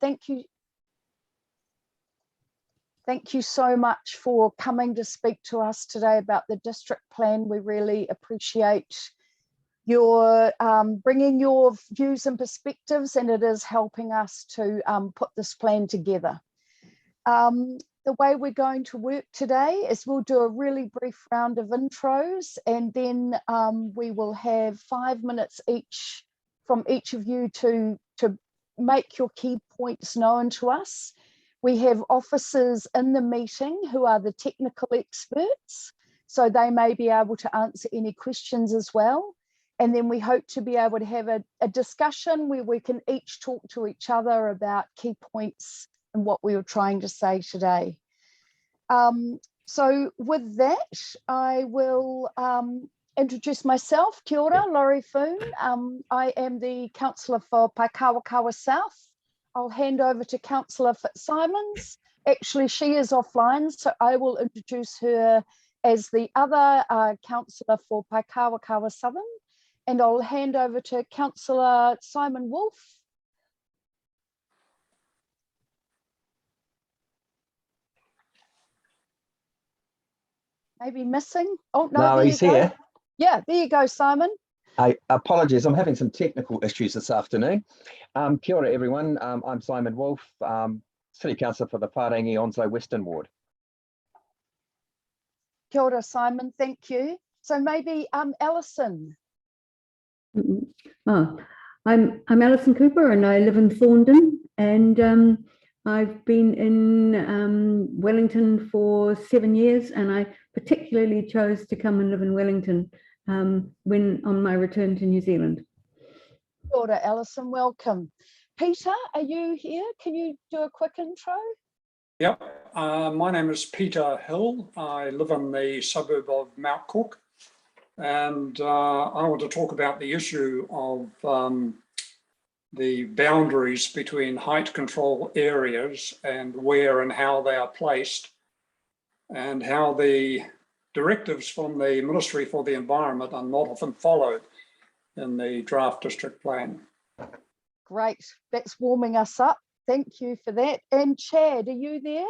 thank you so much for coming to speak to us today about the district plan. We really appreciate your bringing your views and perspectives, and it is helping us to put this plan together. The way we're going to work today is we'll do a really brief round of intros, and then we will have 5 minutes each from each of you to make your key points known to us. We have officers in the meeting who are the technical experts, so they may be able to answer any questions as well. And then we hope to be able to have a discussion where we can each talk to each other about key points and what we were trying to say today. So with that, I will introduce myself. Kia ora, Laurie Foon. I am the councillor for Paikawakawa South. I'll hand over to Councillor Fitzsimons. Actually, she is offline, so I will introduce her as the other councillor for Paikawakawa Southern. And I'll hand over to Councillor Simon Wolf. Maybe missing. Oh, no, he's here. Yeah, there you go, Simon. Apologies, I'm having some technical issues this afternoon. Kia ora, everyone. I'm Simon Wolf, City Councillor for the Whārangi Onslow Western Ward. Kia ora, Simon, thank you. So maybe Alison. Oh, I'm Alison Cooper, and I live in Thorndon, and I've been in Wellington for 7 years, and I particularly chose to come and live in Wellington when on my return to New Zealand. Kia ora, Alison, welcome. Peter, are you here? Can you do a quick intro? Yep, my name is Peter Hill. I live in the suburb of Mount Cook, and I want to talk about the issue of the boundaries between height control areas and where and how they are placed, and how the directives from the Ministry for the Environment are not often followed in the draft district plan. Great, that's warming us up. Thank you for that. And Chad, are you there?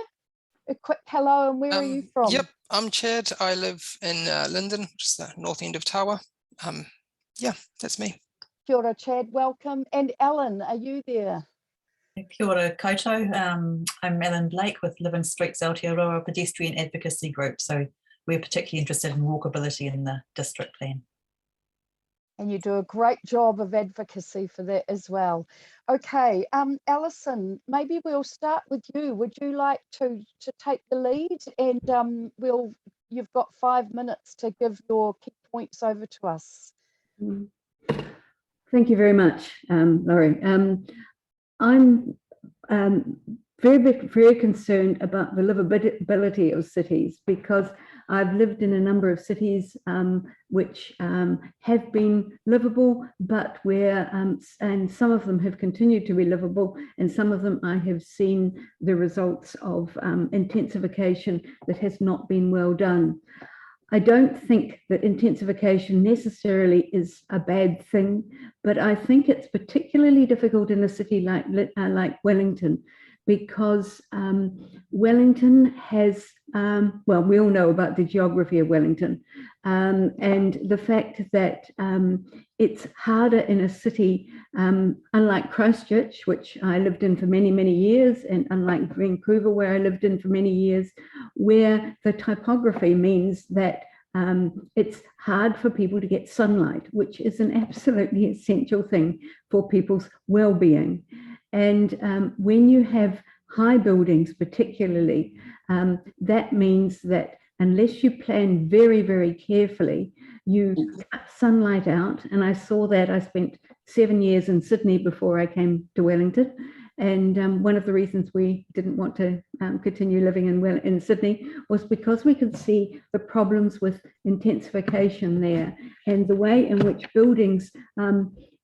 A quick hello, and where are you from? Yep, I'm Chad. I live in Linden, just the north end of Tawa. Yeah, that's me. Kia ora, Chad, welcome. And Ellen, are you there? Kia ora koutou. I'm Ellen Blake with Living Streets Aotearoa Pedestrian Advocacy Group. So we're particularly interested in walkability in the district plan. And you do a great job of advocacy for that as well. Okay, Alison, maybe we'll start with you. Would you like to take the lead? And you've got 5 minutes to give your key points over to us. Thank you very much, Laurie. I'm very concerned about the livability of cities, because I've lived in a number of cities which have been livable, but where, and some of them have continued to be livable, and some of them I have seen the results of intensification that has not been well done. I don't think that intensification necessarily is a bad thing, but I think it's particularly difficult in a city like Wellington, because Wellington has, well, we all know about the geography of Wellington, and the fact that it's harder in a city, unlike Christchurch, which I lived in for many, many years, and unlike Vancouver, where I lived in for many years, where the typography means that it's hard for people to get sunlight, which is an absolutely essential thing for people's well-being. And when you have high buildings particularly, that means that unless you plan very, very carefully, you cut sunlight out. And I saw that. I spent 7 years in Sydney before I came to Wellington. And one of the reasons we didn't want to continue living in Sydney was because we could see the problems with intensification there, and the way in which buildings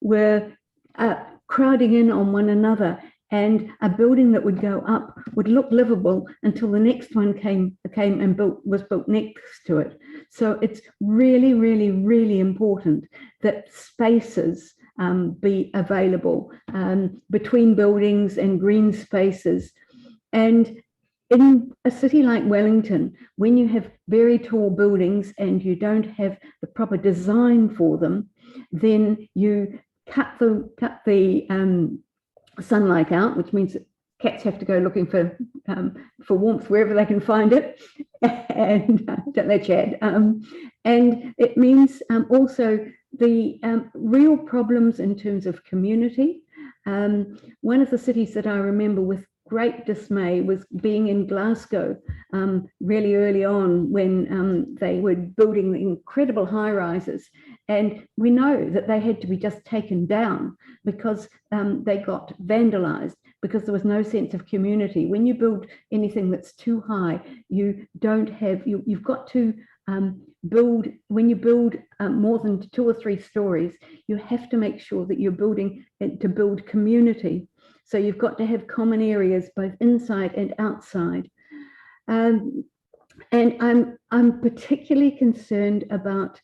were crowding in on one another, and a building that would go up would look livable until the next one came and was built next to it. So it's really, really, really important that spaces be available between buildings and green spaces. And in a city like Wellington, when you have very tall buildings and you don't have the proper design for them, then you cut the sunlight out, which means that cats have to go looking for warmth wherever they can find it, and don't they, Chad? And it means also the real problems in terms of community. One of the cities that I remember with great dismay was being in Glasgow really early on when they were building the incredible high rises, and we know that they had to be just taken down because they got vandalized, because there was no sense of community. When you build anything that's too high, you don't have, you've got to build, when you build more than 2 or 3 stories, you have to make sure that you're building to build community. So you've got to have common areas both inside and outside. And I'm particularly concerned about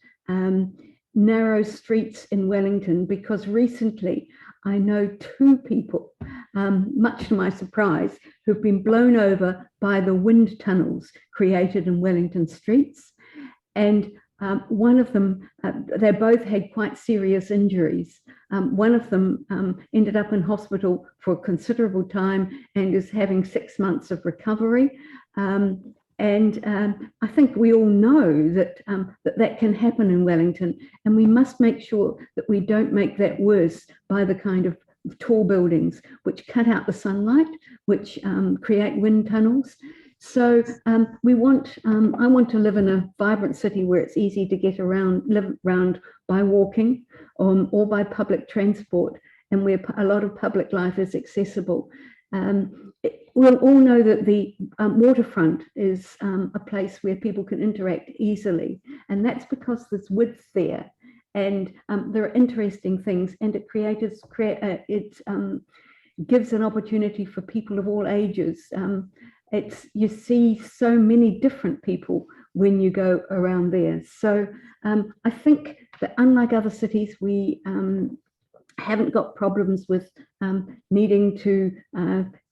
narrow streets in Wellington, because recently I know 2 people, much to my surprise, who've been blown over by the wind tunnels created in Wellington streets. And one of them, they both had quite serious injuries. One of them ended up in hospital for a considerable time and is having 6 months of recovery. I think we all know that, that can happen in Wellington, and we must make sure that we don't make that worse by the kind of tall buildings which cut out the sunlight, which create wind tunnels. So I want to live in a vibrant city where it's easy to get around, live around by walking or by public transport, and where a lot of public life is accessible. We'll all know that the waterfront is a place where people can interact easily, and that's because there's width there, and there are interesting things, and it gives an opportunity for people of all ages. You see so many different people when you go around there. So I think that unlike other cities, we haven't got problems with needing to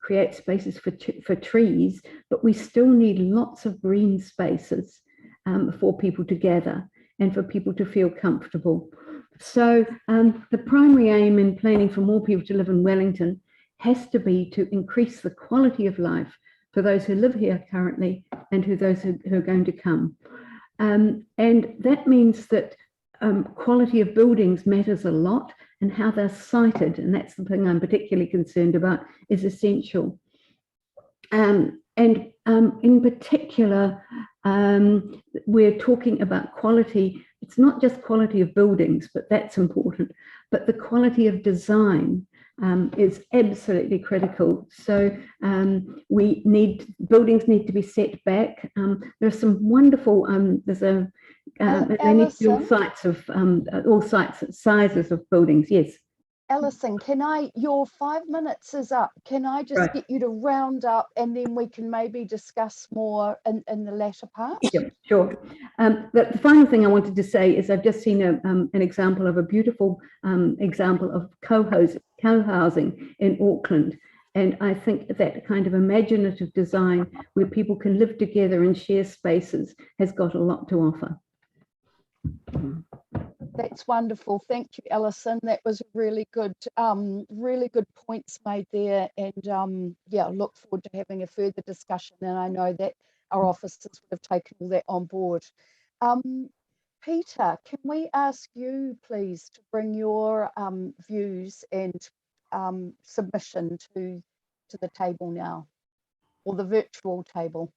create spaces for trees, but we still need lots of green spaces for people to gather and for people to feel comfortable. So the primary aim in planning for more people to live in Wellington has to be to increase the quality of life for those who live here currently and those who are going to come. And that means that quality of buildings matters a lot, and how they're sited, and that's the thing I'm particularly concerned about, is essential. In particular, we're talking about quality. It's not just quality of buildings, but that's important, but the quality of design is absolutely critical. So buildings need to be set back. There are some wonderful, they need to be all sizes of buildings. Yes. Alison, your 5 minutes is up. Can I just get you to round up, and then we can maybe discuss more in the latter part? Yep, sure. The final thing I wanted to say is I've just seen an example of a beautiful example of co-housing in Auckland. And I think that kind of imaginative design where people can live together and share spaces has got a lot to offer. That's wonderful. Thank you, Alison. That was really good points made there. And yeah, look forward to having a further discussion. And I know that our officers would have taken all that on board. Peter, can we ask you, please, to bring your views and submission to the table now, or the virtual table?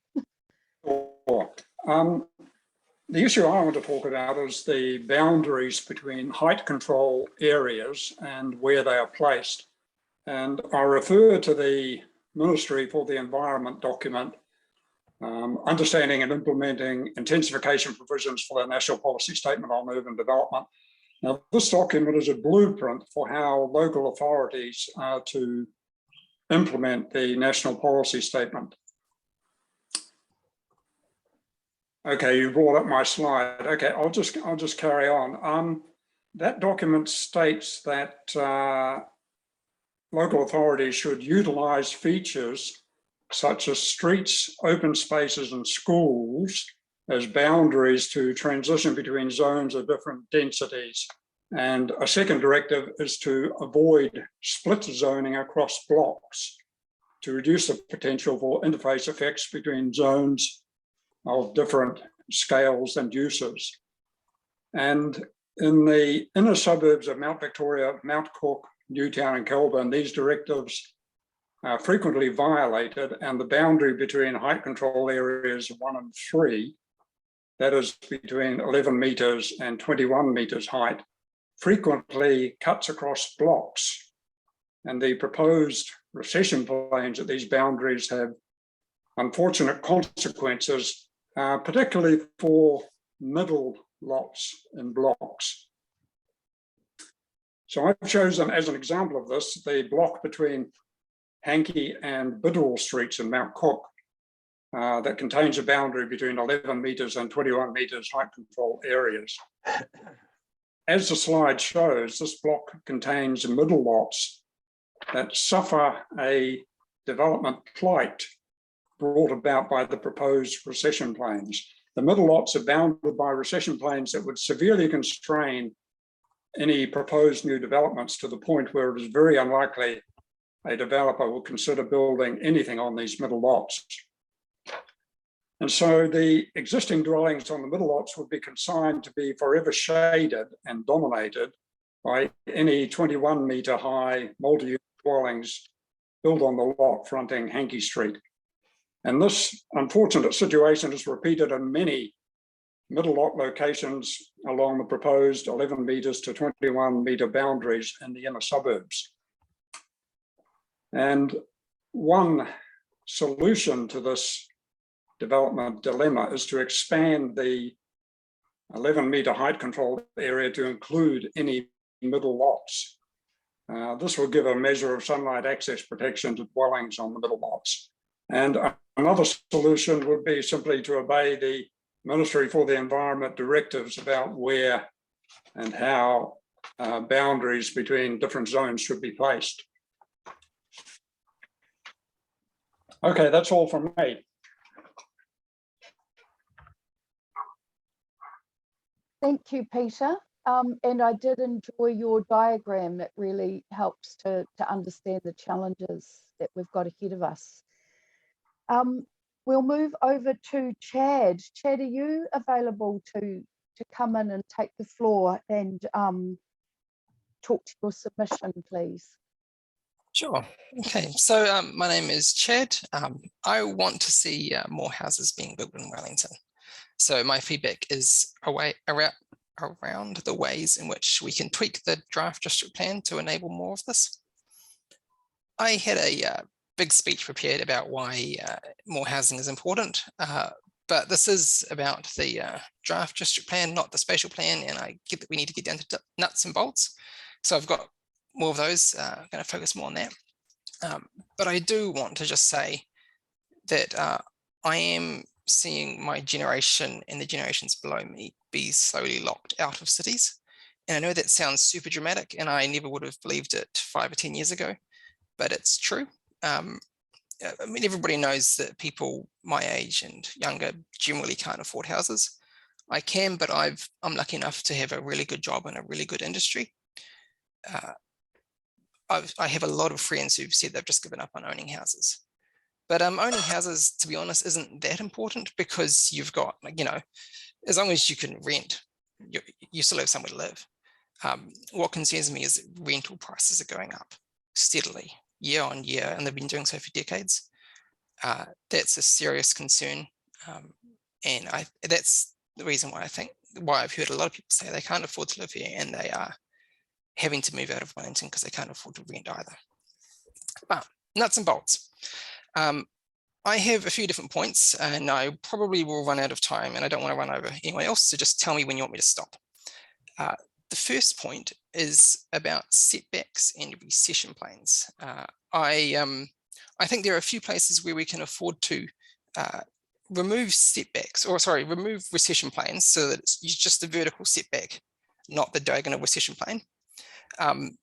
Sure. The issue I want to talk about is the boundaries between height control areas and where they are placed. And I refer to the Ministry for the Environment document, Understanding and Implementing Intensification Provisions for the National Policy Statement on Urban Development. Now, this document is a blueprint for how local authorities are to implement the National Policy Statement. Okay, you brought up my slide. Okay, I'll just carry on. that document states that local authorities should utilise features such as streets, open spaces and schools as boundaries to transition between zones of different densities. And a second directive is to avoid split zoning across blocks to reduce the potential for interface effects between zones of different scales and uses. And in the inner suburbs of Mount Victoria, Mount Cook, Newtown and Kelburn, these directives are frequently violated, and the boundary between height control areas 1 and 3, that is between 11 metres and 21 metres height, frequently cuts across blocks. And the proposed recession planes at these boundaries have unfortunate consequences, particularly for middle lots in blocks. So I've chosen as an example of this, the block between Hankey and Bidwell Streets in Mount Cook that contains a boundary between 11 metres and 21 metres height control areas. As the slide shows, this block contains middle lots that suffer a development plight brought about by the proposed recession planes. The middle lots are bounded by recession planes that would severely constrain any proposed new developments to the point where it is very unlikely a developer will consider building anything on these middle lots. And so the existing dwellings on the middle lots would be consigned to be forever shaded and dominated by any 21 metre high multi-unit dwellings built on the lot fronting Hankey Street. And this unfortunate situation is repeated in many middle lot locations along the proposed 11 metres to 21 metre boundaries in the inner suburbs. And one solution to this development dilemma is to expand the 11 metre height control area to include any middle lots. This will give a measure of sunlight access protection to dwellings on the middle lots. And another solution would be simply to obey the Ministry for the Environment directives about where and how boundaries between different zones should be placed. Okay, that's all from me. Thank you, Peter. And I did enjoy your diagram. It really helps to understand the challenges that we've got ahead of us. We'll move over to Chad. Chad, are you available to come in and take the floor and talk to your submission, please? Sure. Okay, so my name is Chad. I want to see more houses being built in Wellington. So my feedback is around the ways in which we can tweak the draft district plan to enable more of this. I had a big speech prepared about why more housing is important, but this is about the draft district plan, not the spatial plan, and I get that we need to get down to nuts and bolts. So I've got more of those, I'm going to focus more on that. But I do want to just say that I am seeing my generation and the generations below me be slowly locked out of cities. And I know that sounds super dramatic, and I never would have believed it 5 or 10 years ago, but it's true. I mean, everybody knows that people my age and younger generally can't afford houses. I can, but I'm lucky enough to have a really good job in a really good industry. I have a lot of friends who've said they've just given up on owning houses. But owning houses, to be honest, isn't that important, because you've got, you know, as long as you can rent, you still have somewhere to live. What concerns me is that rental prices are going up steadily, year on year, and they've been doing so for decades. That's a serious concern. And that's the reason why I've heard a lot of people say they can't afford to live here, and they are having to move out of Wellington because they can't afford to rent either. But nuts and bolts. I have a few different points, and I probably will run out of time, and I don't want to run over anyone else, so just tell me when you want me to stop. The first point is about setbacks and recession plans. I think there are a few places where we can afford to remove setbacks, or sorry, remove recession plans so that it's just a vertical setback not the diagonal recession plane.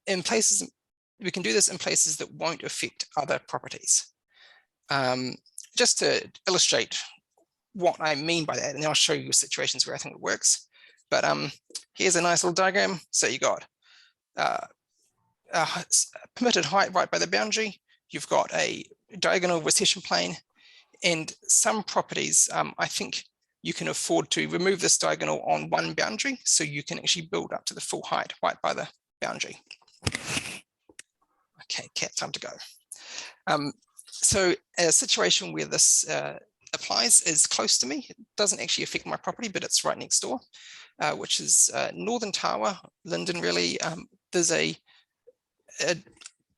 In places, we can do this in places that won't affect other properties. Just to illustrate what I mean by that, and I'll show you situations where I think it works. But here's a nice little diagram. So you got permitted height right by the boundary. You've got a diagonal recession plane, and some properties, I think you can afford to remove this diagonal on one boundary, so you can actually build up to the full height right by the boundary. Okay, cat, time to go. So a situation where this applies is close to me. It doesn't actually affect my property, but it's right next door, which is Northern Tawa, Linden really. There's a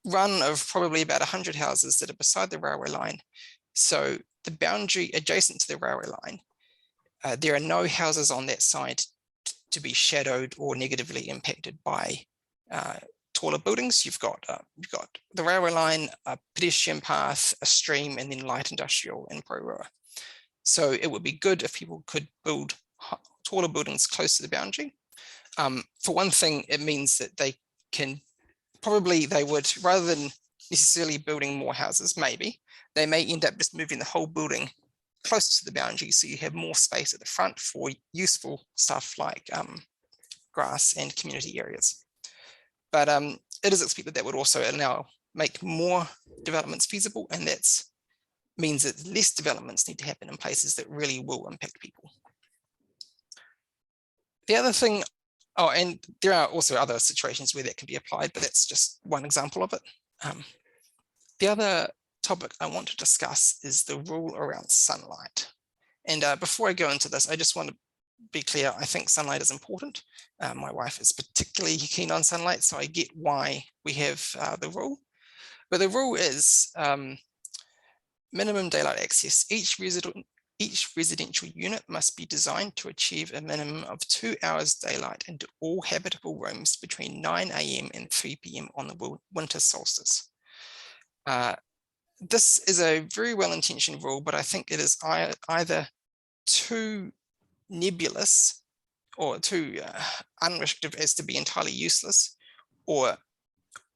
run of probably about 100 houses that are beside the railway line. So the boundary adjacent to the railway line, there are no houses on that side to be shadowed or negatively impacted by taller buildings. You've got the railway line, a pedestrian path, a stream, and then light industrial in Pūroro. So it would be good if people could build taller buildings close to the boundary. For one thing, it means that they can they would, rather than necessarily building more houses, maybe, they may end up just moving the whole building close to the boundary, so you have more space at the front for useful stuff like grass and community areas. But it is expected that would also now make more developments feasible, and that means that less developments need to happen in places that really will impact people. The other thing, and there are also other situations where that can be applied, but that's just one example of it. The other topic I want to discuss is the rule around sunlight. And before I go into this, I just want to be clear, I think sunlight is important. My wife is particularly keen on sunlight, so I get why we have the rule. But the rule is minimum daylight access. Each residential unit must be designed to achieve a minimum of 2 hours daylight into all habitable rooms between 9 AM and 3 PM on the winter solstice. This is a very well-intentioned rule, but I think it is either too nebulous or too unrestrictive as to be entirely useless, or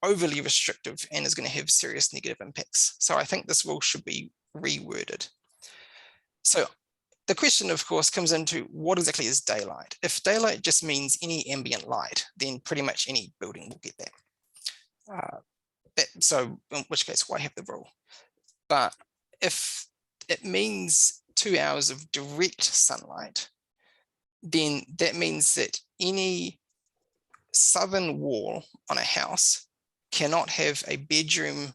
overly restrictive and is going to have serious negative impacts. So I think this rule should be reworded. So the question, of course, comes into what exactly is daylight? If daylight just means any ambient light, then pretty much any building will get that. So in which case, why have the rule? But if it means 2 hours of direct sunlight, then that means that any southern wall on a house cannot have a bedroom,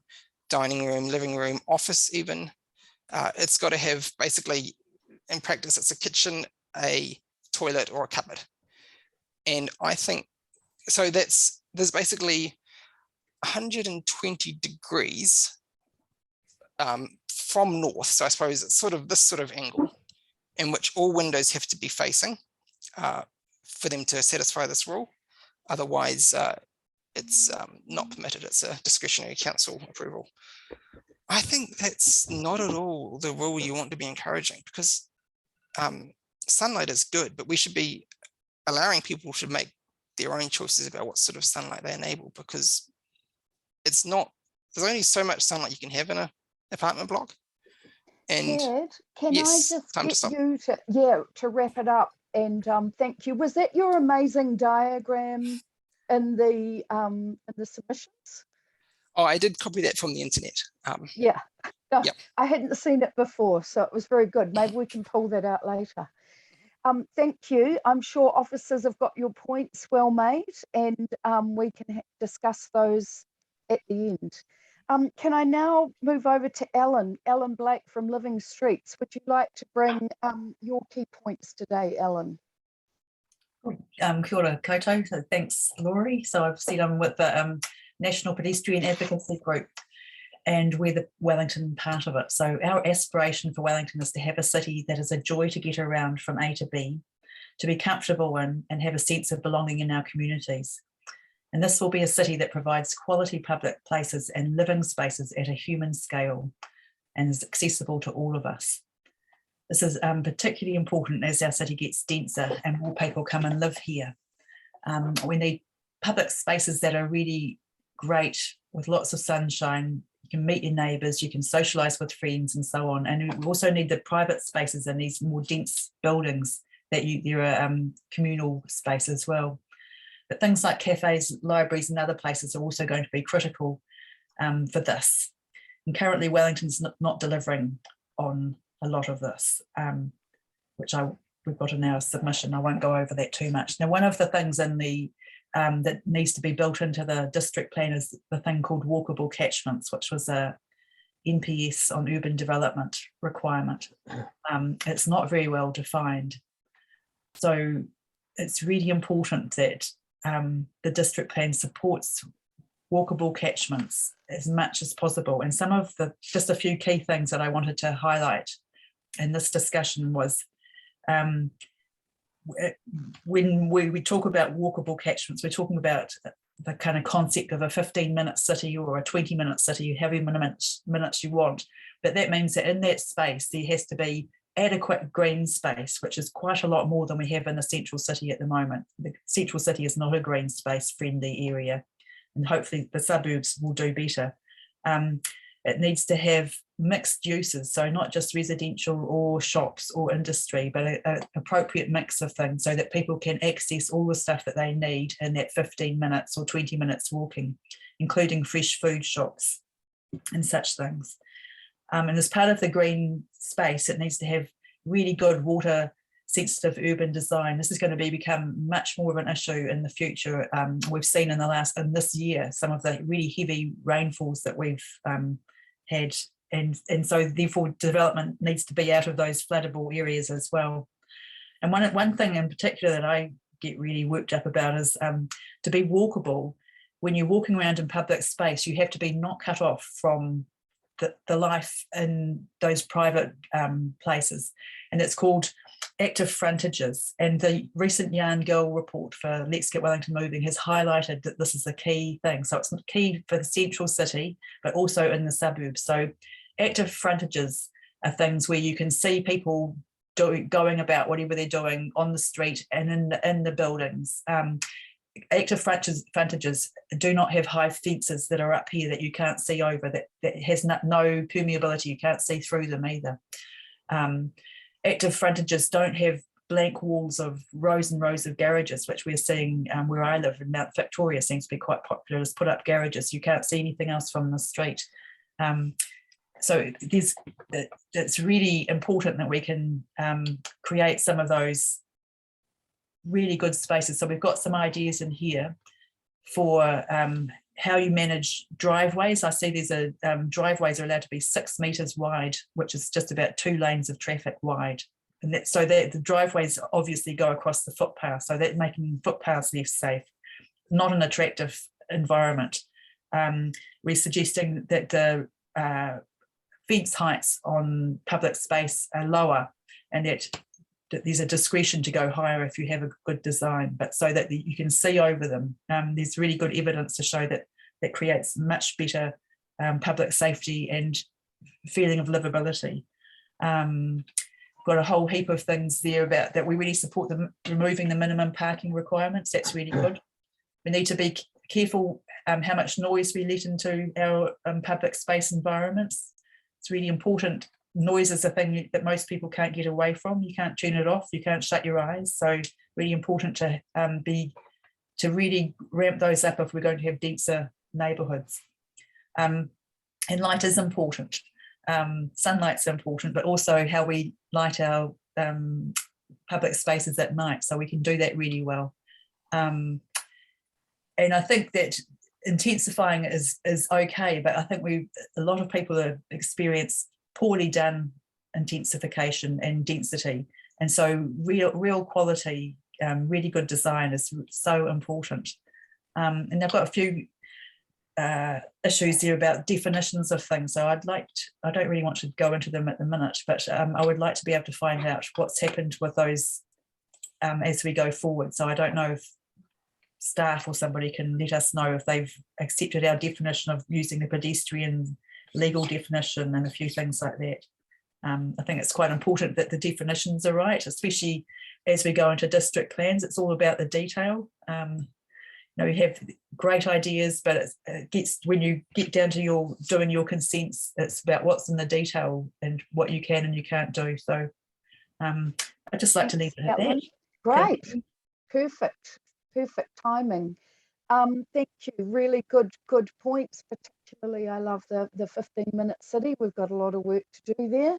dining room, living room, office even. It's got to have basically, in practice, it's a kitchen, a toilet, or a cupboard. And I think, so there's basically 120 degrees from north. So I suppose it's sort of this sort of angle in which all windows have to be facing for them to satisfy this rule. Otherwise, it's not permitted. It's a discretionary council approval. I think that's not at all the rule you want to be encouraging, because sunlight is good, but we should be allowing people to make their own choices about what sort of sunlight they enable, because it's not, there's only so much sunlight you can have in an apartment block. And Ted, can yes, I just get you to wrap it up? And thank you. Was that your amazing diagram in the submissions? Oh, I did copy that from the internet. Yeah, no, yep. I hadn't seen it before, so it was very good. Maybe we can pull that out later. Thank you. I'm sure officers have got your points well made, and we can discuss those at the end. Can I now move over to Ellen Blake from Living Streets? Would you like to bring your key points today, Ellen? Kia ora koutou. So thanks, Laurie. So I've said I'm with the National Pedestrian Advocacy Group, and we're the Wellington part of it. So our aspiration for Wellington is to have a city that is a joy to get around from A to B, to be comfortable in and have a sense of belonging in our communities. And this will be a city that provides quality public places and living spaces at a human scale and is accessible to all of us. This is particularly important as our city gets denser and more people come and live here. We need public spaces that are really great with lots of sunshine. You can meet your neighbours, you can socialise with friends and so on. And we also need the private spaces in these more dense buildings that there are communal space as well. But things like cafes, libraries and other places are also going to be critical for this. And currently Wellington's not delivering on a lot of this, which we've got in our submission. I won't go over that too much. Now, one of the things in the that needs to be built into the district plan is the thing called Walkable Catchments, which was a NPS on urban development requirement. It's not very well defined. So it's really important that the district plan supports walkable catchments as much as possible. And some of just a few key things that I wanted to highlight in this discussion was when we talk about walkable catchments, we're talking about the kind of concept of a 15-minute city or a 20-minute city, however many minutes you want. But that means that in that space, there has to be adequate green space, which is quite a lot more than we have in the central city at the moment. The central city is not a green space friendly area, and hopefully the suburbs will do better. It needs to have mixed uses, so not just residential or shops or industry, but an appropriate mix of things so that people can access all the stuff that they need in that 15 minutes or 20 minutes walking, including fresh food shops and such things. And as part of the green space, it needs to have really good water sensitive urban design. This is going to become much more of an issue in the future. We've seen in this year some of the really heavy rainfalls that we've had, and so therefore development needs to be out of those floodable areas as well. And one thing in particular that I get really worked up about is to be walkable. When you're walking around in public space, you have to be not cut off from the life in those private places, and it's called active frontages. And the recent Yarn Girl report for Let's Get Wellington Moving has highlighted that this is a key thing. So it's key for the central city, but also in the suburbs. So active frontages are things where you can see people going about whatever they're doing on the street and in the buildings. Active frontages do not have high fences that are up here that you can't see over, that has no permeability, you can't see through them either. Active frontages don't have blank walls of rows and rows of garages, which we're seeing where I live in Mount Victoria seems to be quite popular, is put up garages. You can't see anything else from the street. So it's really important that we can create some of those really good spaces. So we've got some ideas in here for how you manage driveways. I see there's driveways are allowed to be 6 meters wide, which is just about 2 lanes of traffic wide. And so that the driveways obviously go across the footpath, so that making footpaths less safe, not an attractive environment. We're suggesting that the fence heights on public space are lower, and that there's a discretion to go higher if you have a good design, but so that you can see over them. There's really good evidence to show that creates much better public safety and feeling of livability. Got a whole heap of things there about that. We really support removing the minimum parking requirements. That's really good. We need to be careful how much noise we let into our public space environments. It's really important. Noise is a thing that most people can't get away from. You can't turn it off, you can't shut your eyes. So really important to really ramp those up if we're going to have denser neighbourhoods. And light is important. Sunlight's important, but also how we light our public spaces at night. So we can do that really well. And I think that intensifying is okay, but I think a lot of people have experienced poorly done intensification and density, and so real quality, really good design is so important. And I've got a few issues here about definitions of things, so I don't really want to go into them at the minute, but I would like to be able to find out what's happened with those as we go forward. So I don't know if staff or somebody can let us know if they've accepted our definition of using the pedestrian legal definition and a few things like that. I think it's quite important that the definitions are right, especially as we go into district plans. It's all about the detail. You have great ideas, but it gets, when you get down to doing your consents, it's about what's in the detail and what you can and you can't do. So I'd just like to leave it at that. Great, perfect timing. Thank you, really good points. Particularly, I love the 15-minute city. We've got a lot of work to do there.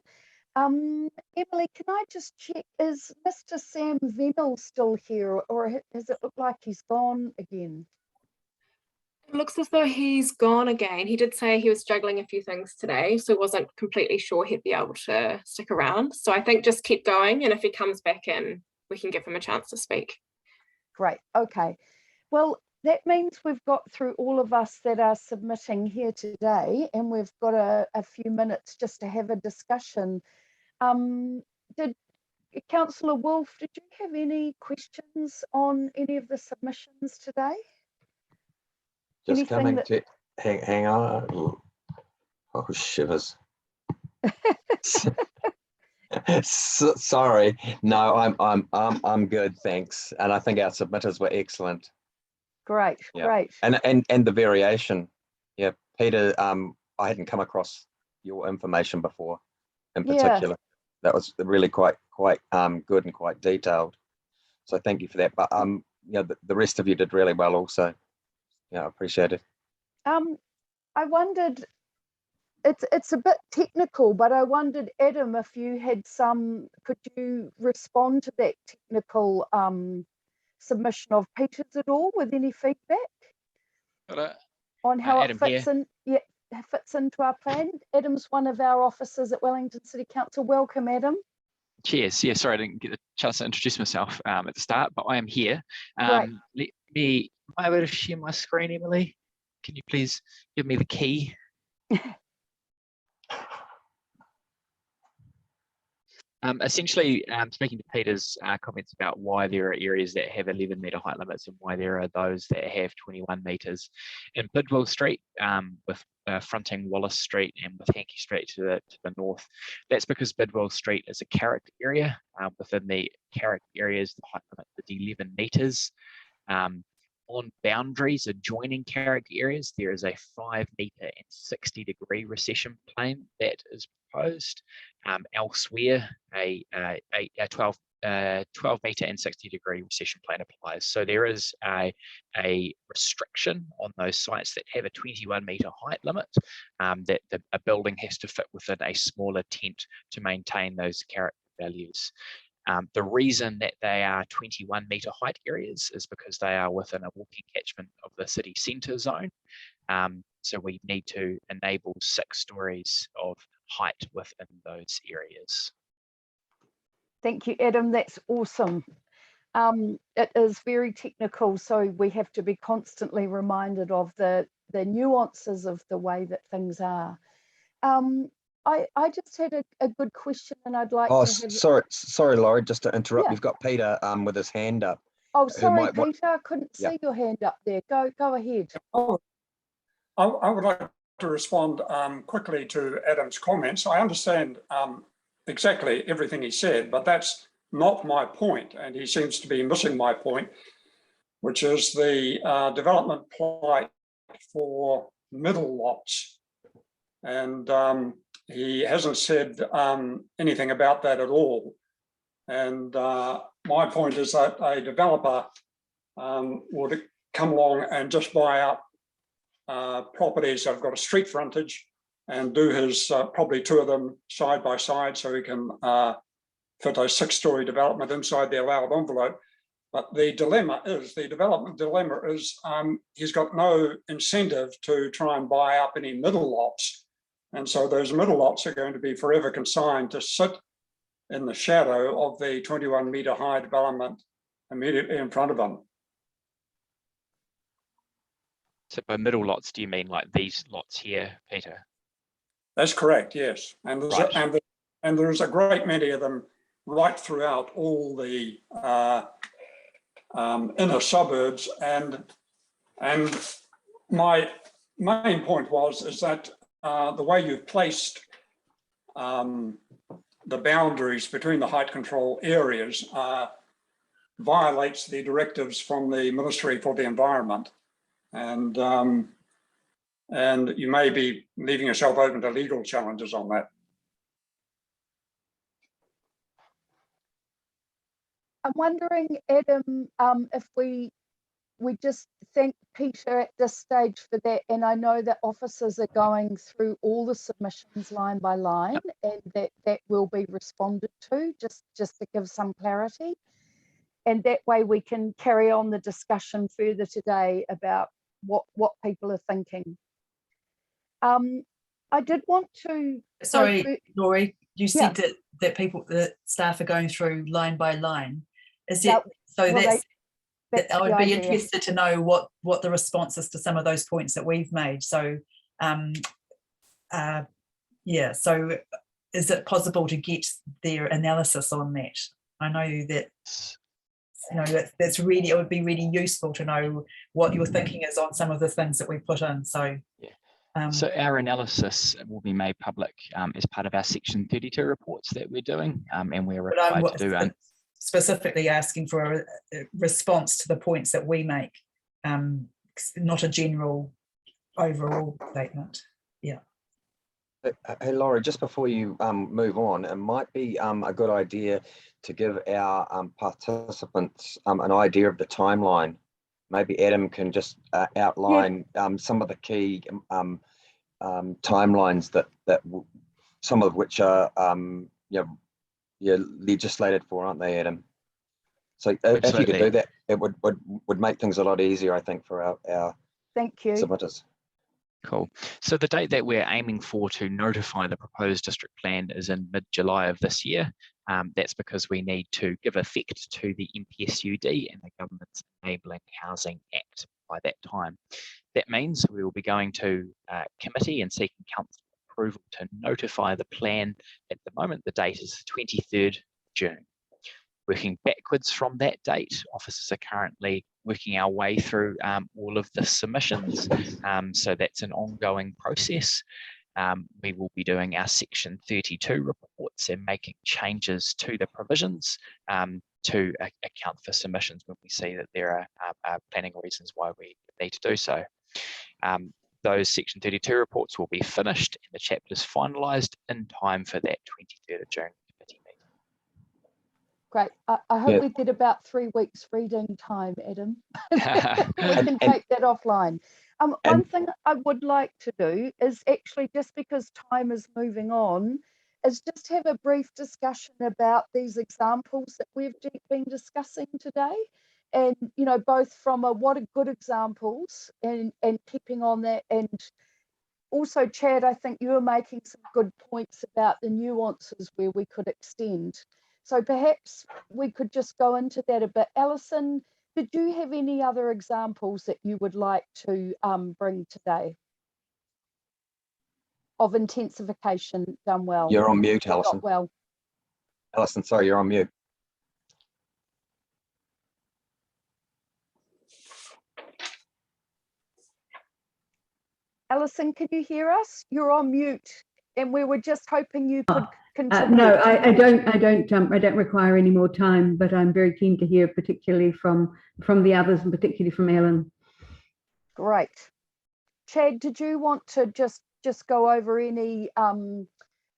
Emily, can I just check, is Mr. Sam Venel still here, or does it look like he's gone again? It looks as though he's gone again. He did say he was juggling a few things today, so wasn't completely sure he'd be able to stick around. So I think just keep going, and if he comes back in, we can give him a chance to speak. Great, okay. Well, that means we've got through all of us that are submitting here today, and we've got a few minutes just to have a discussion. Did Councillor Wolf, did you have any questions on any of the submissions today? Just Anything coming that... to hang on. Oh, shivers. Sorry, no, I'm good, thanks. And I think our submitters were excellent. Great, yeah. Great. And the variation, yeah, Peter, I hadn't come across your information before in particular. That was really quite good and quite detailed. So thank you for that. But the rest of you did really well also. Yeah, I appreciate it. I wondered, it's a bit technical, but I wondered, Adam, if you had could you respond to that technical submission of Peter's at all with any feedback on how it fits in? Yeah, fits into our plan. Adam's one of our officers at Wellington City Council. Welcome, Adam. Cheers. Yeah, sorry I didn't get the chance to introduce myself at the start, but I am here. Right. Am I able to share my screen, Emily? Can you please give me the key? Essentially, speaking to Peter's comments about why there are areas that have 11-metre height limits and why there are those that have 21 metres. In Bidwell Street, with fronting Wallace Street and with Hankey Street to the north, that's because Bidwell Street is a Carrick area. Within the Carrick areas, the height limit is 11 metres. On boundaries adjoining Carrick areas, there is a 5-metre and 60-degree recession plane that is proposed. Elsewhere, a 12-metre and 60-degree recession plane applies. So there is a restriction on those sites that have a 21-metre height limit, that a building has to fit within a smaller tent to maintain those Carrick values. The reason that they are 21-metre height areas is because they are within a walking catchment of the city centre zone. So we need to enable 6 stories of height within those areas. Thank you, Adam. That's awesome. It is very technical, so we have to be constantly reminded of the nuances of the way that things are. I just had a good question, and I'd like to have... Sorry, Laurie, just to interrupt. Yeah. You've got Peter with his hand up. Oh, sorry, Peter, I couldn't see your hand up there. Go ahead. Oh, I would like to respond quickly to Adam's comments. I understand exactly everything he said, but that's not my point, and he seems to be missing my point, which is the development plight for middle lots. And he hasn't said anything about that at all. And my point is that a developer would come along and just buy up properties that have got a street frontage and do his probably 2 of them side by side, so he can fit a 6-story development inside the allowed envelope. But the development dilemma is he's got no incentive to try and buy up any middle lots. And so those middle lots are going to be forever consigned to sit in the shadow of the 21-metre high development immediately in front of them. So by middle lots, do you mean like these lots here, Peter? That's correct, yes. And there's a great many of them right throughout all the inner suburbs. And my main point is that the way you've placed the boundaries between the height control areas violates the directives from the Ministry for the Environment. And you may be leaving yourself open to legal challenges on that. I'm wondering, Adam, if we just thank Peter at this stage for that, and I know that officers are going through all the submissions line by line, and that will be responded to, just to give some clarity, and that way we can carry on the discussion further today about what people are thinking. I did want to. Sorry, Laurie, you said that staff are going through line by line. Is it so? Well, I would be interested to know what the response is to some of those points that we've made. So, yeah. So, is it possible to get their analysis on that? I know that. That's really, it would be really useful to know what your thinking is on some of the things that we put in. So, so our analysis will be made public as part of our Section 32 reports that we're doing, and we're required to do. Specifically asking for a response to the points that we make, not a general overall statement. Yeah. Hey, Laurie, just before you move on, it might be a good idea to give our participants an idea of the timeline. Maybe Adam can just outline some of the key timelines that some of which are legislated for, aren't they, Adam? So if you could do that, it would make things a lot easier, I think, for our Thank you. submitters. Cool. So the date that we're aiming for to notify the proposed district plan is in mid-July of this year. That's because we need to give effect to the MPSUD and the Government's Enabling Housing Act by that time. That means we will be going to committee and seeking council approval to notify the plan. At the moment, the date is 23rd June. Working backwards from that date, officers are currently working our way through all of the submissions. So that's an ongoing process. We will be doing our Section 32 reports and making changes to the provisions to account for submissions when we see that there are planning reasons why we need to do so. Those Section 32 reports will be finished and the chapters finalised in time for that 23rd of June committee meeting. Great. I hope we get about 3 weeks reading time, Adam. We can take that offline. One thing I would like to do is actually, just because time is moving on, is just have a brief discussion about these examples that we've been discussing today. And, both from what are good examples and keeping on that. And also, Chad, I think you were making some good points about the nuances where we could extend. So perhaps we could just go into that a bit. Alison, did you have any other examples that you would like to bring today of intensification done well? You're on mute, Alison. Well. Alison, sorry, you're on mute. Alison, can you hear us? You're on mute, and we were just hoping you could contribute. No, I don't require any more time, but I'm very keen to hear, particularly from the others, and particularly from Ellen. Great. Chad, did you want to just go over any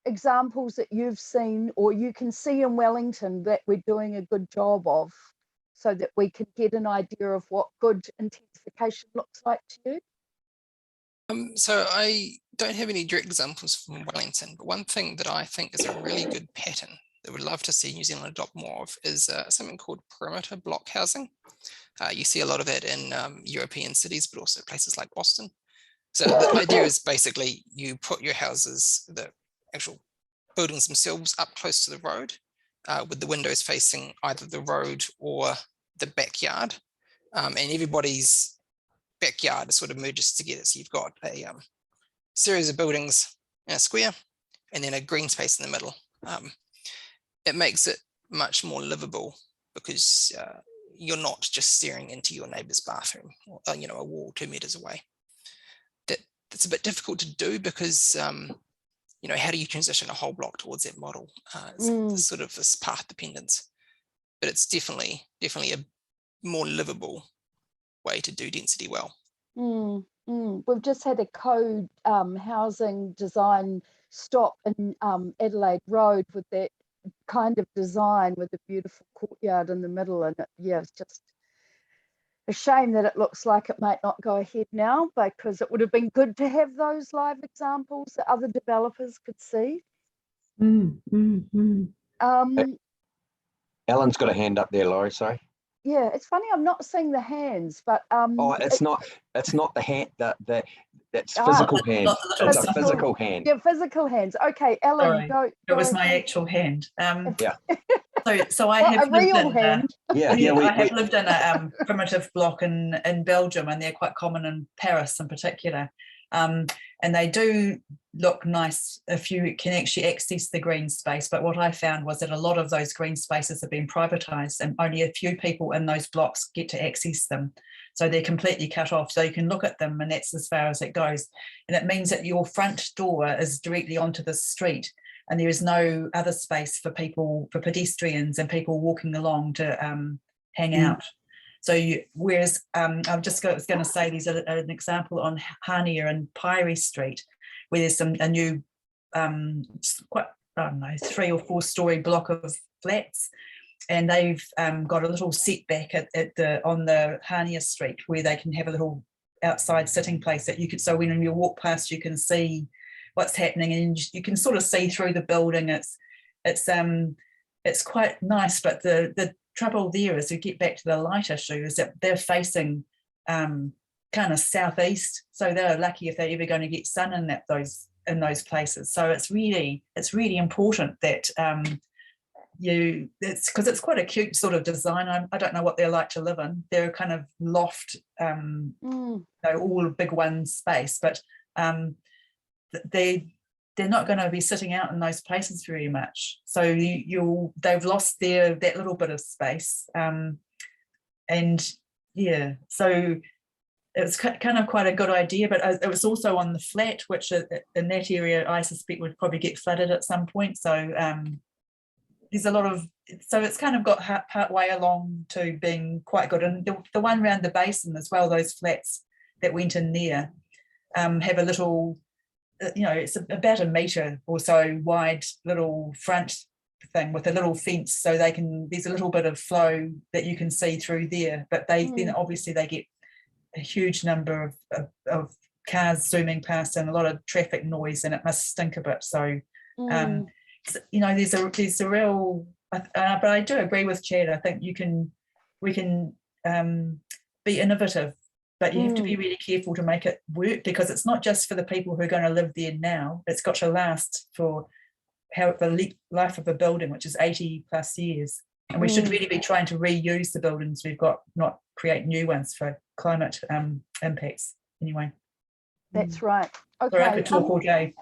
examples that you've seen or you can see in Wellington that we're doing a good job of, so that we can get an idea of what good intensification looks like to you? So I don't have any direct examples from Wellington, but one thing that I think is a really good pattern that we'd love to see New Zealand adopt more of is something called perimeter block housing. You see a lot of it in European cities, but also places like Boston. So the idea is basically you put your houses, the actual buildings themselves, up close to the road, with the windows facing either the road or the backyard, and everybody's backyard sort of merges together. So you've got a series of buildings in a square and then a green space in the middle. It makes it much more livable because you're not just staring into your neighbor's bathroom, or, a wall 2 meters away. That's a bit difficult to do because you know, how do you transition a whole block towards that model? It's sort of this path dependence, but it's definitely a more livable way to do density well. We've just had a code housing design stop in Adelaide Road with that kind of design with a beautiful courtyard in the middle, and it's just a shame that it looks like it might not go ahead now, because it would have been good to have those live examples that other developers could see. Alan's got a hand up there, Laurie, sorry. Yeah, it's funny, I'm not seeing the hands, but it's not the hand, that's physical hands. It's a physical hand. Yeah, physical hands. Okay, Ellen, Sorry, go it was my ahead. actual hand. Yeah. So I have lived real in hand. I have lived in a primitive block in Belgium, and they're quite common in Paris in particular. And they do look nice if you can actually access the green space. But what I found was that a lot of those green spaces have been privatised, and only a few people in those blocks get to access them. So they're completely cut off. So you can look at them, and that's as far as it goes. And it means that your front door is directly onto the street, and there is no other space for people, for pedestrians and people walking along to hang out. So whereas I was going to say there's an example on Hania and Pyrie Street, where there's a new quite, I don't know, 3 or 4 story block of flats, and they've got a little setback on the Hania Street where they can have a little outside sitting place that you could, so when you walk past you can see what's happening, and you can sort of see through the building. It's quite nice, but the trouble there is, to get back to the light issue, is that they're facing kind of southeast, so they're lucky if they're ever going to get sun in those places. So it's really important that it's because it's quite a cute sort of design. I don't know what they're like to live in. They're kind of loft, all big one space, but they're not going to be sitting out in those places very much. So they've lost that little bit of space, and yeah, so it was kind of quite a good idea. But it was also on the flat, which in that area I suspect would probably get flooded at some point. So there's a lot of, so it's kind of got part way along to being quite good. And the one around the basin as well, those flats that went in there have a little, it's about a metre or so wide little front thing with a little fence, so there's a little bit of flow that you can see through there. But then obviously they get a huge number of cars zooming past and a lot of traffic noise, and it must stink a bit. So there's a real, but I do agree with Chad. I think we can be innovative, but you have to be really careful to make it work, because it's not just for the people who are going to live there now. It's got to last for the life of a building, which is 80 plus years. And we should really be trying to reuse the buildings we've got, not create new ones for climate impacts. Anyway. That's right. Okay. Sorry, I could talk all day.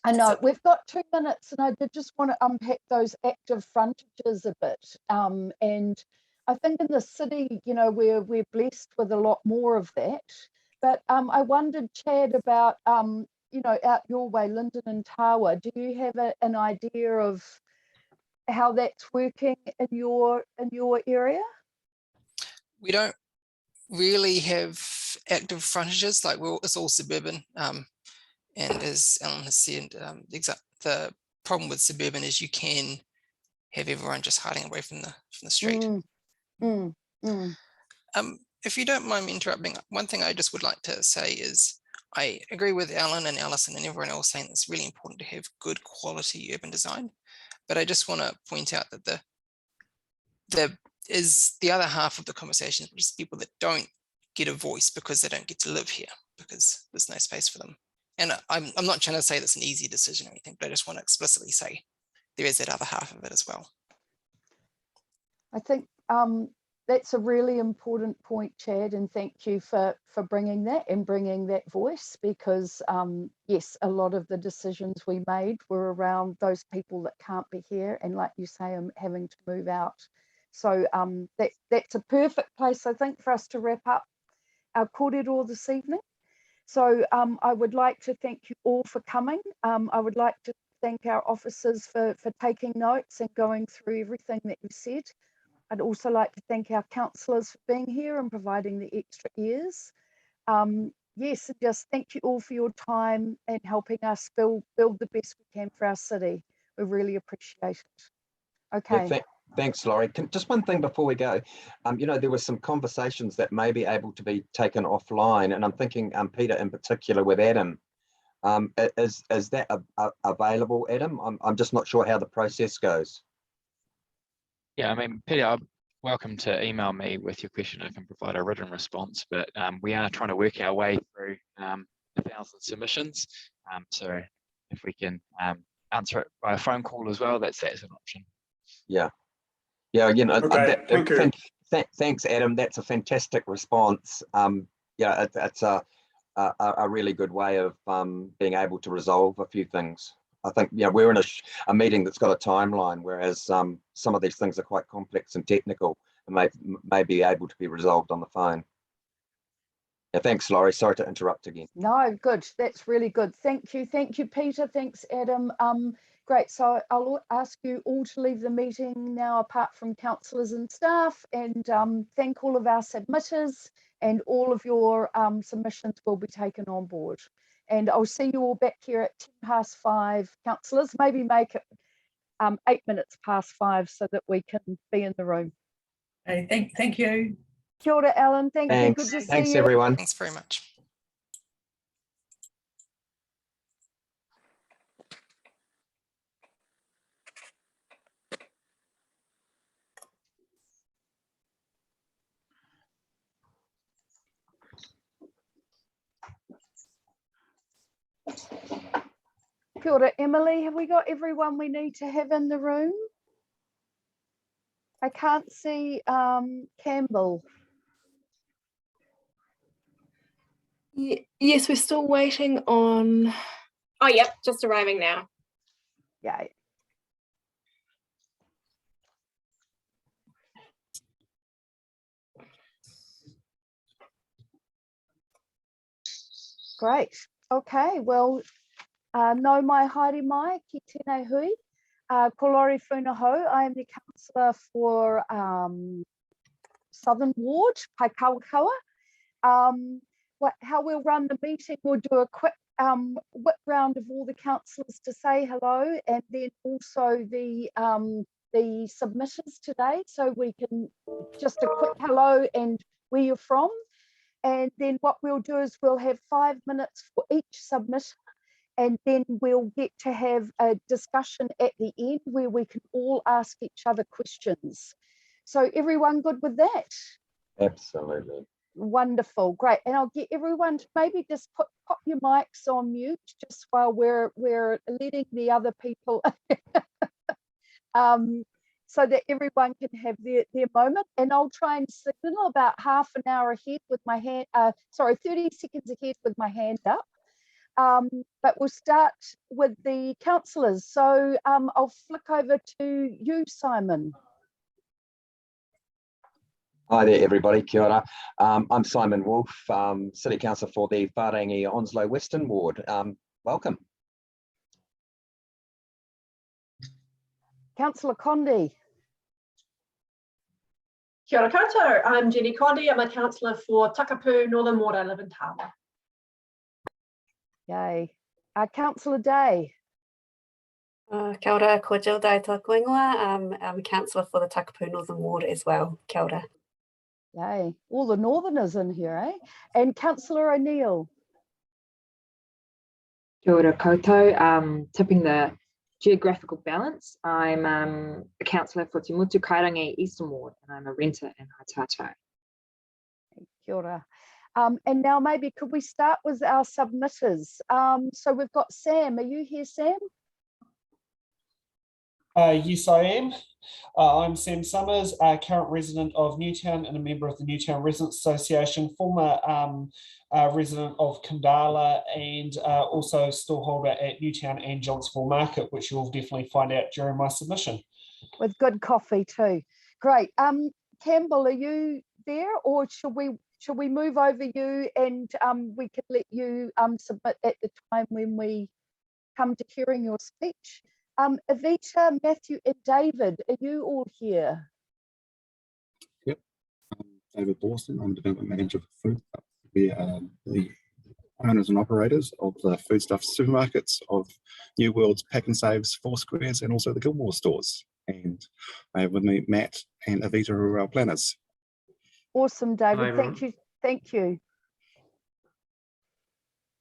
I know, we've got 2 minutes, and I did just want to unpack those active frontages a bit. And I think in the city, we're blessed with a lot more of that. But I wondered, Chad, about, out your way, Linden and Tawa, do you have an idea of how that's working in your area? We don't really have active frontages, like it's all suburban. And as Alan has said, the problem with suburban is you can have everyone just hiding away from the street. If you don't mind me interrupting, one thing I just would like to say is I agree with Alan and Alison and everyone else saying it's really important to have good quality urban design. But I just want to point out that there is the other half of the conversation, which is people that don't get a voice because they don't get to live here, because there's no space for them. And I'm not trying to say that's an easy decision or anything, but I just want to explicitly say there is that other half of it as well. I think that's a really important point, Chad, and thank you for bringing that and bringing that voice, because yes, a lot of the decisions we made were around those people that can't be here, and like you say, having to move out. So that's a perfect place, I think, for us to wrap up our kōrero this evening. So I would like to thank you all for coming. I would like to thank our officers for taking notes and going through everything that you said. I'd also like to thank our councillors for being here and providing the extra ears. Yes, just thank you all for your time and helping us build the best we can for our city. We really appreciate it. Okay. Yeah, thanks, Laurie. Just one thing before we go. You know, there were some conversations that may be able to be taken offline, and I'm thinking, Peter in particular with Adam. Is that available, Adam? I'm just not sure how the process goes. Yeah, I mean, Peter, I'm welcome to email me with your question. I can provide a written response, but we are trying to work our way through 1,000 submissions. So if we can answer it by a phone call as well, that's an option. Yeah, you know, Okay, thank you. Thanks, Adam. That's a fantastic response. Yeah, it's a really good way of being able to resolve a few things. I think, yeah, we're in a meeting that's got a timeline, whereas some of these things are quite complex and technical and may be able to be resolved on the phone. Yeah, thanks, Laurie. Sorry to interrupt again. No, good. That's really good. Thank you, Peter. Thanks, Adam. Great. So I'll ask you all to leave the meeting now, apart from councillors and staff, and thank all of our submitters, and all of your submissions will be taken on board. And I'll see you all back here at 5:10, councillors. Maybe make it 8 minutes past 5 so that we can be in the room. Hey, thank you. Kia ora, Alan. Thank you. Good to see you. Thanks, everyone. Thanks very much. Kia ora, Emily. Have we got everyone we need to have in the room? I can't see Campbell. Yes, we're still waiting on. Oh, yep, just arriving now. Yay. Great. Okay, well, no mai haere mai ki tēnei hui. Ko Laurie Funaho. I am the councillor for Southern Ward, Paikawakawa. How we'll run the meeting, we'll do a quick whip round of all the councillors to say hello, and then also the submitters today, so we can just a quick hello and where you're from. And then what we'll do is we'll have 5 minutes for each submitter, and then we'll get to have a discussion at the end where we can all ask each other questions. So everyone good with that? Absolutely. Wonderful, great. And I'll get everyone to maybe just pop your mics on mute just while we're letting the other people so that everyone can have their moment. And I'll try and signal about half an hour ahead with my hand, 30 seconds ahead with my hand up. But we'll start with the councillors. So I'll flick over to you, Simon. Hi there, everybody. Kia ora. I'm Simon Wolf, City Councillor for the Whārangi Onslow Western Ward. Welcome. Councillor Condi. Kia ora koutou. I'm Jenny Condi. I'm a councillor for Takapū Northern Ward. I live in Āmua. Yay. Councillor Day. Kia ora, ko Jill Day toku ingoa. I'm a councillor for the Takapū Northern Ward as well. Kia ora. Yay. All the northerners in here, eh? And Councillor O'Neill. Kia ora koutou. Tipping the geographical balance, I'm a councillor for Te Mutu Kairangi Eastern Ward, and I'm a renter in Haitato. Kia ora. And now maybe could we start with our submitters? So we've got Sam. Are you here, Sam? Yes, I am. I'm Sam Summers, a current resident of Newtown and a member of the Newtown Residents Association, former resident of Kandala, and also stallholder at Newtown and Johnsonville Market, which you'll definitely find out during my submission. With good coffee too. Great. Campbell, are you there, or should we shall we move over you, and we can let you submit at the time when we come to hearing your speech. Evita, Matthew and David, are you all here? Yep, I'm David Dawson. I'm Development Manager for Food. We are the owners and operators of the foodstuff supermarkets of New World's Pack and Saves, Four Squares, and also the Gilmore stores. And I have with me Matt and Evita, who are our planners. Awesome, David. Thank you. Thank you.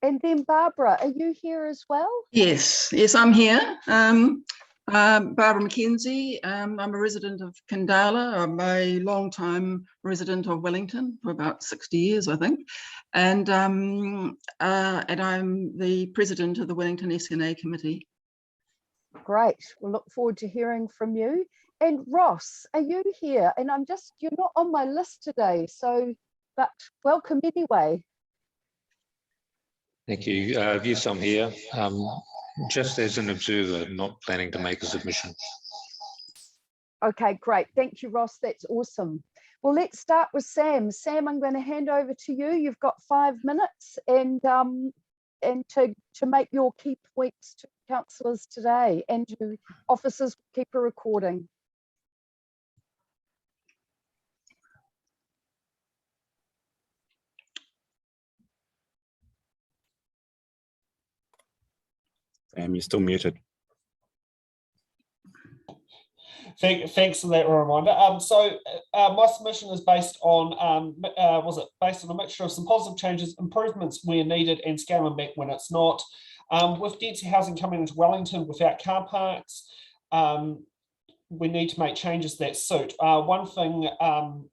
And then Barbara, are you here as well? Yes, I'm here. Barbara Mckenzie. I'm a resident of Kandala. I'm a long-time resident of Wellington for about 60 years, I think. And I'm the president of the Wellington SNA committee. Great. We'll look forward to hearing from you. And Ross, are you here? And you're not on my list today, but welcome anyway. Thank you. Yes, I'm here. Just as an observer, not planning to make a submission. Okay, great. Thank you, Ross. That's awesome. Well, let's start with Sam. Sam, I'm going to hand over to you. You've got 5 minutes and to make your key points to councillors today, and to officers keep a recording. You're still muted. Thanks for that reminder. My submission is based on based on a mixture of some positive changes, improvements where needed, and scaling back when it's not. With density housing coming into Wellington without car parks, we need to make changes that suit. One thing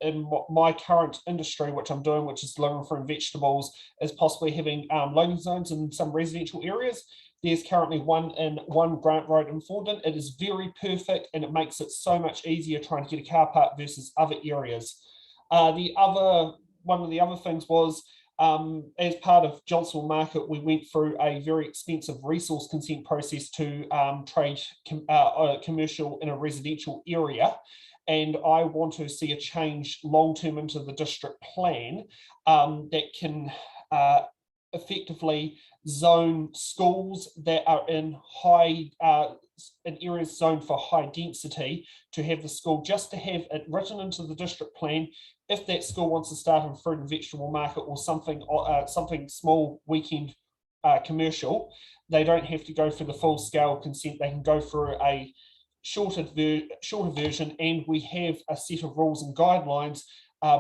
in my current industry, which I'm doing, which is delivering fruit and vegetables, is possibly having loading zones in some residential areas. There's currently one in Grant Road in Fordham. It is very perfect, and it makes it so much easier trying to get a car park versus other areas. One of the other things was, as part of Johnsonville Market, we went through a very expensive resource consent process to trade commercial in a residential area. And I want to see a change long-term into the district plan that can effectively zone schools that are in areas zoned for high density, to have the school just to have it written into the district plan. If that school wants to start a fruit and vegetable market or something small weekend commercial, they don't have to go for the full scale consent. They can go through a shorter version, and we have a set of rules and guidelines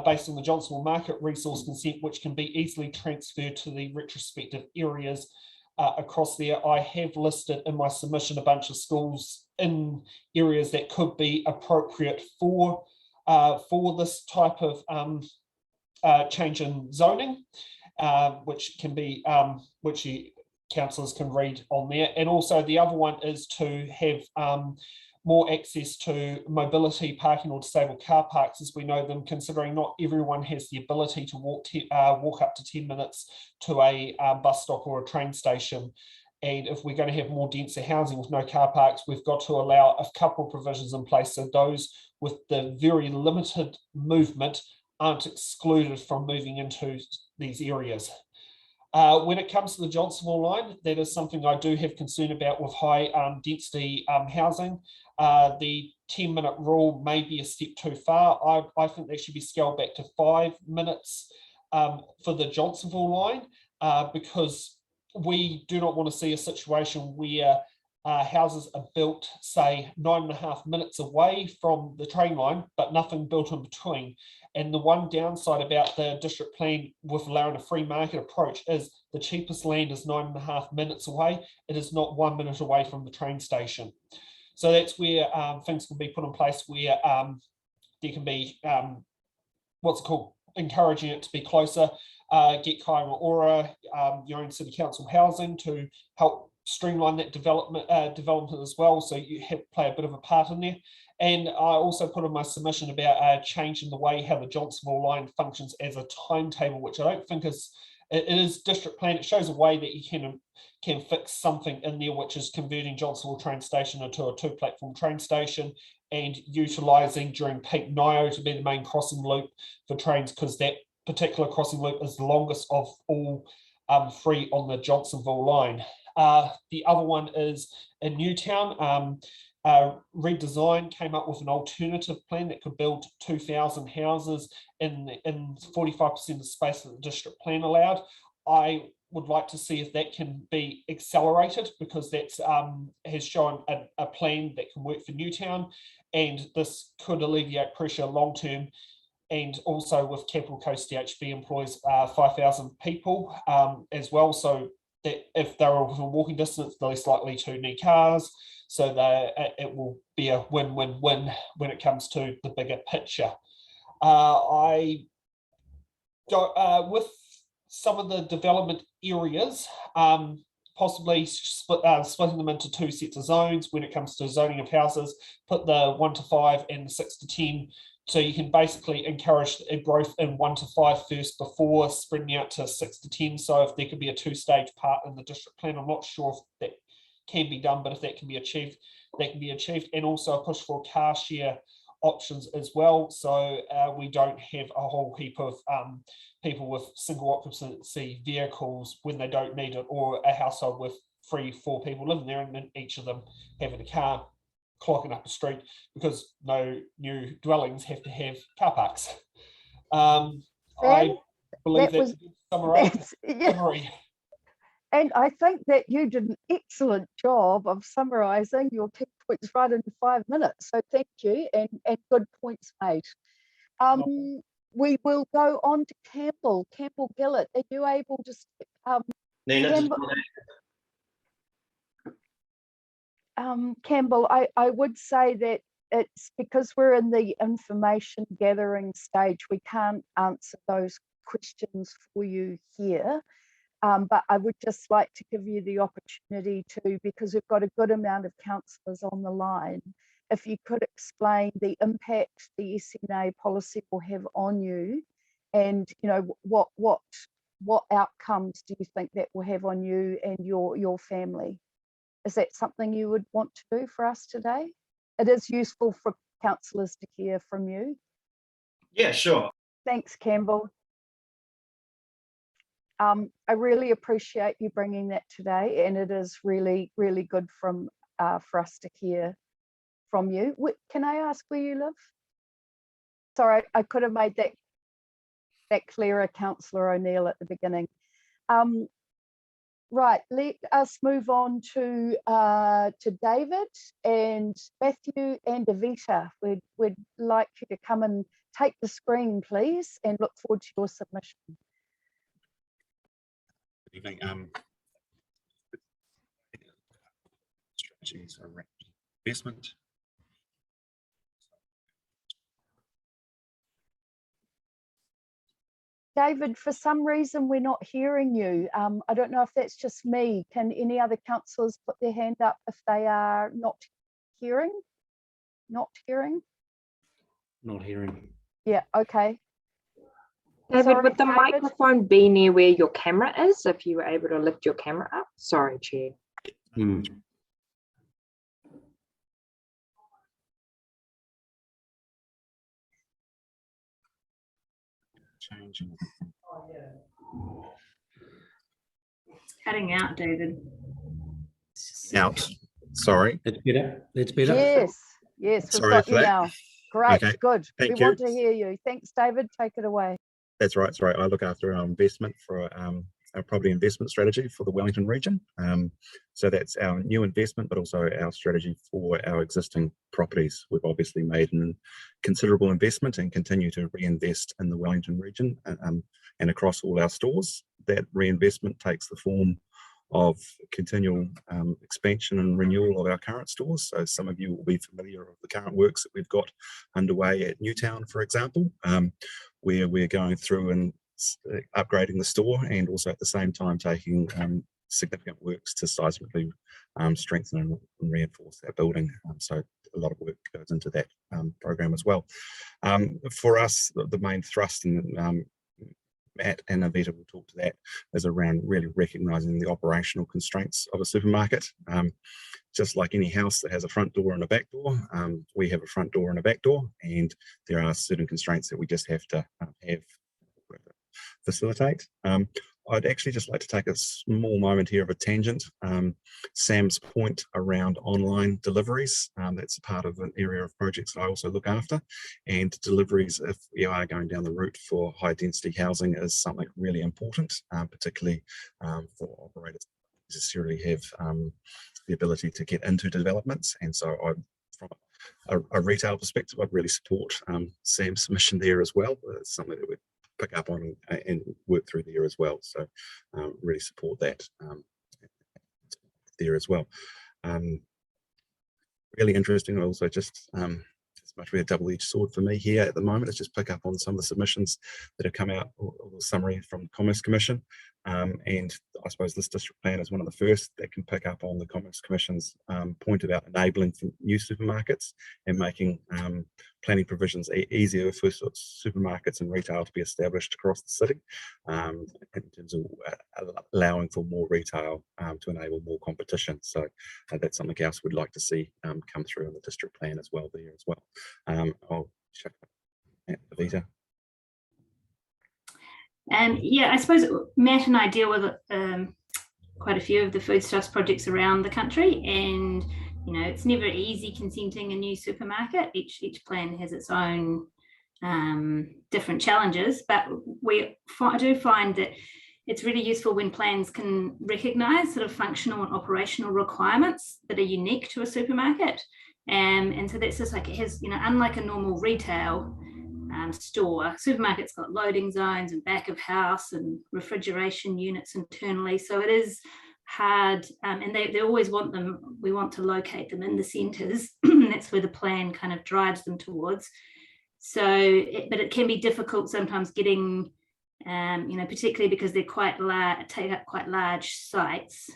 based on the Johnsonville Market resource consent, which can be easily transferred to the retrospective areas across there. I have listed in my submission a bunch of schools in areas that could be appropriate for this type of change in zoning, which can be which councillors can read on there. And also the other one is to have more access to mobility parking or disabled car parks as we know them, considering not everyone has the ability to walk up to 10 minutes to a bus stop or a train station. And if we're going to have more denser housing with no car parks, we've got to allow a couple of provisions in place so those with the very limited movement aren't excluded from moving into these areas. When it comes to the Johnsonville line, that is something I do have concern about with high density housing. The 10-minute rule may be a step too far. I think that should be scaled back to 5 minutes for the Johnsonville line, because we do not want to see a situation where houses are built, say, 9.5 minutes away from the train line, but nothing built in between. And the one downside about the district plan with allowing a free market approach is the cheapest land is 9.5 minutes away. It is not 1 minute away from the train station. So that's where things can be put in place where there can be, encouraging it to be closer, get Kainga your own city council housing to help streamline that development as well. So you play a bit of a part in there. And I also put in my submission about changing the way how the Johnsonville line functions as a timetable, which I don't think is, it is district plan. It shows a way that you can fix something in there, which is converting Johnsonville train station into a 2-platform train station and utilising during peak NIO to be the main crossing loop for trains, because that particular crossing loop is the longest of all 3 on the Johnsonville line. The other one is in Newtown. Redesign came up with an alternative plan that could build 2,000 houses in 45% of the space that the district plan allowed. I would like to see if that can be accelerated, because that's has shown a plan that can work for Newtown, and this could alleviate pressure long term. And also with Capital Coast DHB employs 5,000 people as well, so that if they're within walking distance, they're less likely to need cars. So it will be a win-win-win when it comes to the bigger picture. With some of the development areas, possibly splitting them into 2 sets of zones when it comes to zoning of houses, put the 1 to 5 and the 6 to 10. So you can basically encourage a growth in 1 to 5 first before spreading out to 6 to 10. So if there could be a 2-stage part in the district plan, I'm not sure if that can be done, but if that can be achieved, that can be achieved. And also a push for car share options as well. So we don't have a whole heap of people with single occupancy vehicles when they don't need it, or a household with 3-4 people living there and then each of them having a car clocking up the street, because no new dwellings have to have car parks. I believe that's a summary. And I think that you did an excellent job of summarising your key points right in 5 minutes. So thank you, and good points made. We will go on to Campbell. Campbell Gillett, are you able to Nina, Campbell, I would say that it's because we're in the information gathering stage, we can't answer those questions for you here. But I would just like to give you the opportunity to, because we've got a good amount of councillors on the line, if you could explain the impact the SNA policy will have on you, and what outcomes do you think that will have on you and your family? Is that something you would want to do for us today? It is useful for councillors to hear from you. Yeah, sure. Thanks, Campbell. I really appreciate you bringing that today, and it is really, really good for us to hear from you. Can I ask where you live? Sorry, I could have made that clearer, Councillor O'Neill, at the beginning. Right, let us move on to David and Matthew and Evita. We'd like you to come and take the screen, please, and look forward to your submission. Good evening. Strategies around investment. David, for some reason we're not hearing you. I don't know if that's just me. Can any other councillors put their hand up if they are not hearing? Not hearing? Not hearing. Yeah, okay. David, Sorry, would the David? microphone be near where your camera is, if you were able to lift your camera up? Sorry, Chair. Changing. It's cutting out, David. Out. Sorry. That's better. That's better. Yes, yes, we've Sorry got for you that. now. Great, Okay, good. thank We want you. to hear you. Thanks, David. Take it away. That's right. Sorry, I look after our investment for our property investment strategy for the Wellington region. So that's our new investment, but also our strategy for our existing properties. We've obviously made a considerable investment and continue to reinvest in the Wellington region and across all our stores. That reinvestment takes the form of continual expansion and renewal of our current stores. So some of you will be familiar with the current works that we've got underway at Newtown, for example, where we're going through and upgrading the store, and also at the same time taking significant works to seismically strengthen and reinforce our building. So a lot of work goes into that program as well. For us, the main thrust, and Matt and Evita will talk to that, is around really recognising the operational constraints of a supermarket. Just like any house that has a front door and a back door, we have a front door and a back door, and there are certain constraints that we just have to have facilitate. I'd actually just like to take a small moment here of a tangent. Sam's point around online deliveries, that's a part of an area of projects that I also look after, and deliveries, if we are going down the route for high density housing, is something really important, particularly for operators who necessarily have the ability to get into developments. And so from a retail perspective, I'd really support Sam's mission there as well. It's something that we pick up on and work through there as well. So really support that there as well. Really interesting. Also, just as much of a double-edged sword for me here at the moment is just pick up on some of the submissions that have come out, or the summary from the Commerce Commission. And I suppose this district plan is one of the first that can pick up on the Commerce Commission's point about enabling for new supermarkets and making planning provisions easier for supermarkets and retail to be established across the city, in terms of allowing for more retail to enable more competition. So that's something else we'd like to see come through in the district plan as well there as well. I'll check that, Vita. Yeah, I suppose Matt and I deal with quite a few of the foodstuffs projects around the country, and it's never easy consenting a new supermarket. Each plan has its own different challenges, but I do find that it's really useful when plans can recognise sort of functional and operational requirements that are unique to a supermarket, and so that's just like it has, unlike a normal retail store, supermarkets got loading zones and back of house and refrigeration units internally, so it is hard, and they always we want to locate them in the centres. That's where the plan kind of drives them towards. So but it can be difficult sometimes getting particularly because they're take up quite large sites,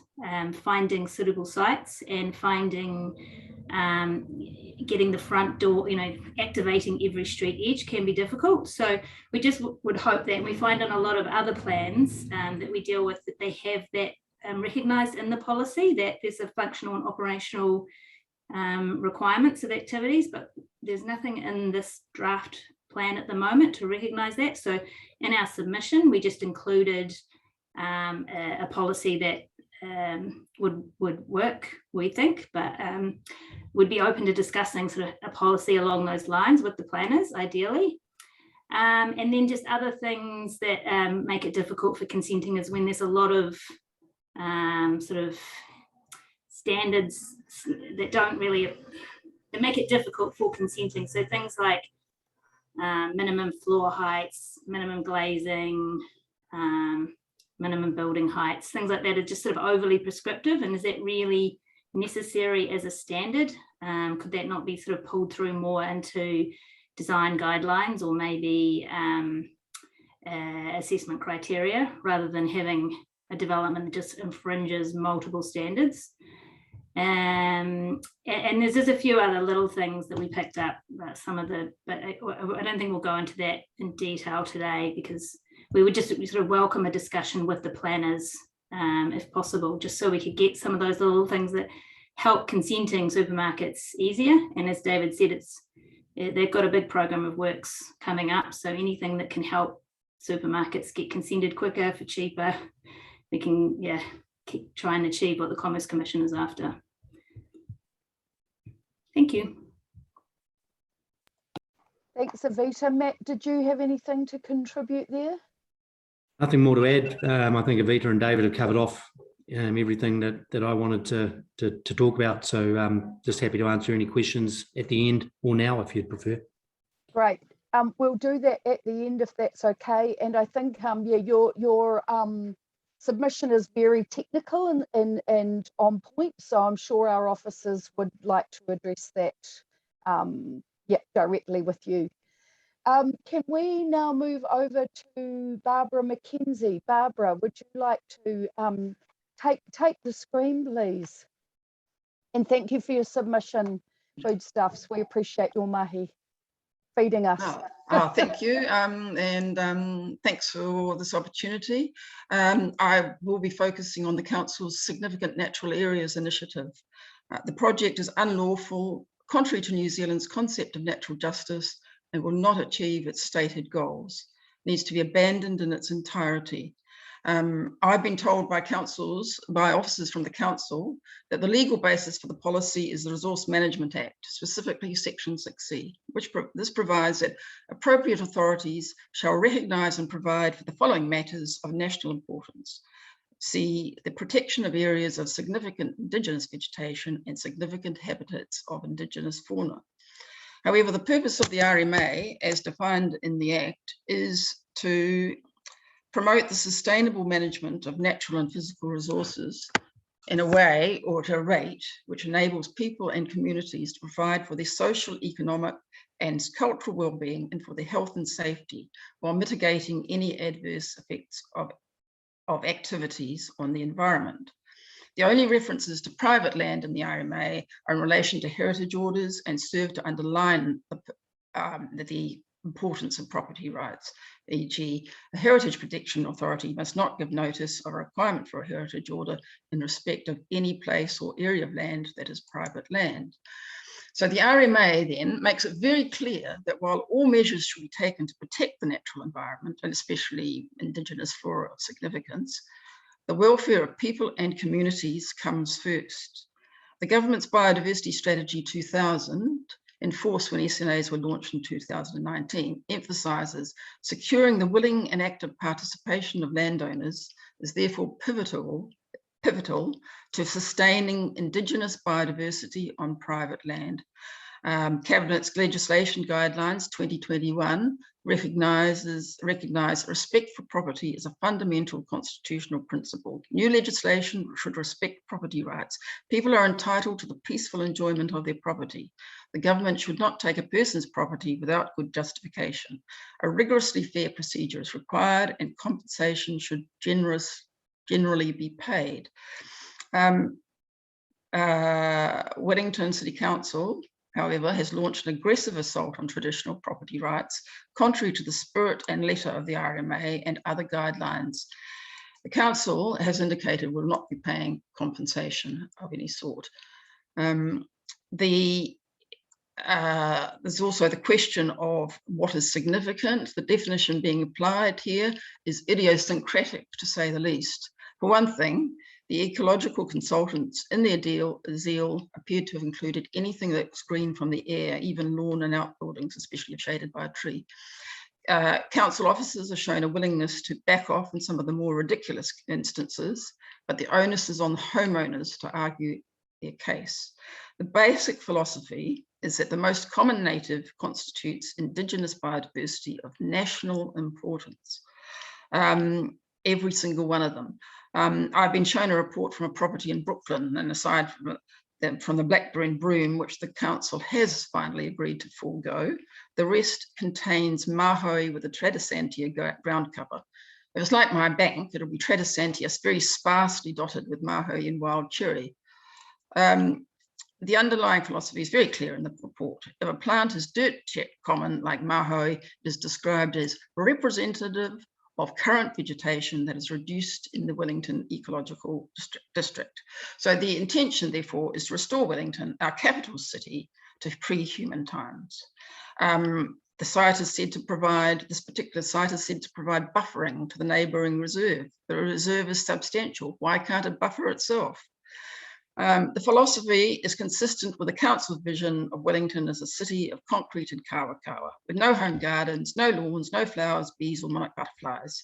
finding suitable sites and finding getting the front door, activating every street edge can be difficult. So we just would hope that, and we find in a lot of other plans that we deal with, that they have that recognised in the policy, that there's a functional and operational requirements of activities, but there's nothing in this draft plan at the moment to recognise that. So in our submission, we just included a policy that would work, we think, but would be open to discussing sort of a policy along those lines with the planners, ideally. And then just other things that make it difficult for consenting is when there's a lot of sort of standards that don't really, that make it difficult for consenting. So things like minimum floor heights, minimum glazing, minimum building heights, things like that are just sort of overly prescriptive. And is that really necessary as a standard? Could that not be sort of pulled through more into design guidelines, or maybe assessment criteria, rather than having a development that just infringes multiple standards? And there's just a few other little things that we picked up, some of the, but I don't think we'll go into that in detail today, because we would just sort of welcome a discussion with the planners, if possible, just so we could get some of those little things that help consenting supermarkets easier. And as David said, they've got a big program of works coming up, so anything that can help supermarkets get consented quicker for cheaper, we can keep trying to achieve what the Commerce Commission is after. Thank you. Thanks, Avita. Matt, did you have anything to contribute there? Nothing more to add. I think Avita and David have covered off everything that I wanted to talk about. So just happy to answer any questions at the end or now, if you'd prefer. Great. We'll do that at the end if that's okay. And I think your submission is very technical and on point. So I'm sure our officers would like to address that directly with you. Can we now move over to Barbara Mckenzie? Barbara, would you like to take the screen, please? And thank you for your submission, Foodstuffs. We appreciate your mahi feeding us. Thank you, and thanks for this opportunity. I will be focusing on the Council's Significant Natural Areas Initiative. The project is unlawful, contrary to New Zealand's concept of natural justice, and will not achieve its stated goals. needs to be abandoned in its entirety. I've been told by officers from the council, that the legal basis for the policy is the Resource Management Act, specifically Section 6C, which this provides that appropriate authorities shall recognise and provide for the following matters of national importance. C, the protection of areas of significant Indigenous vegetation and significant habitats of Indigenous fauna. However, the purpose of the RMA, as defined in the Act, is to promote the sustainable management of natural and physical resources in a way or at a rate which enables people and communities to provide for their social, economic and cultural well-being and for their health and safety, while mitigating any adverse effects of activities on the environment. The only references to private land in the RMA are in relation to heritage orders and serve to underline the importance of property rights, e.g. a heritage protection authority must not give notice of a requirement for a heritage order in respect of any place or area of land that is private land. So the RMA then makes it very clear that while all measures should be taken to protect the natural environment, and especially Indigenous flora of significance, the welfare of people and communities comes first. The government's Biodiversity Strategy 2000, in force when SNAs were launched in 2019, emphasises securing the willing and active participation of landowners is therefore pivotal to sustaining Indigenous biodiversity on private land. Cabinet's legislation guidelines 2021 recognise respect for property as a fundamental constitutional principle. New legislation should respect property rights. People are entitled to the peaceful enjoyment of their property. The government should not take a person's property without good justification. A rigorously fair procedure is required and compensation should generally be paid. Wellington City Council, however, has launched an aggressive assault on traditional property rights, contrary to the spirit and letter of the RMA and other guidelines. The council has indicated will not be paying compensation of any sort. There's also the question of what is significant. The definition being applied here is idiosyncratic, to say the least. For one thing, the ecological consultants in their zeal appeared to have included anything that's green from the air, even lawn and outbuildings, especially if shaded by a tree. Council officers have shown a willingness to back off in some of the more ridiculous instances, but the onus is on the homeowners to argue their case. The basic philosophy is that the most common native constitutes Indigenous biodiversity of national importance, every single one of them. I've been shown a report from a property in Brooklyn, and aside from the blackberry and broom, which the council has finally agreed to forego, the rest contains mahoe with a Tradosantia ground cover. If it's like my bank, it'll be Tradosantia, very sparsely dotted with mahoe and wild cherry. The underlying philosophy is very clear in the report. If a plant is dirt-checked common like mahoe, it is described as representative of current vegetation that is reduced in the Wellington Ecological District. So the intention, therefore, is to restore Wellington, our capital city, to pre-human times. The site is said to provide, this particular site is said to provide buffering to the neighbouring reserve. The reserve is substantial. Why can't it buffer itself? The philosophy is consistent with the council's vision of Wellington as a city of concrete and kawa, with no home gardens, no lawns, no flowers, bees or monarch butterflies,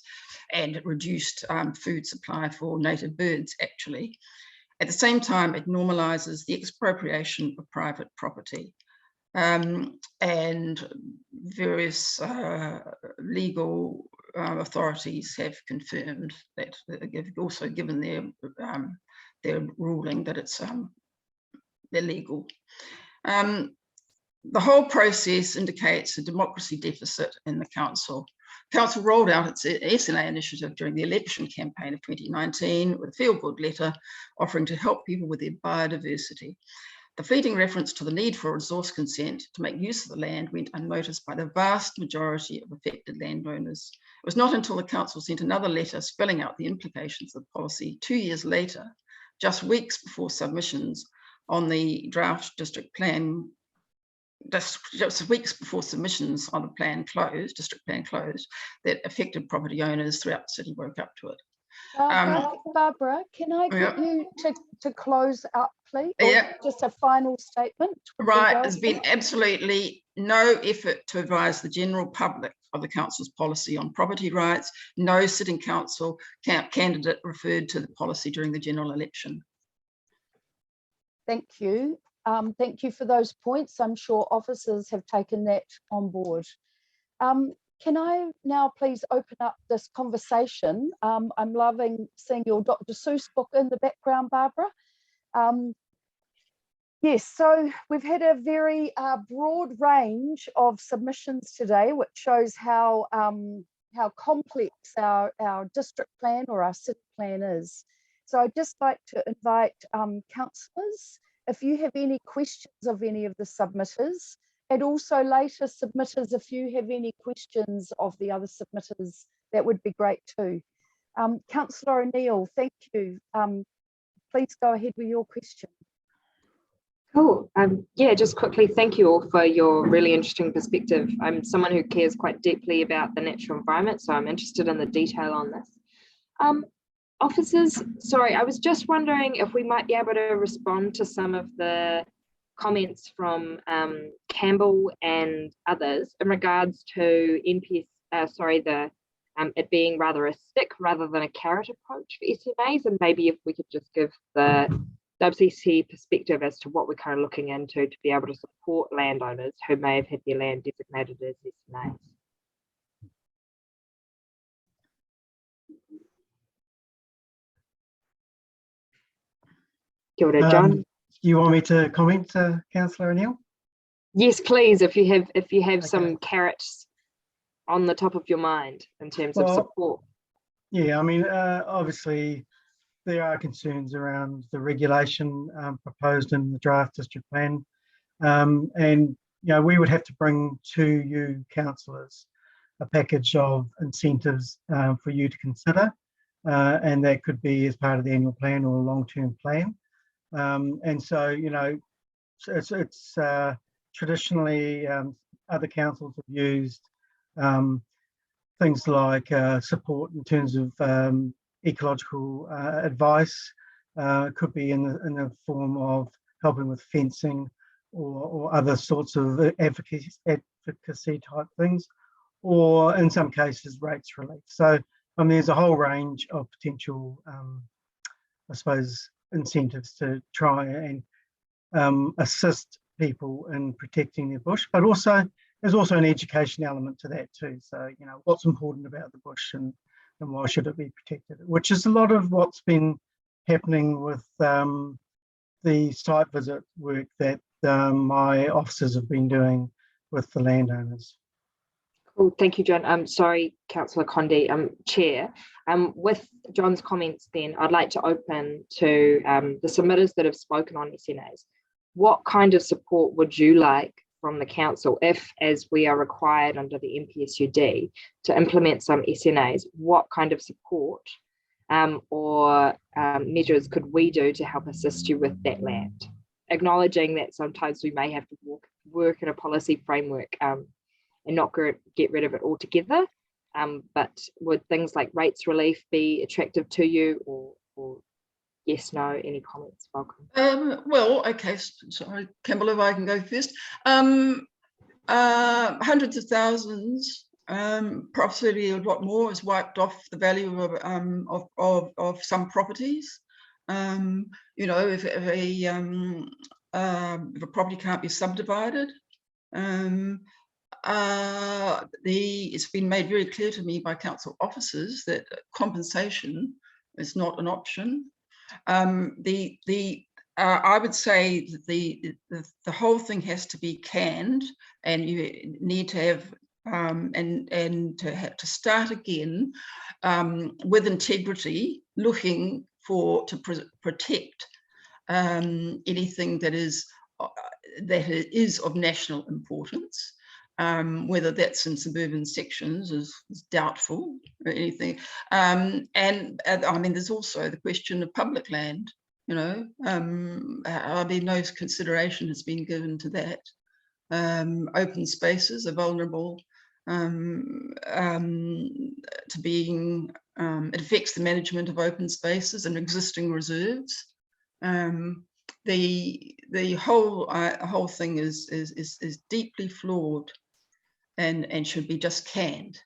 and reduced food supply for native birds, actually. At the same time, it normalises the expropriation of private property. And various legal authorities have confirmed that, they've also given their ruling that it's illegal. The whole process indicates a democracy deficit in the council. Council rolled out its SNA initiative during the election campaign of 2019 with a feel-good letter offering to help people with their biodiversity. The fleeting reference to the need for resource consent to make use of the land went unnoticed by the vast majority of affected landowners. It was not until the council sent another letter spelling out the implications of the policy 2 years later, just weeks before submissions on the draft district plan just weeks before submissions on the plan closed, district plan closed, that affected property owners throughout the city woke up to it. Barbara, can I get you to close up, please? Or just a final statement? Right, there's been absolutely no effort to advise the general public of the council's policy on property rights. No sitting council candidate referred to the policy during the general election. Thank you. Thank you for those points. I'm sure officers have taken that on board. Can I now please open up this conversation? I'm loving seeing your Dr. Seuss book in the background, Barbara. Yes, so we've had a very broad range of submissions today, which shows how complex our district plan or our city plan is. So I'd just like to invite councillors, if you have any questions of any of the submitters, and also later submitters, if you have any questions of the other submitters, that would be great too. Councillor O'Neill, thank you. Please go ahead with your question. Cool. Yeah, just quickly, thank you all for your really interesting perspective. I'm someone who cares quite deeply about the natural environment, so I'm interested in the detail on this. Officers, sorry, I was just wondering if we might be able to respond to some of the comments from Campbell and others in regards to NPS, it being rather a stick rather than a carrot approach for SMAs, and maybe if we could just give the WCC perspective as to what we're kind of looking into to be able to support landowners who may have had their land designated as SMAs. Kia ora, John. Do you want me to comment, Councillor O'Neill? Yes, please. If you have some carrots on the top of your mind in terms of support. Yeah, I mean, obviously there are concerns around the regulation proposed in the draft district plan, and we would have to bring to you councillors a package of incentives for you to consider, and that could be as part of the annual plan or a long-term plan. And so, it's traditionally other councils have used things like support in terms of ecological advice. Could be in the form of helping with fencing or other sorts of advocacy type things, or in some cases rates relief. So there's a whole range of potential, I suppose, incentives to try and assist people in protecting their bush, but also there's also an education element to that too. So what's important about the bush and why should it be protected, which is a lot of what's been happening with the site visit work that my officers have been doing with the landowners. Cool, thank you, John. I'm sorry, Councillor Condi, Chair. With John's comments then, I'd like to open to the submitters that have spoken on SNAs. What kind of support would you like from the council if, as we are required under the NPSUD, to implement some SNAs? What kind of support or measures could we do to help assist you with that land? Acknowledging that sometimes we may have to work in a policy framework and not get rid of it altogether. But would things like rates relief be attractive to you, or yes, no, any comments? Welcome. Well, okay, sorry, Campbell, if I can go first. Hundreds of thousands, possibly a lot more, is wiped off the value of some properties. If a property can't be subdivided, it's been made very clear to me by council officers that compensation is not an option. I would say that the whole thing has to be canned, and you need to have to start again with integrity, looking to protect anything that is of national importance. Whether that's in suburban sections is doubtful or anything. And I mean, there's also the question of public land, no consideration has been given to that. open spaces are vulnerable to being, it affects the management of open spaces and existing reserves. The whole thing is deeply flawed and should be just canned.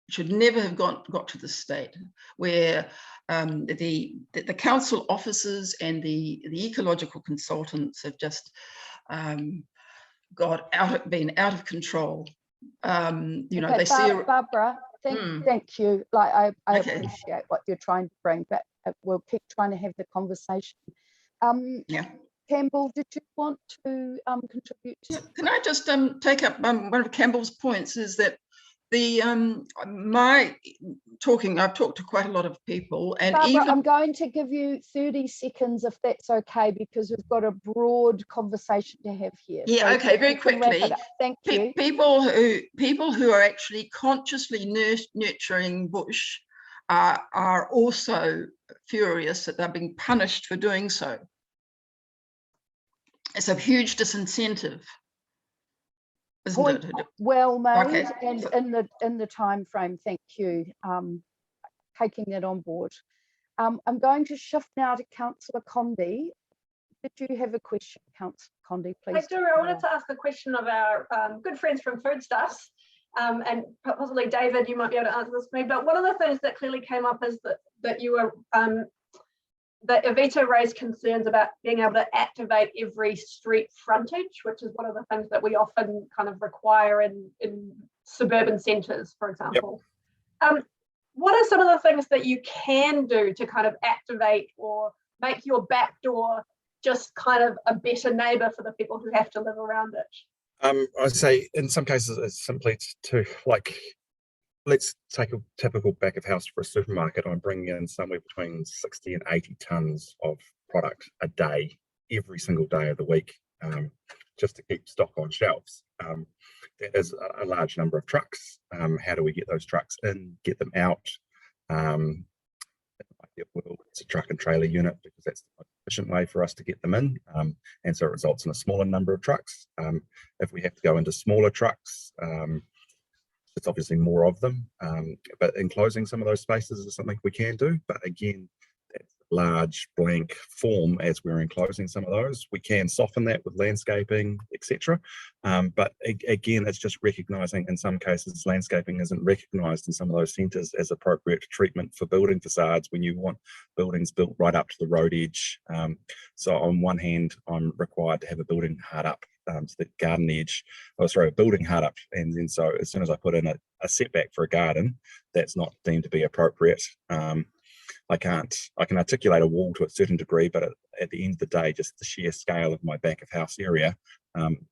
It should never have got to this state where the council officers and the ecological consultants have just been out of control. You know, okay, they see Barbara, thank you. Like I appreciate what you're trying to bring, but we'll keep trying to have the conversation. Yeah. Campbell, did you want to contribute? Yeah. Can I just take up one of Campbell's points? Is that the I've talked to quite a lot of people, and Barbara, even I'm going to give you 30 seconds if that's okay, because we've got a broad conversation to have here. Yeah, so okay, very quickly. Thank you. People who are actually consciously nurturing bush are also furious that they're being punished for doing so. It's a huge disincentive, isn't it? Well made, Okay. and in the time frame. Thank you, taking that on board. I'm going to shift now to Councillor Condi. Did you have a question, Councillor Condi, please? I do. I wanted to ask a question of our good friends from Foodstuffs, and possibly David, you might be able to answer this for me. But one of the things that clearly came up is that you were that Evita raised concerns about being able to activate every street frontage, which is one of the things that we often kind of require in suburban centres, for example. Yep. What are some of the things that you can do to kind of activate or make your back door just kind of a better neighbour for the people who have to live around it? I'd say in some cases it's simply to, like, let's take a typical back of house for a supermarket. I'm bringing in somewhere between 60 and 80 tons of product a day, every single day of the week, just to keep stock on shelves. That is a large number of trucks. How do we get those trucks in, get them out? It's a truck and trailer unit because that's the most efficient way for us to get them in, and so it results in a smaller number of trucks. If we have to go into smaller trucks, it's obviously more of them, but enclosing some of those spaces is something we can do. But again, that's a large blank form as we're enclosing some of those. We can soften that with landscaping, etc. But again, it's just recognising in some cases landscaping isn't recognised in some of those centres as appropriate treatment for building facades when you want buildings built right up to the road edge. So on one hand, I'm required to have a building hard up to the garden edge, a building hard up, and then so as soon as I put in a setback for a garden, that's not deemed to be appropriate. I can articulate a wall to a certain degree, but at the end of the day, just the sheer scale of my back of house area,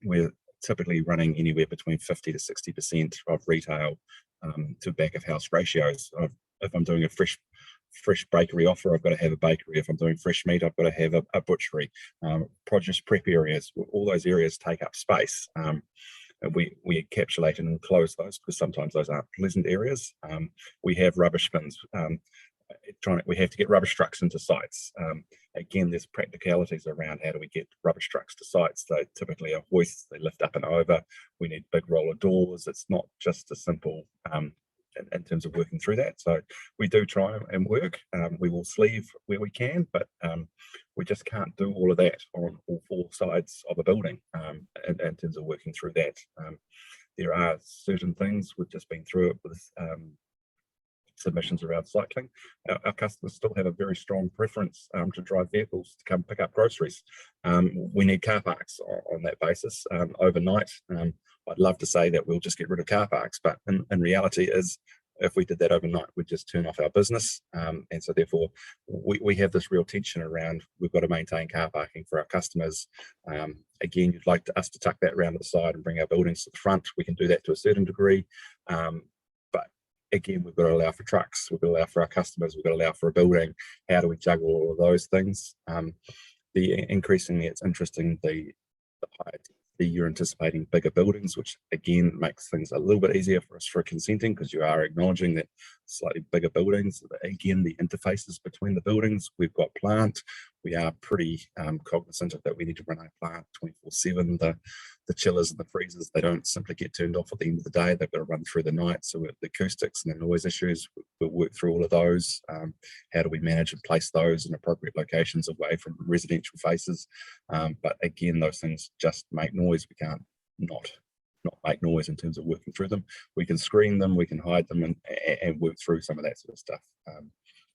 we're typically running anywhere between 50 to 60% of retail to back of house ratios. If I'm doing a fresh bakery offer, I've got to have a bakery. If I'm doing fresh meat, I've got to have a butchery. Produce prep areas, all those areas take up space. We encapsulate and enclose those because sometimes those aren't pleasant areas. We have rubbish bins. We have to get rubbish trucks into sites. Again, there's practicalities around how do we get rubbish trucks to sites. They typically are hoists, they lift up and over. We need big roller doors. It's not just a simple in terms of working through that. So we do try and work. We will sleeve where we can, but we just can't do all of that on all four sides of a building in terms of working through that. There are certain things, we've just been through it with submissions around cycling. Our customers still have a very strong preference to drive vehicles to come pick up groceries. We need car parks on that basis. Overnight, I'd love to say that we'll just get rid of car parks, but in reality is if we did that overnight, we'd just turn off our business. And so therefore, we have this real tension around we've got to maintain car parking for our customers. Again, you'd like us to tuck that around to the side and bring our buildings to the front. We can do that to a certain degree. But again, we've got to allow for trucks, we've got to allow for our customers, we've got to allow for a building. How do we juggle all of those things? Increasingly, it's interesting, the higher you're anticipating bigger buildings, which again makes things a little bit easier for us for consenting because you are acknowledging that slightly bigger buildings. Again, the interfaces between the buildings, we've got plant. We are pretty cognizant of that. We need to run our plant 24/7. The chillers and the freezers, they don't simply get turned off at the end of the day. They've got to run through the night. So the acoustics and the noise issues, we'll work through all of those. How do we manage and place those in appropriate locations away from residential faces? But again, those things just make noise. We can't not make noise in terms of working through them. We can screen them, we can hide them, and work through some of that sort of stuff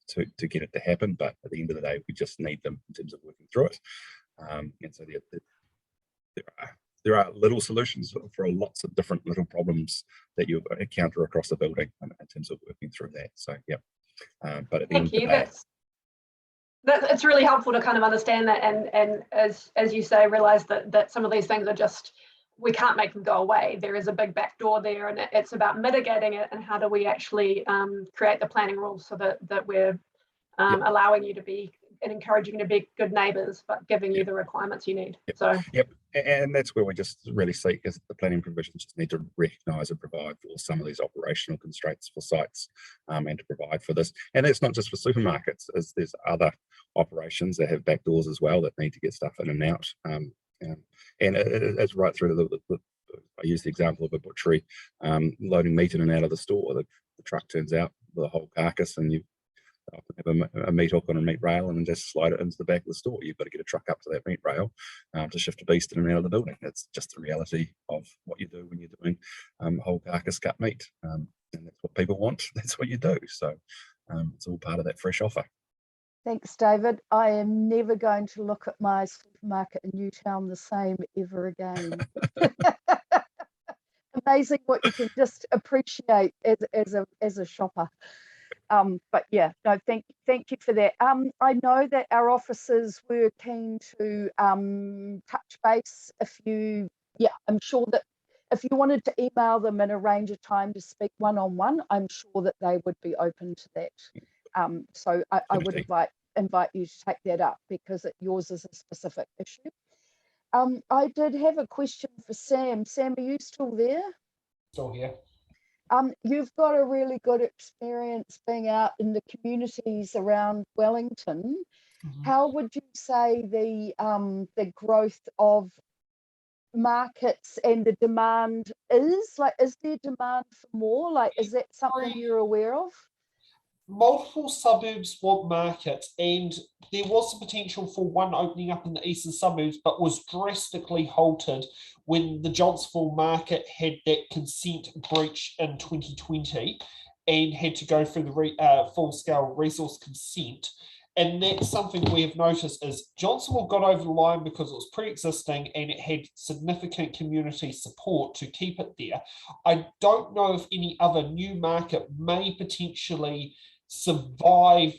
to get it to happen. But at the end of the day, we just need them in terms of working through it. And so there are little solutions for lots of different little problems that you encounter across the building in terms of working through that. So yeah, but at the end of the day, it's really helpful to kind of understand that, and as you say, realize that some of these things are just, we can't make them go away. There is a big back door there, and it's about mitigating it, and how do we actually create the planning rules so that we're allowing you to be and encouraging you to be good neighbours, but giving you the requirements you need. So and that's where we just really seek is the planning provisions just need to recognise and provide for some of these operational constraints for sites, and to provide for this. And it's not just for supermarkets, as there's other operations that have back doors as well that need to get stuff in and out. And it's right through to I use the example of a butchery loading meat in and out of the store. The truck turns out with a whole carcass, and you have a meat hook on a meat rail and then just slide it into the back of the store. You've got to get a truck up to that meat rail to shift a beast in and out of the building. That's just the reality of what you do when you're doing whole carcass cut meat, and that's what people want. That's what you do. So it's all part of that fresh offer. Thanks, David. I am never going to look at my supermarket in Newtown the same ever again. Amazing what you can just appreciate as a shopper. But yeah, no, thank you for that. I know that our officers were keen to touch base. I'm sure that if you wanted to email them and arrange a time to speak one-on-one, I'm sure that they would be open to that. So I would invite you to take that up, because yours is a specific issue. I did have a question for Sam. Sam, are you still there? Still here. You've got a really good experience being out in the communities around Wellington. How would you say the growth of markets and the demand is? Like, is there demand for more? Like, is that something you're aware of? Multiple suburbs want markets, and there was the potential for one opening up in the eastern suburbs, but was drastically halted when the Johnsonville market had that consent breach in 2020 and had to go through the full-scale resource consent. And that's something we have noticed is Johnsonville got over the line because it was pre-existing and it had significant community support to keep it there. I don't know if any other new market may potentially survive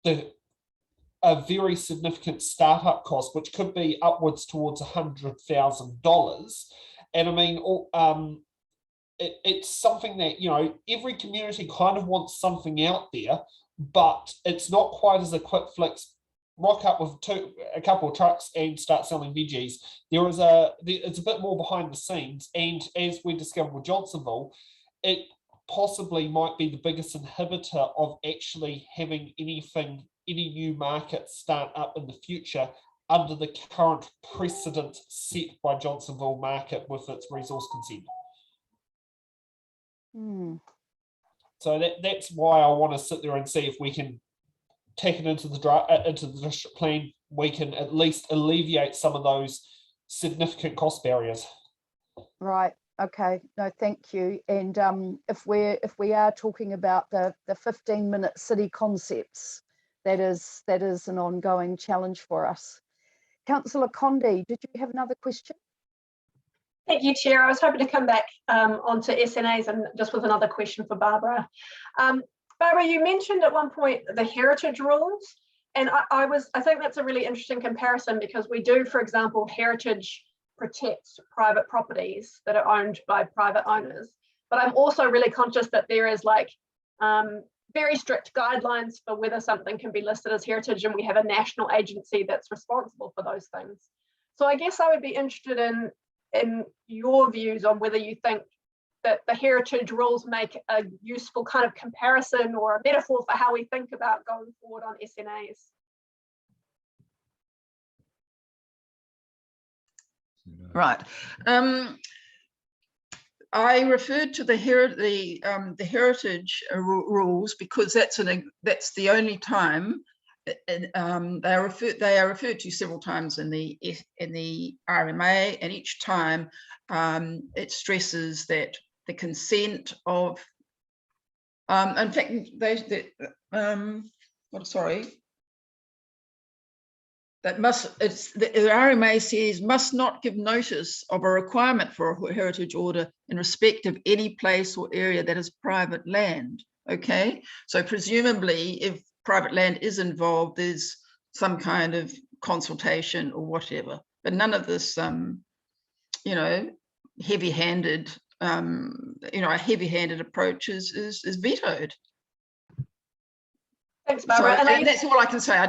a very significant startup cost, which could be upwards towards $100,000. And I mean, it's something that, you know, every community kind of wants something out there, but it's not quite as a quick fix. Rock up with a couple of trucks and start selling veggies. It's a bit more behind the scenes, and as we discovered with Johnsonville, it possibly might be the biggest inhibitor of actually having any new market start up in the future under the current precedent set by Johnsonville market with its resource consent. So that's why I want to sit there and see if we can take it into the district plan. We can at least alleviate some of those significant cost barriers. Right. Okay. No, thank you. And if we are talking about the 15-minute city concepts, that is an ongoing challenge for us. Councillor Condi, did you have another question? Thank you, Chair. I was hoping to come back onto SNAs and just with another question for Barbara. Barbara, you mentioned at one point the heritage rules, and I think that's a really interesting comparison, because we do, for example, heritage protect private properties that are owned by private owners, but I'm also really conscious that there is like very strict guidelines for whether something can be listed as heritage, and we have a national agency that's responsible for those things. So I guess I would be interested in your views on whether you think that the heritage rules make a useful kind of comparison or a metaphor for how we think about going forward on SNAs. Right. I referred to the heritage rules because that's the only time they are referred to several times in the RMA, and each time it stresses that the consent of in fact that the RMA says must not give notice of a requirement for a heritage order in respect of any place or area that is private land. Okay, so presumably if private land is involved, there's some kind of consultation or whatever, but none of this, you know, heavy-handed, you know, a heavy-handed approach is vetoed. Thanks, Barbara. So, and that's all I can say. I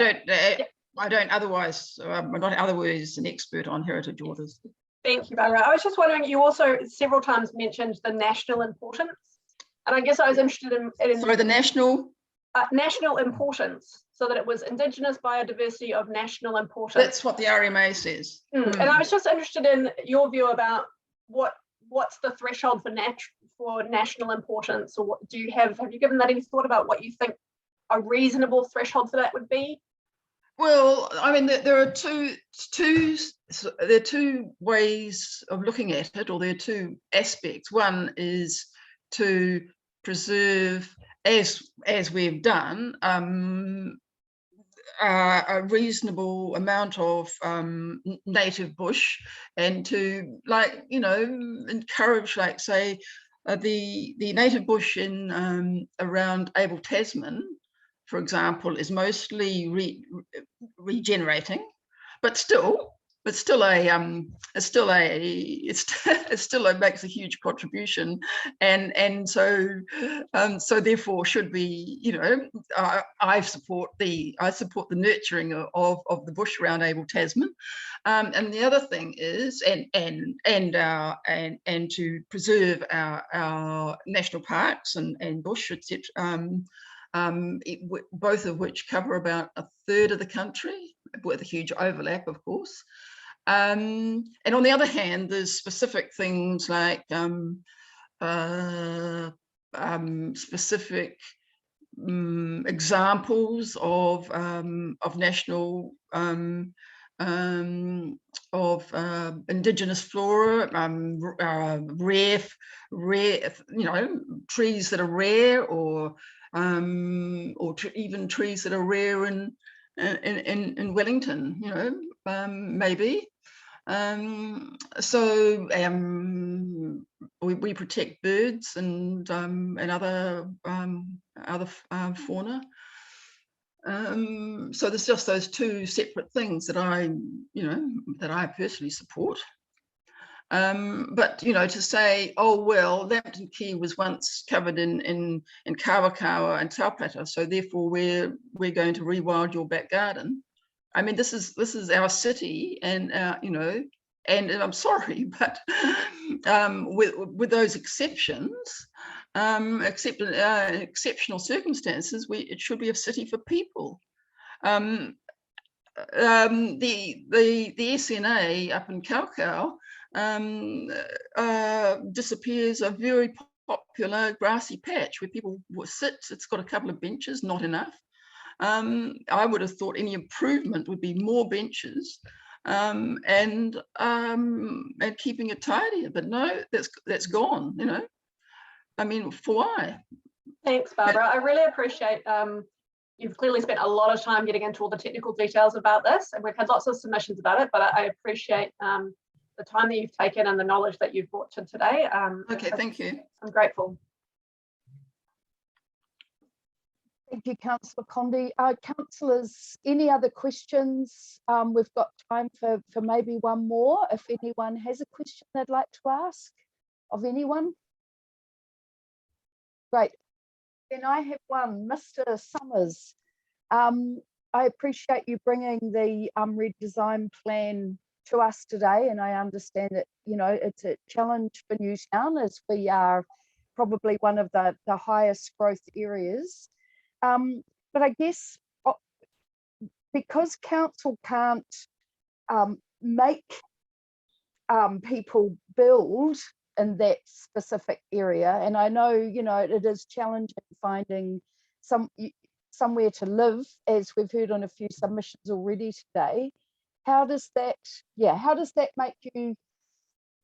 don't otherwise, I'm not otherwise an expert on heritage orders. Thank you, Barbara. I was just wondering, you also several times mentioned the national importance, and I guess I was interested in sorry, the national importance, so that it was Indigenous biodiversity of national importance. That's what the RMA says. And I was just interested in your view about what's the threshold for national importance, or what have you given that any thought about what you think a reasonable threshold for that would be? Well, I mean, there are two ways of looking at it, or there are two aspects. One is to preserve, as we've done, a reasonable amount of native bush, and to, like, you know, encourage, like, say, the native bush in around Abel Tasman, for example, is mostly regenerating, but still makes a huge contribution, and so therefore should be, you know, I support the nurturing of the bush around Abel Tasman, and the other thing is and to preserve our national parks and bush, etc. Both of which cover about a third of the country, with a huge overlap, of course. And on the other hand, there's specific things like specific examples of national indigenous flora, rare, you know, trees that are rare, or even trees that are rare in Wellington, you know, maybe. So we protect birds and other fauna. So there's just those two separate things that I personally support. But, you know, to say, oh, well, Lambton Key was once covered in Kawakawa and Taupata, so therefore we're going to rewild your back garden. I mean, this is our city, and you know, and I'm sorry, but with those exceptions, except in exceptional circumstances, it should be a city for people. The SNA up in Kaukau disappears a very popular grassy patch where people sit. It's got a couple of benches, not enough. I would have thought any improvement would be more benches and keeping it tidier, but no, that's gone, you know. I mean, for why? Thanks, Barbara. I really appreciate you've clearly spent a lot of time getting into all the technical details about this, and we've had lots of submissions about it, but I appreciate the time that you've taken and the knowledge that you've brought to today. Okay, thank you. I'm grateful. Thank you, Councillor Condi. Councillors, any other questions? We've got time for maybe one more, if anyone has a question they'd like to ask of anyone. Great. Then I have one. Mr. Summers, I appreciate you bringing the redesign plan to us today, and I understand that, you know, it's a challenge for Newtown as we are probably one of the highest growth areas. But I guess because council can't make people build in that specific area, and I know, you know, it is challenging finding somewhere to live, as we've heard on a few submissions already today. How does that make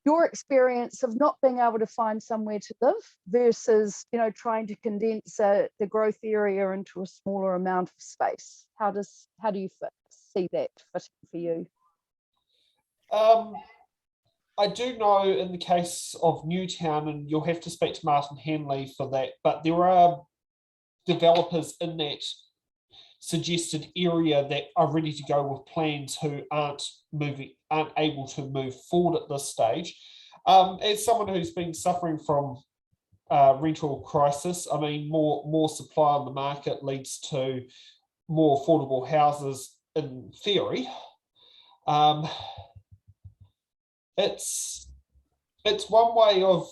your experience of not being able to find somewhere to live versus, you know, trying to condense the growth area into a smaller amount of space? How do you see that fitting for you? I do know in the case of Newtown, and you'll have to speak to Martin Hanley for that, but there are developers in that suggested area that are ready to go with plans who aren't able to move forward at this stage. As someone who's been suffering from rental crisis, I mean, more supply on the market leads to more affordable houses in theory. It's one way of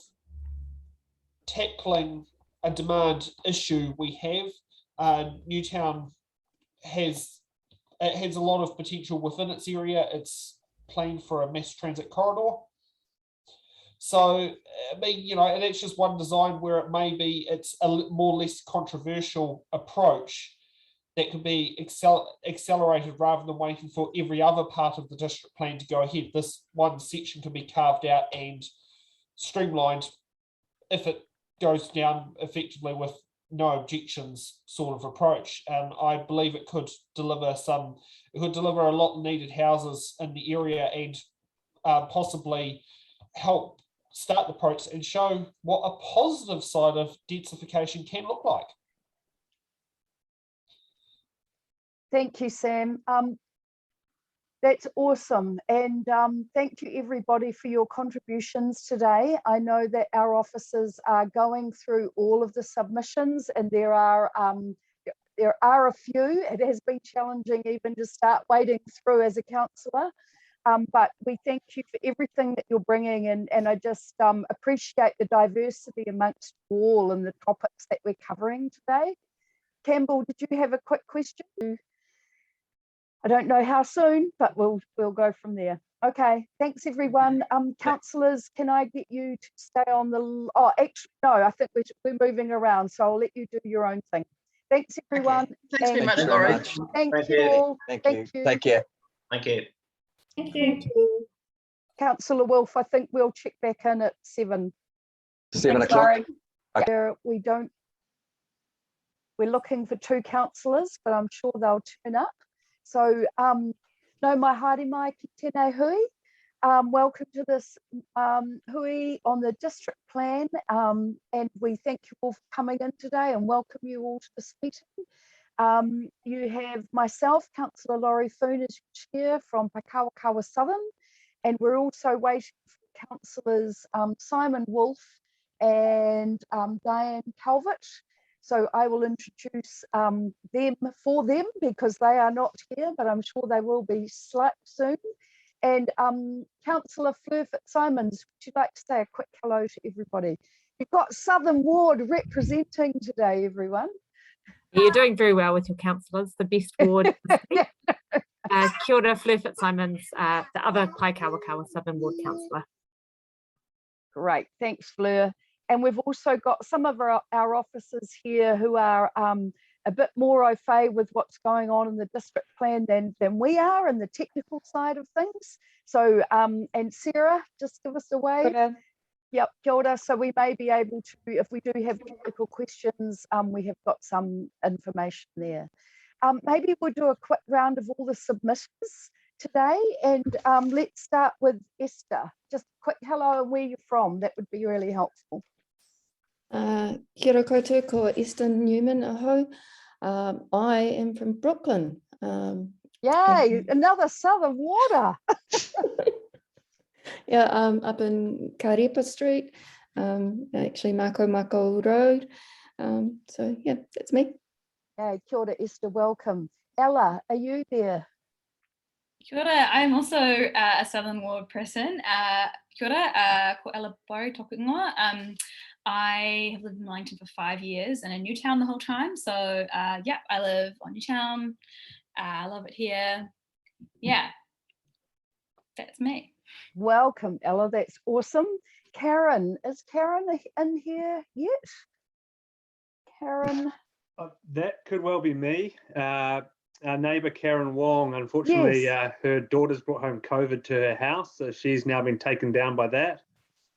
tackling a demand issue we have. Newtown has a lot of potential within its area. It's planned for a mass transit corridor. So, I mean, you know, and it's just one design where it's a more less controversial approach that can be accelerated rather than waiting for every other part of the district plan to go ahead. This one section can be carved out and streamlined if it goes down effectively with no objections sort of approach. And I believe it could deliver a lot of needed houses in the area and possibly help start the process and show what a positive side of densification can look like. Thank you, Sam. That's awesome. And thank you everybody for your contributions today. I know that our officers are going through all of the submissions, and there are a few. It has been challenging even to start wading through as a councillor. But we thank you for everything that you're bringing, and I just appreciate the diversity amongst all and the topics that we're covering today. Campbell, did you have a quick question? I don't know how soon, but we'll go from there. Okay, thanks everyone. Councillors, can I get you to stay on the? Oh, actually, no. I think we're moving around, so I'll let you do your own thing. Thanks everyone. Okay. Thanks very much, Laurie. Thank you all. Thank you. Take care. Thank you. Thank you. Councillor Wolf, I think we'll check back in at 7. 7 o'clock. Okay. We're looking for 2 councillors, but I'm sure they'll turn up. So, no mai haere mai ki tēnei hui. Welcome to this hui on the district plan, and we thank you all for coming in today and welcome you all to this meeting. You have myself, Councillor Laurie Foon, as chair from Pakawakawa Southern, and we're also waiting for councillors Simon Wolf and Diane Calvert. So I will introduce them for them because they are not here, but I'm sure they will be soon. And Councillor Fleur Fitzsimons, would you like to say a quick hello to everybody? You've got Southern Ward representing today, everyone. You're doing very well with your councillors, the best ward. Kia ora, Fleur Fitzsimons, the other Paikawakawa Southern Ward councillor. Great, thanks Fleur. And we've also got some of our officers here who are a bit more au fait with what's going on in the district plan than we are in the technical side of things. So, and Sarah, just give us a wave. Yep, kia ora. So we may be able to, if we do have technical questions, we have got some information there. Maybe we'll do a quick round of all the submissions today, and let's start with Esther. Just a quick hello and where you're from. That would be really helpful. Kia ora koutou, ko Esther Newman aho. I am from Brooklyn. Yay, another Southern Water. Yeah, up in Karepa Street, actually Mako Road. So yeah, that's me. Yeah, kia ora Esther, welcome. Ella, are you there? Kia ora, I'm also a Southern Ward person. Kia ora, ko ela pari toku ingoa. I have lived in Wellington for 5 years and in Newtown the whole time. So yeah, I live on Newtown. I love it here. Yeah, that's me. Welcome, Ella. That's awesome. Karen, is Karen in here yet? Karen. That could well be me. Our neighbour Karen Wong, unfortunately, Yes. her daughter's brought home COVID to her house, so she's now been taken down by that.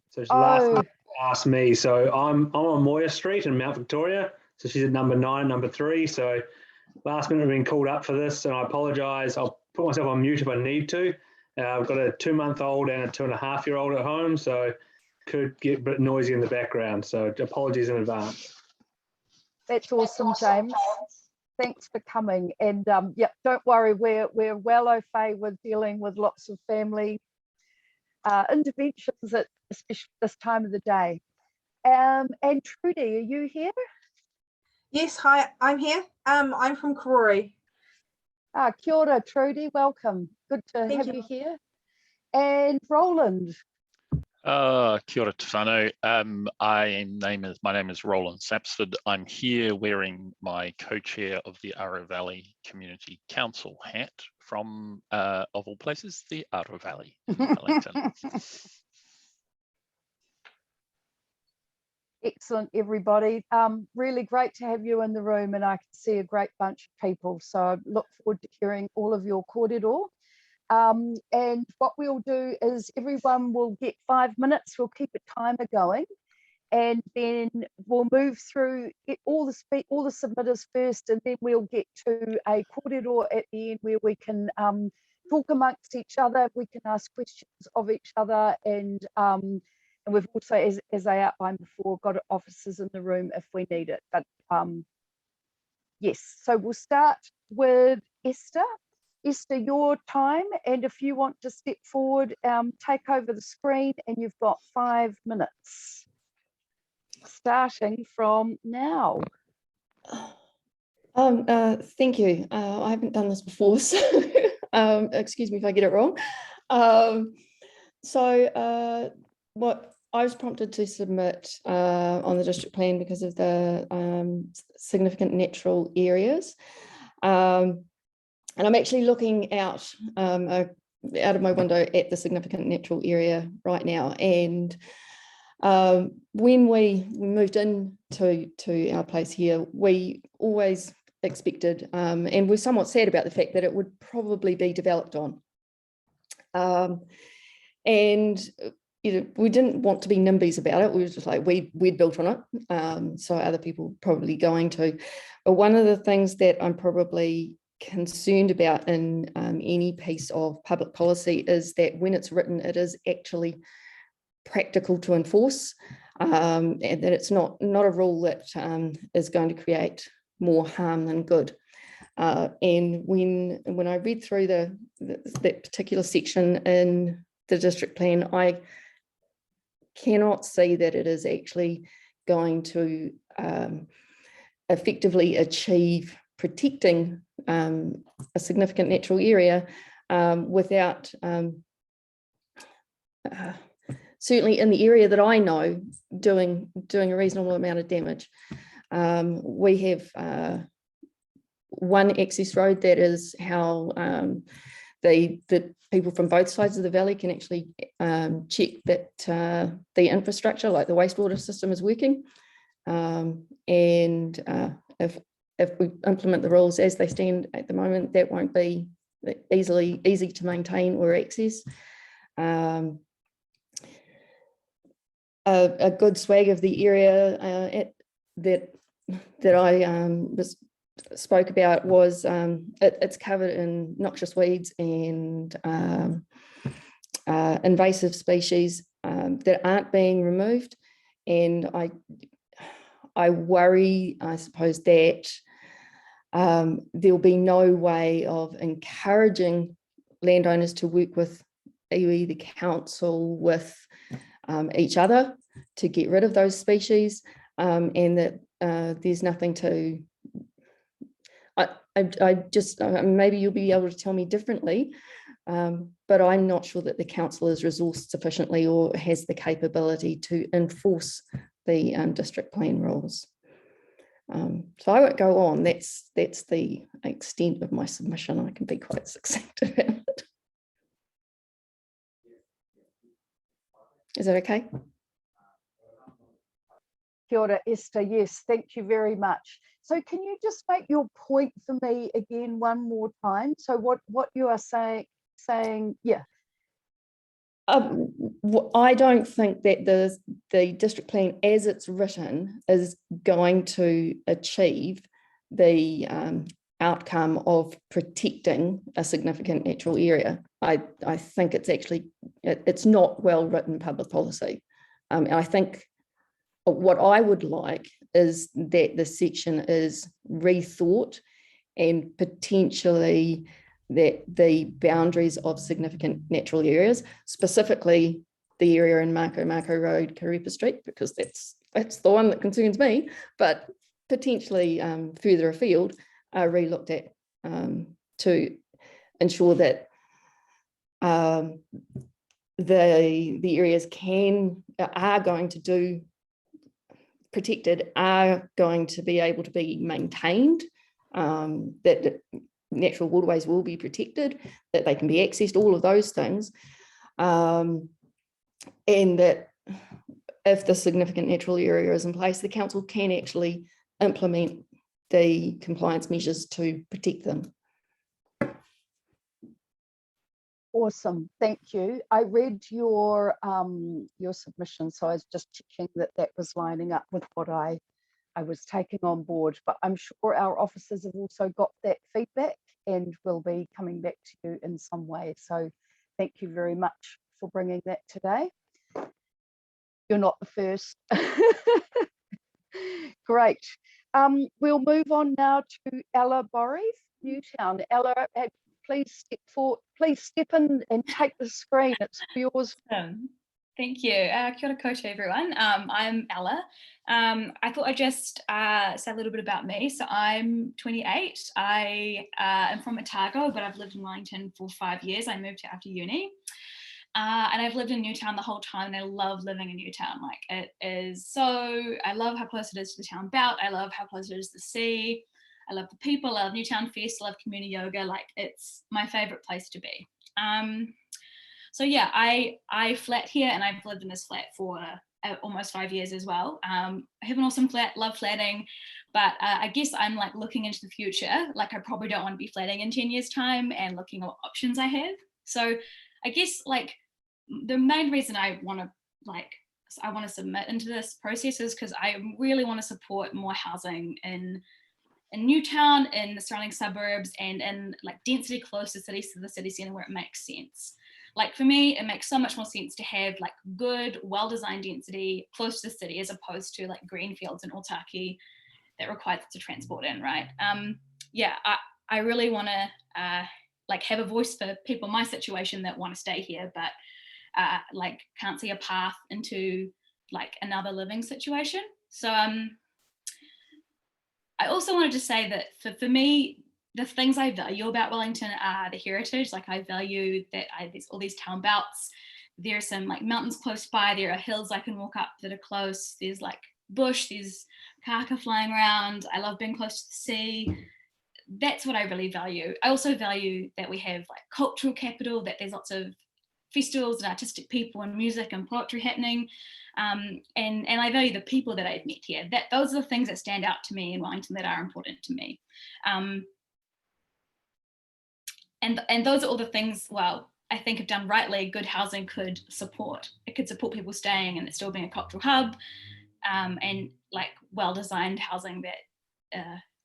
So she last night asked me. So I'm on Moya Street in Mount Victoria. So she's at number 9, number 3. So last minute I've been called up for this, and I apologise. I'll put myself on mute if I need to. I've got a 2-month-old and a 2.5-year-old at home, so could get a bit noisy in the background. So apologies in advance. That's awesome, James. Thanks for coming. And yeah, don't worry, we're well au fait with dealing with lots of family interventions at especially this time of the day. And Trudy, are you here? Yes, hi, I'm here. I'm from Pūroro. Kia ora, Trudy, welcome. Good to have you here. And Roland. Kia ora te whānau. My name is Roland Sapsford. I'm here wearing my co-chair of the Āmua Valley Community Council hat from, of all places, the Āmua Valley in Wellington. Excellent, everybody. Really great to have you in the room, and I can see a great bunch of people. So I look forward to hearing all of your kōrero. And what we'll do is everyone will get 5 minutes. We'll keep a timer going, and then we'll move through all the submitters first, and then we'll get to a kōrero at the end where we can talk amongst each other. We can ask questions of each other, and we've also, as I outlined before, got officers in the room if we need it. But yes, so we'll start with Esther. Esther, your time, and if you want to step forward, take over the screen, and you've got 5 minutes, starting from now. Thank you. I haven't done this before, so excuse me if I get it wrong. What I was prompted to submit on the district plan because of the significant natural areas. And I'm actually looking out of my window at the significant natural area right now. And when we moved into our place here, we always expected, and we're somewhat sad about the fact that it would probably be developed on. And we didn't want to be NIMBYs about it. We were just like, we'd built on it, so other people probably going to. But one of the things that I'm probably concerned about in any piece of public policy is that when it's written, it is actually practical to enforce, and that it's not a rule that is going to create more harm than good. And when I read through that particular section in the district plan, I cannot see that it is actually going to effectively achieve protecting a significant natural area without, certainly in the area that I know, doing a reasonable amount of damage. We have one access road that is how the people from both sides of the valley can actually check that the infrastructure, like the wastewater system, is working. And if we implement the rules as they stand at the moment, that won't be easy to maintain or access. A good swag of the area that I spoke about was it's covered in noxious weeds and invasive species that aren't being removed, and I worry, I suppose, that there'll be no way of encouraging landowners to work with iwi, the council, with each other to get rid of those species, and that there's nothing to. I just maybe you'll be able to tell me differently, But I'm not sure that the council is resourced sufficiently or has the capability to enforce the district plan rules. So I won't go on. That's the extent of my submission. I can be quite succinct about it. Is that okay? Kia ora, Esther. Yes, thank you very much. So can you just make your point for me again one more time? So what you are saying, yeah. I don't think that the district plan as it's written is going to achieve the outcome of protecting a significant natural area. I think it's actually, it's not well written public policy. And I think what I would like is that the section is rethought and potentially that the boundaries of significant natural areas, specifically the area in Mako Road, Karepa Street, because that's the one that concerns me, but potentially further afield, are re-looked at to ensure that the areas are going to do protected, are going to be able to be maintained, that natural waterways will be protected, that they can be accessed, all of those things, and that if the significant natural area is in place, the council can actually implement the compliance measures to protect them. Awesome, thank you. I read your submission, so I was just checking that was lining up with what I was taking on board, but I'm sure our officers have also got that feedback and will be coming back to you in some way. So thank you very much for bringing that today. You're not the first. Great. We'll move on now to Ella Borry, Newtown. Ella, please step forward, please step in and take the screen. It's yours. Thank you. Kia ora koutou, everyone. I'm Ella. I thought I'd just say a little bit about me. So I'm 28. I am from Otago, but I've lived in Wellington for 5 years. I moved here after uni. And I've lived in Newtown the whole time, and I love living in Newtown. Like, it is so, I love how close it is to the town belt. I love how close it is to the sea. I love the people. I love Newtown Fest. I love community yoga. Like, it's my favorite place to be. So yeah, I flat here, and I've lived in this flat for almost 5 years as well. I have an awesome flat, love flatting, but I guess I'm like looking into the future. Like, I probably don't want to be flatting in 10 years time and looking at what options I have. So I guess like the main reason I want to submit into this process is because I really want to support more housing in Newtown, in the surrounding suburbs, and in like density close to cities, to the city centre where it makes sense. Like, for me, it makes so much more sense to have like good, well-designed density close to the city as opposed to like greenfields and Otaki that require lots of transport in, right? Yeah, I really want to like have a voice for people in my situation that want to stay here, but like can't see a path into like another living situation. So I also wanted to say that for me, the things I value about Wellington are the heritage. Like, I value that there's all these town belts. There are some like mountains close by. There are hills I can walk up that are close. There's like bush, there's kaka flying around. I love being close to the sea. That's what I really value. I also value that we have like cultural capital, that there's lots of festivals and artistic people and music and poetry happening. And I value the people that I've met here. Those are the things that stand out to me in Wellington that are important to me. And those are all the things, well, I think if done rightly, good housing could support. It could support people staying and it still being a cultural hub, and like well-designed housing that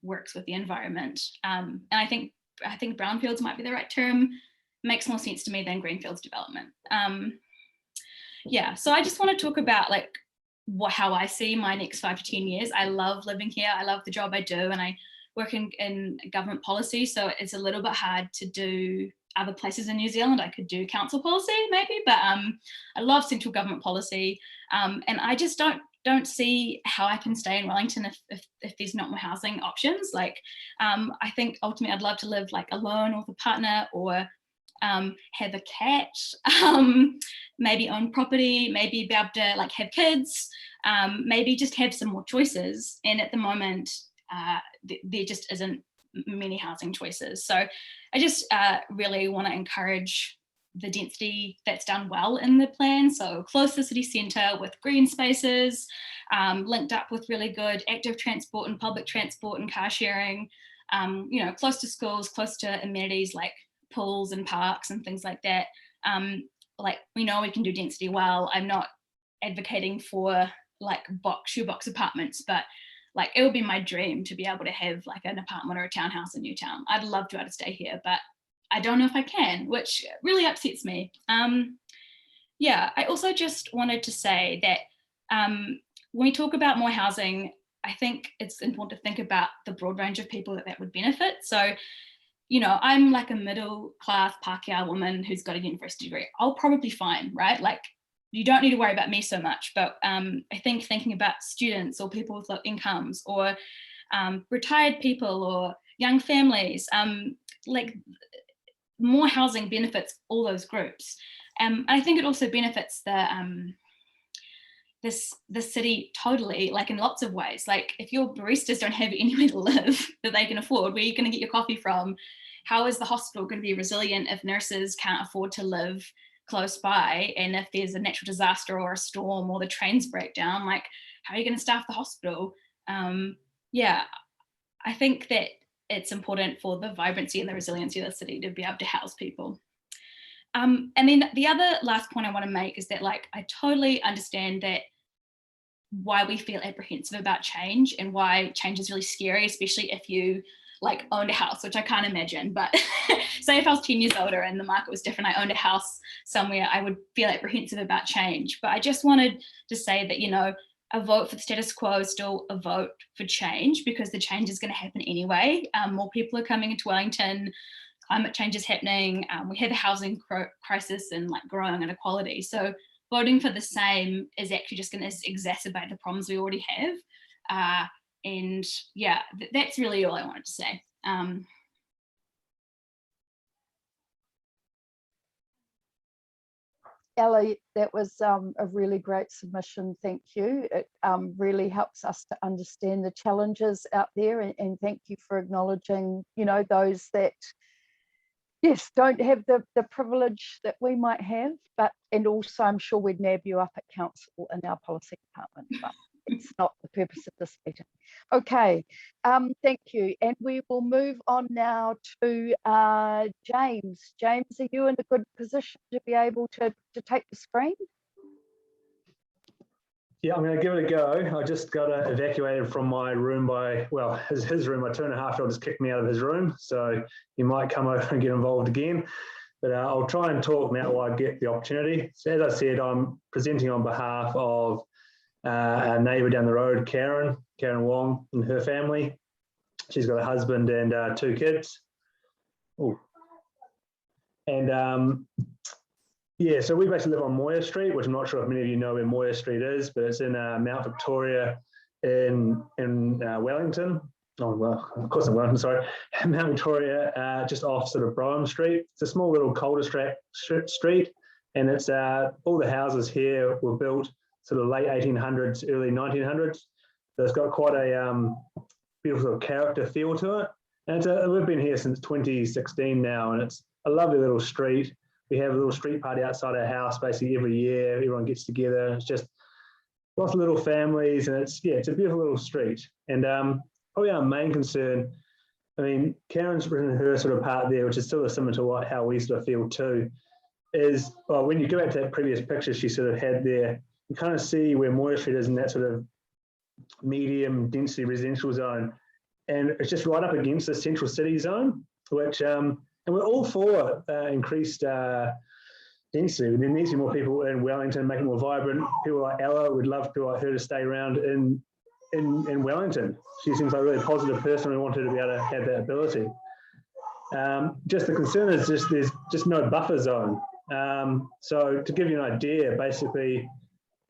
works with the environment. And I think brownfields might be the right term. Makes more sense to me than greenfields development. Yeah, so I just want to talk about like how I see my next 5 to 10 years. I love living here. I love the job I do, and I work in government policy, so it's a little bit hard to do other places in New Zealand. I could do council policy maybe, but I love central government policy, and I just don't see how I can stay in Wellington if there's not more housing options. Like, I think ultimately I'd love to live like alone or with a partner, or have a cat, maybe own property, maybe be able to like have kids, maybe just have some more choices. And at the moment, there just isn't many housing choices. So I just really want to encourage the density that's done well in the plan. So close to the city centre with green spaces, linked up with really good active transport and public transport and car sharing, you know, close to schools, close to amenities like pools and parks and things like that. Like, we know we can do density well. I'm not advocating for like shoebox apartments, but like it would be my dream to be able to have like an apartment or a townhouse in Newtown. I'd love to be able to stay here, but I don't know if I can, which really upsets me. Yeah, I also just wanted to say that when we talk about more housing, I think it's important to think about the broad range of people that would benefit. So, you know, I'm like a middle class Pākehā woman who's got a university degree. I'll probably be fine, right? Like, you don't need to worry about me so much. But I think thinking about students or people with low incomes or retired people or young families, like more housing benefits all those groups. I think it also benefits the city totally, like in lots of ways. Like if your baristas don't have anywhere to live that they can afford, where are you going to get your coffee from? How is the hospital going to be resilient if nurses can't afford to live close by? And if there's a natural disaster or a storm or the trains break down, like how are you going to staff the hospital? Yeah, I think that it's important for the vibrancy and the resiliency of the city to be able to house people. And then the other last point I want to make is that, like, I totally understand that why we feel apprehensive about change and why change is really scary, especially if you like owned a house, which I can't imagine. But say if I was 10 years older and the market was different, I owned a house somewhere, I would feel apprehensive about change. But I just wanted to say that, you know, a vote for the status quo is still a vote for change, because the change is going to happen anyway. More people are coming into Wellington, climate change is happening, we have a housing crisis and like growing inequality. So voting for the same is actually just going to exacerbate the problems we already have. And yeah, that's really all I wanted to say. Ellie, that was a really great submission. Thank you. It really helps us to understand the challenges out there, and thank you for acknowledging, you know, those that, yes, don't have the privilege that we might have, but, and also I'm sure we'd nab you up at council in our policy department, but it's not the purpose of this meeting. Okay, thank you. And we will move on now to James. James, are you in a good position to be able to take the screen? Yeah, I'm going to give it a go. I just got evacuated from my room by, well, his room. My 2.5-year-old just kicked me out of his room, so he might come over and get involved again. But I'll try and talk now while I get the opportunity. So as I said, I'm presenting on behalf of our neighbour down the road, Karen Wong, and her family. She's got a husband and 2 kids. Ooh. And yeah, so we basically live on Moya Street, which I'm not sure if many of you know where Moya Street is, but it's in Mount Victoria in Wellington. Oh, well, of course in Wellington, sorry. Mount Victoria, just off sort of Brougham Street. It's a small little cul-de-sac street, and it's all the houses here were built sort of late 1800s, early 1900s. So it's got quite a beautiful character feel to it. And we've been here since 2016 now, and it's a lovely little street. We have a little street party outside our house basically every year. Everyone gets together. It's just lots of little families, and it's a beautiful little street. And probably our main concern, I mean, Karen's written her sort of part there, which is sort of similar to how we sort of feel too, is, well, when you go back to that previous picture she sort of had there, you kind of see where Moya Street is in that sort of medium density residential zone. And it's just right up against the central city zone, which, and we're all for increased density. There needs to be more people in Wellington, make it more vibrant. People like Ella would love people like her to stay around in Wellington. She seems like a really positive person. We want her to be able to have that ability. Just the concern is there's just no buffer zone. So to give you an idea, basically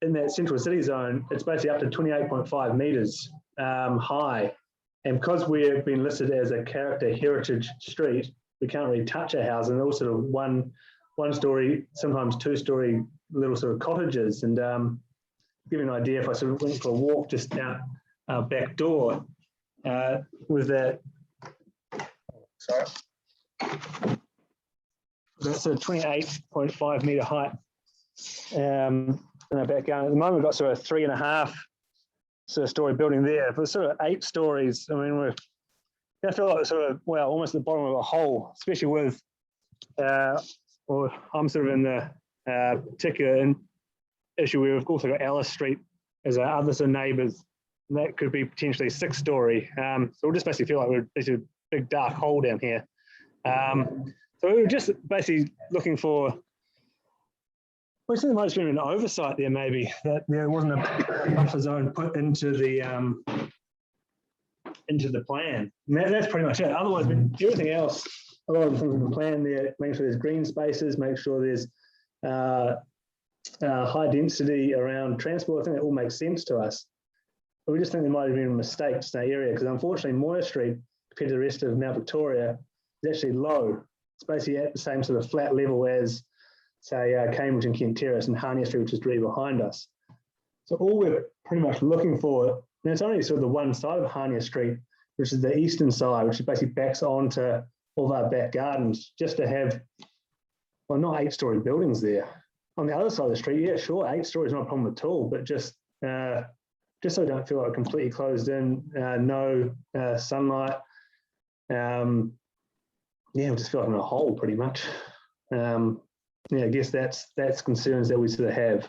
in that central city zone, it's basically up to 28.5 metres high. And because we have been listed as a character heritage street, we can't really touch our house, and they're all sort of one story, sometimes 2-story little sort of cottages. And give you an idea, if I sort of went for a walk just out our back door with that, sorry, that's a 28.5 metre height in our back garden. At the moment, we've got sort of 3.5 sort of story building there. For sort of 8 stories, I mean, I feel like sort of, well, almost at the bottom of a hole, especially with, or I'm sort of in the particular issue where we've also got Alice Street as our other sort of neighbours, and that could be potentially 6-story. So we'll just basically feel like we're basically a big dark hole down here. So we were just basically looking for, well, there might have been an oversight there, maybe, that there wasn't a buffer zone put into the plan. And that's pretty much it. Otherwise, everything else, a lot of the things in the plan there, make sure there's green spaces, make sure there's high density around transport. I think that all makes sense to us. But we just think there might have been a mistake to that area, because unfortunately, Moya Street, compared to the rest of Mount Victoria, is actually low. It's basically at the same sort of flat level as, say, Cambridge and Kent Terrace, and Hania Street, which is directly behind us. So all we're pretty much looking for, and it's only sort of the one side of Hania Street, which is the eastern side, which basically backs onto all of our back gardens, just to have, well, not 8-story buildings there. On the other side of the street, yeah, sure, 8 stories not a problem at all, but just so we don't feel like completely closed in, no sunlight. Yeah, we just feel like in a hole pretty much. Yeah, I guess that's concerns that we sort of have.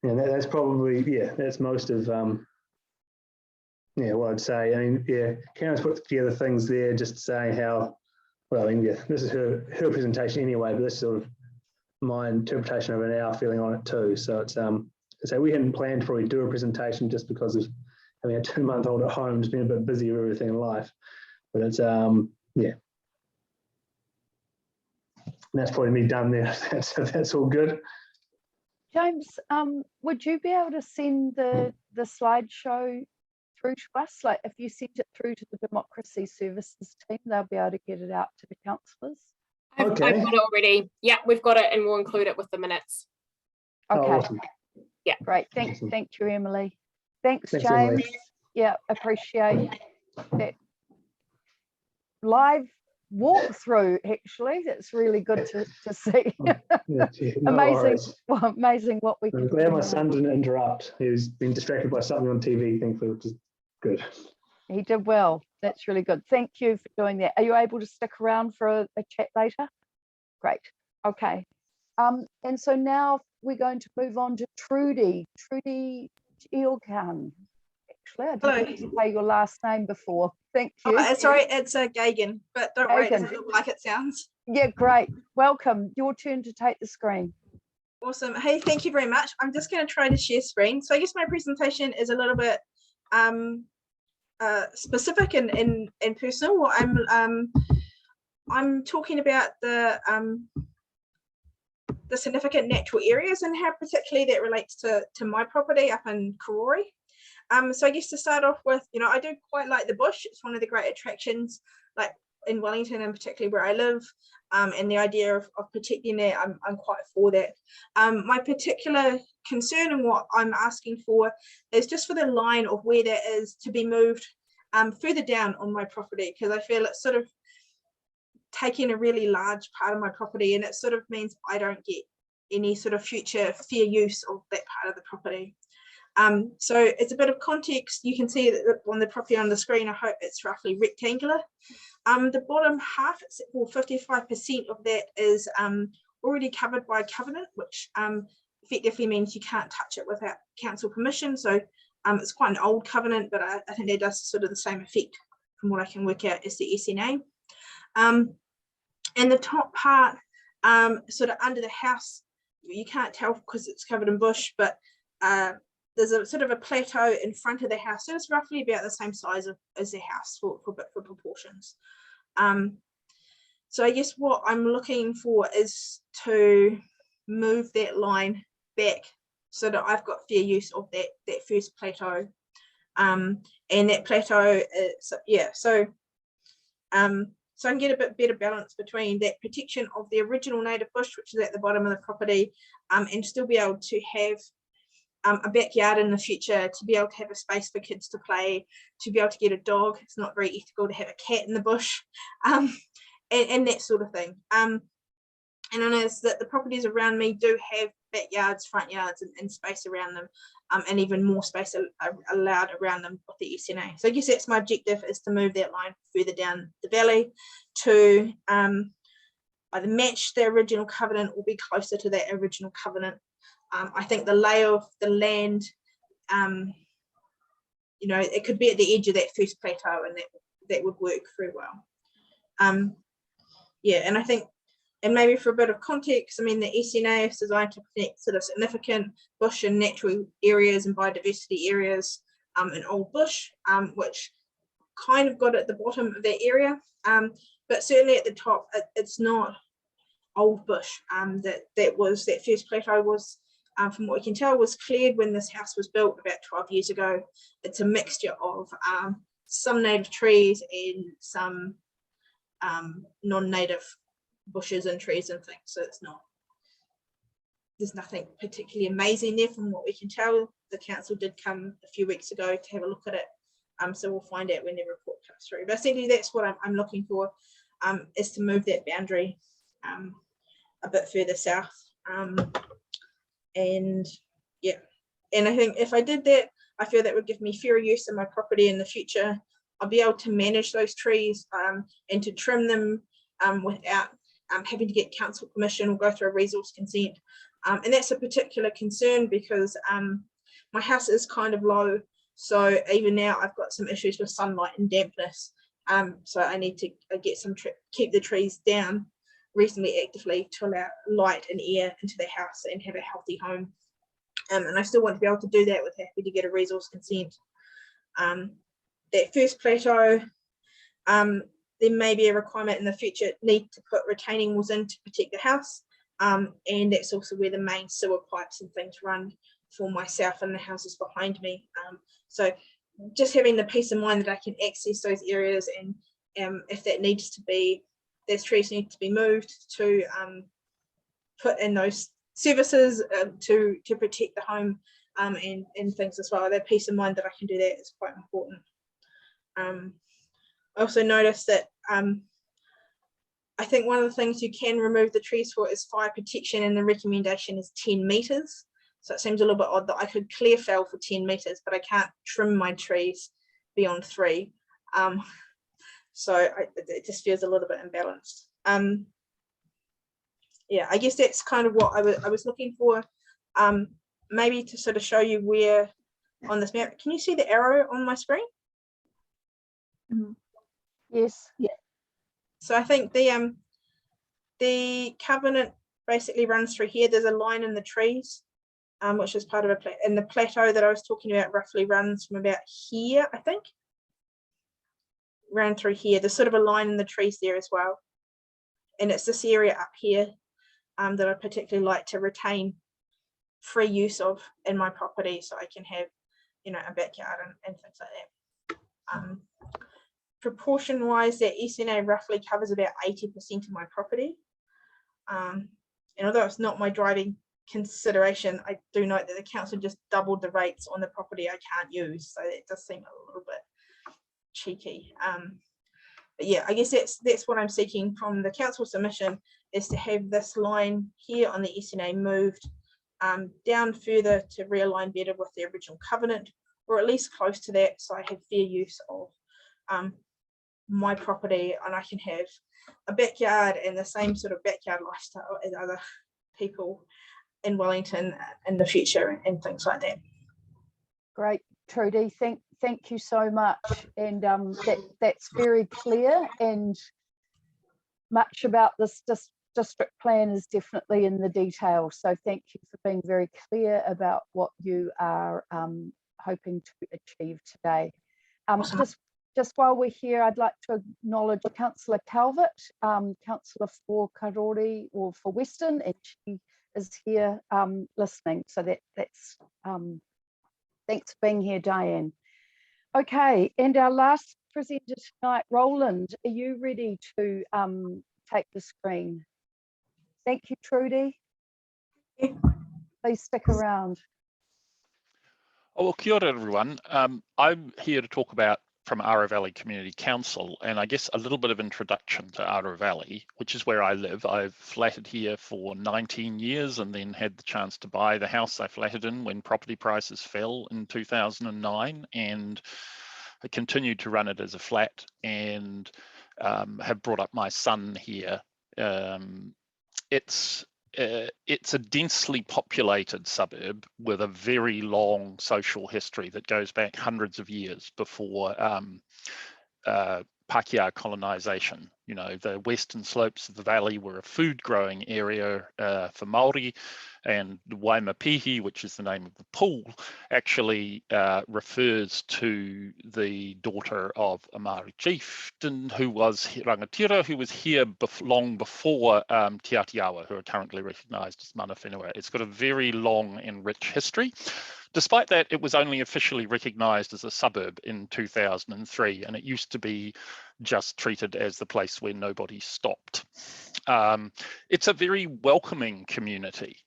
And that's probably, yeah, that's most of, yeah, what I'd say. I mean, yeah, Karen's put together things there just to say how, well, I mean, yeah, this is her presentation anyway, but this is sort of my interpretation of it, our feeling on it too. So it's, so we hadn't planned to probably do a presentation just because of having a 2-month-old at home, just being a bit busy with everything in life. But it's, yeah. And that's probably me done there. That's all good. James, would you be able to send the slideshow through to us? Like if you sent it through to the Democracy Services team, they'll be able to get it out to the councillors. I've got it already. Yeah, we've got it, and we'll include it with the minutes. Okay. Oh, awesome. Yeah, great. Thank you, Emily. Thanks, James. Emily. Yeah, appreciate that live walkthrough. Actually, that's really good to see. Amazing, well, amazing what we can. I'm glad my son didn't interrupt. He's been distracted by something on TV, thankfully, which is good. He did well. That's really good. Thank you for doing that. Are you able to stick around for a chat later? Great. Okay. And so now we're going to move on to Trudy Ilkan. Actually, I didn't say your last name before. Thank you. Sorry, it's a Gagan, but don't worry, it doesn't look like it sounds. Yeah, great. Welcome. Your turn to take the screen. Awesome. Hey, thank you very much. I'm just going to try to share screen. So I guess my presentation is a little bit specific and personal. I'm talking about the significant natural areas and how particularly that relates to my property up in Pūroro. So I guess to start off with, you know, I do quite like the bush. It's one of the great attractions, like in Wellington and particularly where I live, and the idea of protecting that, I'm quite for that. My particular concern and what I'm asking for is just for the line of where that is to be moved further down on my property, because I feel it's sort of taking a really large part of my property, and it sort of means I don't get any sort of future fair use of that part of the property. So it's a bit of context. You can see that on the property on the screen, I hope it's roughly rectangular. The bottom half, well, 55% of that is already covered by covenant, which effectively means you can't touch it without council permission. So it's quite an old covenant, but I think that does sort of the same effect from what I can work out as the SNA. And the top part, sort of under the house, you can't tell because it's covered in bush, but there's a sort of a plateau in front of the house. So it's roughly about the same size as the house for proportions. So I guess what I'm looking for is to move that line back so that I've got fair use of that first plateau. And that plateau is, yeah, so So I can get a bit better balance between that protection of the original native bush, which is at the bottom of the property, and still be able to have a backyard in the future, to be able to have a space for kids to play, to be able to get a dog. It's not very ethical to have a cat in the bush, and that sort of thing. And I notice that the properties around me do have backyards, front yards, and space around them, and even more space allowed around them with the SNA. So I guess that's my objective, is to move that line further down the valley to either match the original covenant or be closer to that original covenant. I think the layout of the land, you know, it could be at the edge of that first plateau, and that would work very well. Yeah, and I think, and maybe for a bit of context, I mean, the SNA is designed to protect sort of significant bush and natural areas and biodiversity areas in old bush, which kind of got at the bottom of that area, but certainly at the top, it's not old bush. That first plateau was, from what we can tell, was cleared when this house was built about 12 years ago. It's a mixture of some native trees and some non-native bushes and trees and things. So there's nothing particularly amazing there from what we can tell. The council did come a few weeks ago to have a look at it. So we'll find out when the report comes through. But essentially that's what I'm looking for, is to move that boundary a bit further south. And yeah, and I think if I did that, I feel that would give me fairer use of my property in the future. I'll be able to manage those trees and to trim them without having to get council permission or go through a resource consent. And that's a particular concern because my house is kind of low. So even now I've got some issues with sunlight and dampness. So I need to keep the trees down reasonably actively to allow light and air into the house and have a healthy home. And I still want to be able to do that with happy to get a resource consent. That first plateau, there may be a requirement in the future, need to put retaining walls in to protect the house. And that's also where the main sewer pipes and things run for myself and the houses behind me. So just having the peace of mind that I can access those areas, and if that needs to be, those trees need to be moved to put in those services to protect the home and things as well. That peace of mind that I can do that is quite important. I also noticed that I think one of the things you can remove the trees for is fire protection, and the recommendation is 10 metres. So it seems a little bit odd that I could clear fell for 10 metres, but I can't trim my trees beyond 3. So it just feels a little bit imbalanced. Yeah, I guess that's kind of what I was looking for. Maybe to sort of show you where on this map. Can you see the arrow on my screen? Yes. Yeah. So I think the covenant basically runs through here. There's a line in the trees, which is part of and the plateau that I was talking about roughly runs from about here, I think. Ran through here. There's sort of a line in the trees there as well. And it's this area up here that I particularly like to retain free use of in my property, so I can have, you know, a backyard and things like that. Proportion wise, that SNA roughly covers about 80% of my property. And although it's not my driving consideration, I do note that the council just doubled the rates on the property I can't use, so it does seem a little bit cheeky. But yeah, I guess that's what I'm seeking from the council submission, is to have this line here on the SNA moved down further to realign better with the original covenant, or at least close to that, so I have fair use of my property, and I can have a backyard and the same sort of backyard lifestyle as other people in Wellington in the future and things like that. Great, Trudy. Thank you so much, and that's very clear, and much about this district plan is definitely in the detail. So thank you for being very clear about what you are hoping to achieve today. Awesome. Just while we're here, I'd like to acknowledge Councillor Calvert, Councillor for Karori or for Western, and she is here listening. So that's thanks for being here, Diane. Okay, and our last presenter tonight, Roland, are you ready to take the screen? Thank you, Trudy. Please stick around. Oh, well, kia ora, everyone. I'm here to talk about from Āmua Valley Community Council, and I guess a little bit of introduction to Āmua Valley, which is where I live. I've flatted here for 19 years and then had the chance to buy the house I flatted in when property prices fell in 2009, and I continued to run it as a flat and have brought up my son here. It's a densely populated suburb with a very long social history that goes back hundreds of years before Pākehā colonisation. You know, the western slopes of the valley were a food growing area for Māori, and the Waimapihi, which is the name of the pool, actually refers to the daughter of a Māori chieftain who was rangatira, who was here long before Te Ātiawa, who are currently recognised as mana whenua. It's got a very long and rich history. Despite that, it was only officially recognised as a suburb in 2003, and it used to be just treated as the place where nobody stopped. It's a very welcoming community.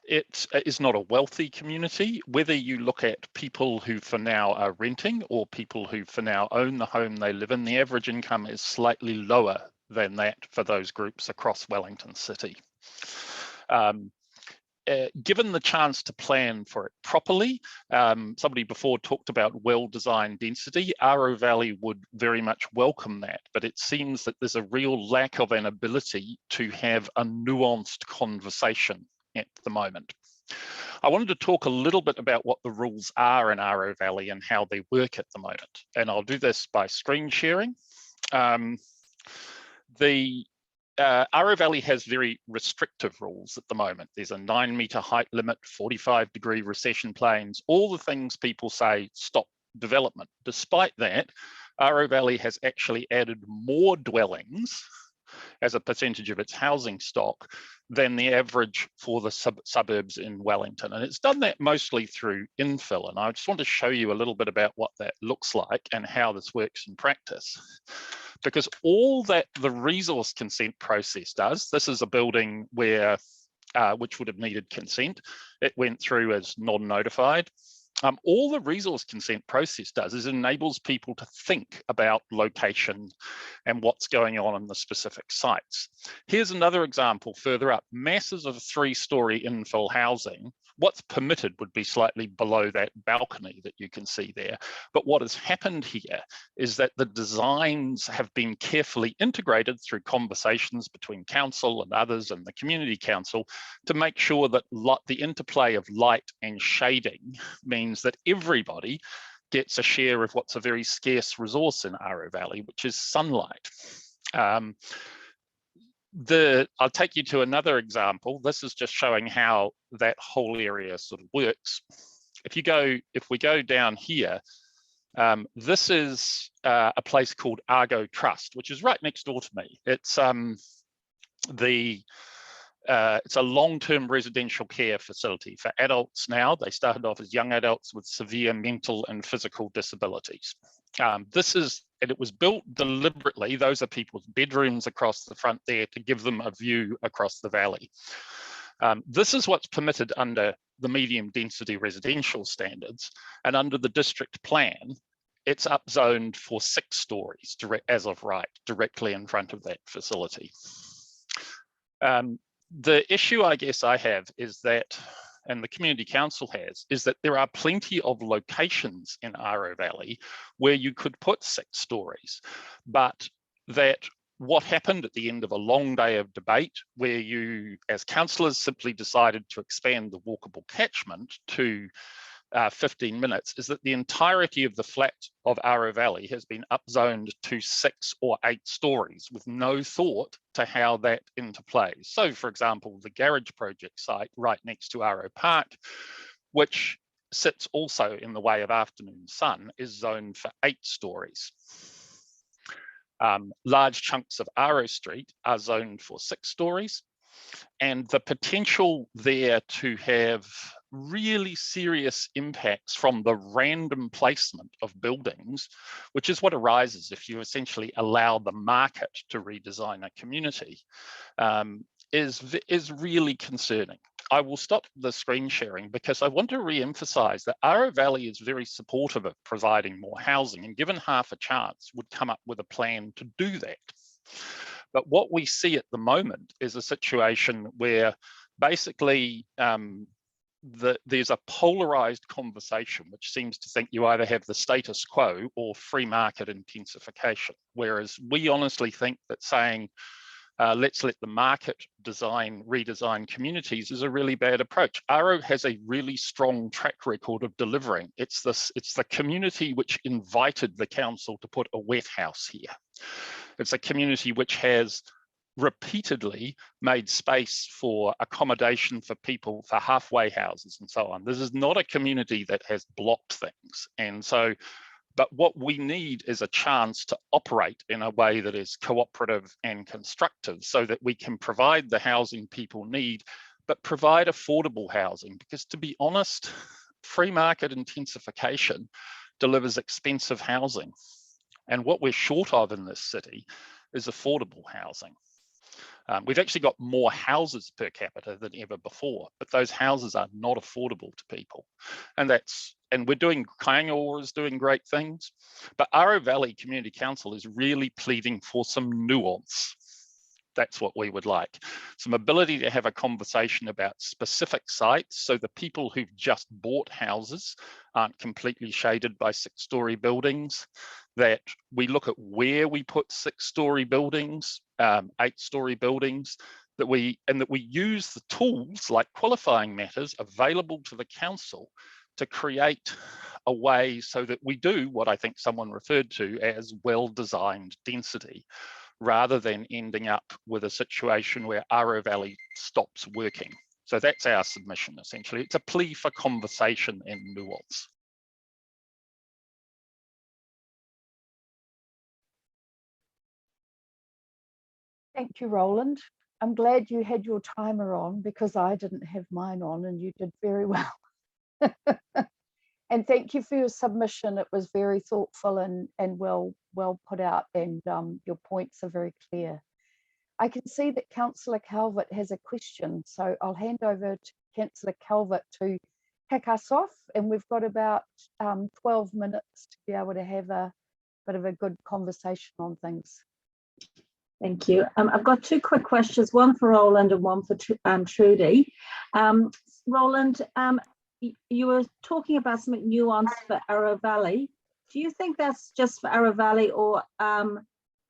It is not a wealthy community. Whether you look at people who for now are renting or people who for now own the home they live in, the average income is slightly lower than that for those groups across Wellington City. Given the chance to plan for it properly, somebody before talked about well-designed density. Āmua Valley would very much welcome that, but it seems that there's a real lack of an ability to have a nuanced conversation at the moment. I wanted to talk a little bit about what the rules are in Āmua Valley and how they work at the moment, and I'll do this by screen sharing. Āmua Valley has very restrictive rules at the moment. There's a 9-metre height limit, 45-degree recession plains, all the things people say stop development. Despite that, Āmua Valley has actually added more dwellings as a percentage of its housing stock than the average for the suburbs in Wellington. And it's done that mostly through infill. And I just want to show you a little bit about what that looks like and how this works in practice. Because all that the resource consent process does, this is a building where, which would have needed consent. It went through as non-notified. All the resource consent process does is enables people to think about location and what's going on in the specific sites. Here's another example further up, masses of 3-storey infill housing. What's permitted would be slightly below that balcony that you can see there. But what has happened here is that the designs have been carefully integrated through conversations between council and others and the community council to make sure that the interplay of light and shading means that everybody gets a share of what's a very scarce resource in Āmua Valley, which is sunlight. I'll take you to another example. This is just showing how that whole area sort of works. If we go down here, this is a place called Argo Trust, which is right next door to me. It's it's a long-term residential care facility for adults now. They started off as young adults with severe mental and physical disabilities. And it was built deliberately. Those are people's bedrooms across the front there to give them a view across the valley. This is what's permitted under the medium density residential standards, and under the district plan, it's upzoned for 6 stories as of right, directly in front of that facility. The issue I guess I have is that, and the community council has, is that there are plenty of locations in Āmua Valley where you could put 6 stories, but that what happened at the end of a long day of debate where you as councillors simply decided to expand the walkable catchment to 15 minutes is that the entirety of the flat of Āmua Valley has been upzoned to 6 or 8 stories with no thought to how that interplays. So for example, the garage project site right next to Āmua Park, which sits also in the way of afternoon sun, is zoned for 8 stories. Large chunks of Āmua Street are zoned for 6 stories. And the potential there to have really serious impacts from the random placement of buildings, which is what arises if you essentially allow the market to redesign a community, is really concerning. I will stop the screen sharing because I want to re-emphasize that Aro Valley is very supportive of providing more housing, and given half a chance would come up with a plan to do that. But what we see at the moment is a situation where basically there's a polarized conversation which seems to think you either have the status quo or free market intensification, whereas we honestly think that saying let's let the market redesign communities is a really bad approach. Aro has a really strong track record of delivering. It's the community which invited the council to put a wet house here. It's a community which has repeatedly made space for accommodation for people, for halfway houses and so on. This is not a community that has blocked things. And so, but what we need is a chance to operate in a way that is cooperative and constructive so that we can provide the housing people need, but provide affordable housing. Because to be honest, free market intensification delivers expensive housing. And what we're short of in this city is affordable housing. We've actually got more houses per capita than ever before, but those houses are not affordable to people. And Kaingaroa is doing great things, but Aro Valley Community Council is really pleading for some nuance. That's what we would like. Some ability to have a conversation about specific sites so the people who've just bought houses aren't completely shaded by 6-story buildings, that we look at where we put 6-story buildings, 8-story buildings, that we use the tools like qualifying matters available to the council to create a way so that we do what I think someone referred to as well-designed density, rather than ending up with a situation where Aro Valley stops working. So that's our submission, essentially. It's a plea for conversation and nuance. Thank you, Roland. I'm glad you had your timer on because I didn't have mine on, and you did very well. And thank you for your submission. It was very thoughtful and well put out, and your points are very clear. I can see that Councillor Calvert has a question, so I'll hand over to Councillor Calvert to kick us off, and we've got about 12 minutes to be able to have a bit of a good conversation on things. Thank you. I've got 2 quick questions, one for Roland and one for Trudy. Roland, you were talking about some nuance for Aro Valley. Do you think that's just for Aro Valley or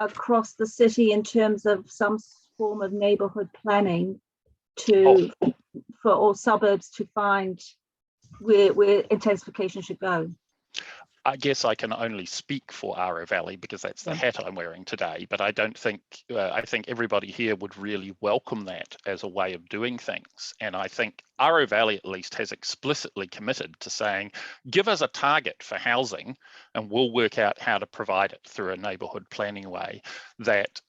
across the city in terms of some form of neighbourhood planning for all suburbs to find where intensification should go? I guess I can only speak for Aro Valley because that's the hat I'm wearing today, but I don't think, I think everybody here would really welcome that as a way of doing things. And I think Aro Valley at least has explicitly committed to saying, give us a target for housing and we'll work out how to provide it through a neighbourhood planning way that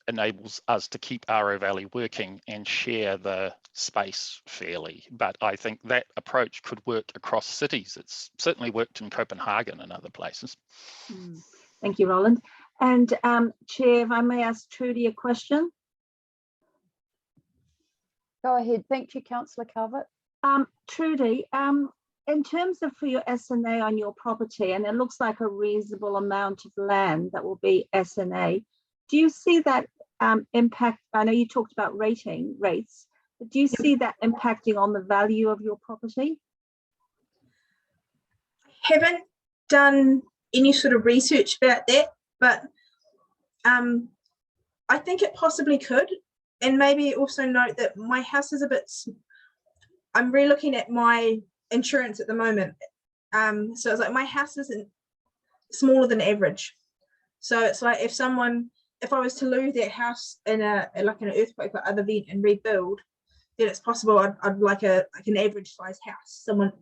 enables us to keep Aro Valley working and share the space fairly. But I think that approach could work across cities. It's certainly worked in Copenhagen and other places. Thank you, Roland. And Chair, if I may ask Trudy a question. Go ahead. Thank you, Councillor Calvert. Trudy, in terms of for your S&A on your property, and it looks like a reasonable amount of land that will be S&A, do you see that impact? I know you talked about rates, but do you see that impacting on the value of your property? I haven't done any sort of research about that, but I think it possibly could. And maybe also note that my house is a bit, I'm re-looking at my insurance at the moment. So it's like my house isn't smaller than average. So it's like if I was to lose that house in like an earthquake or other event and rebuild, then it's possible I'd like an average size house. Someone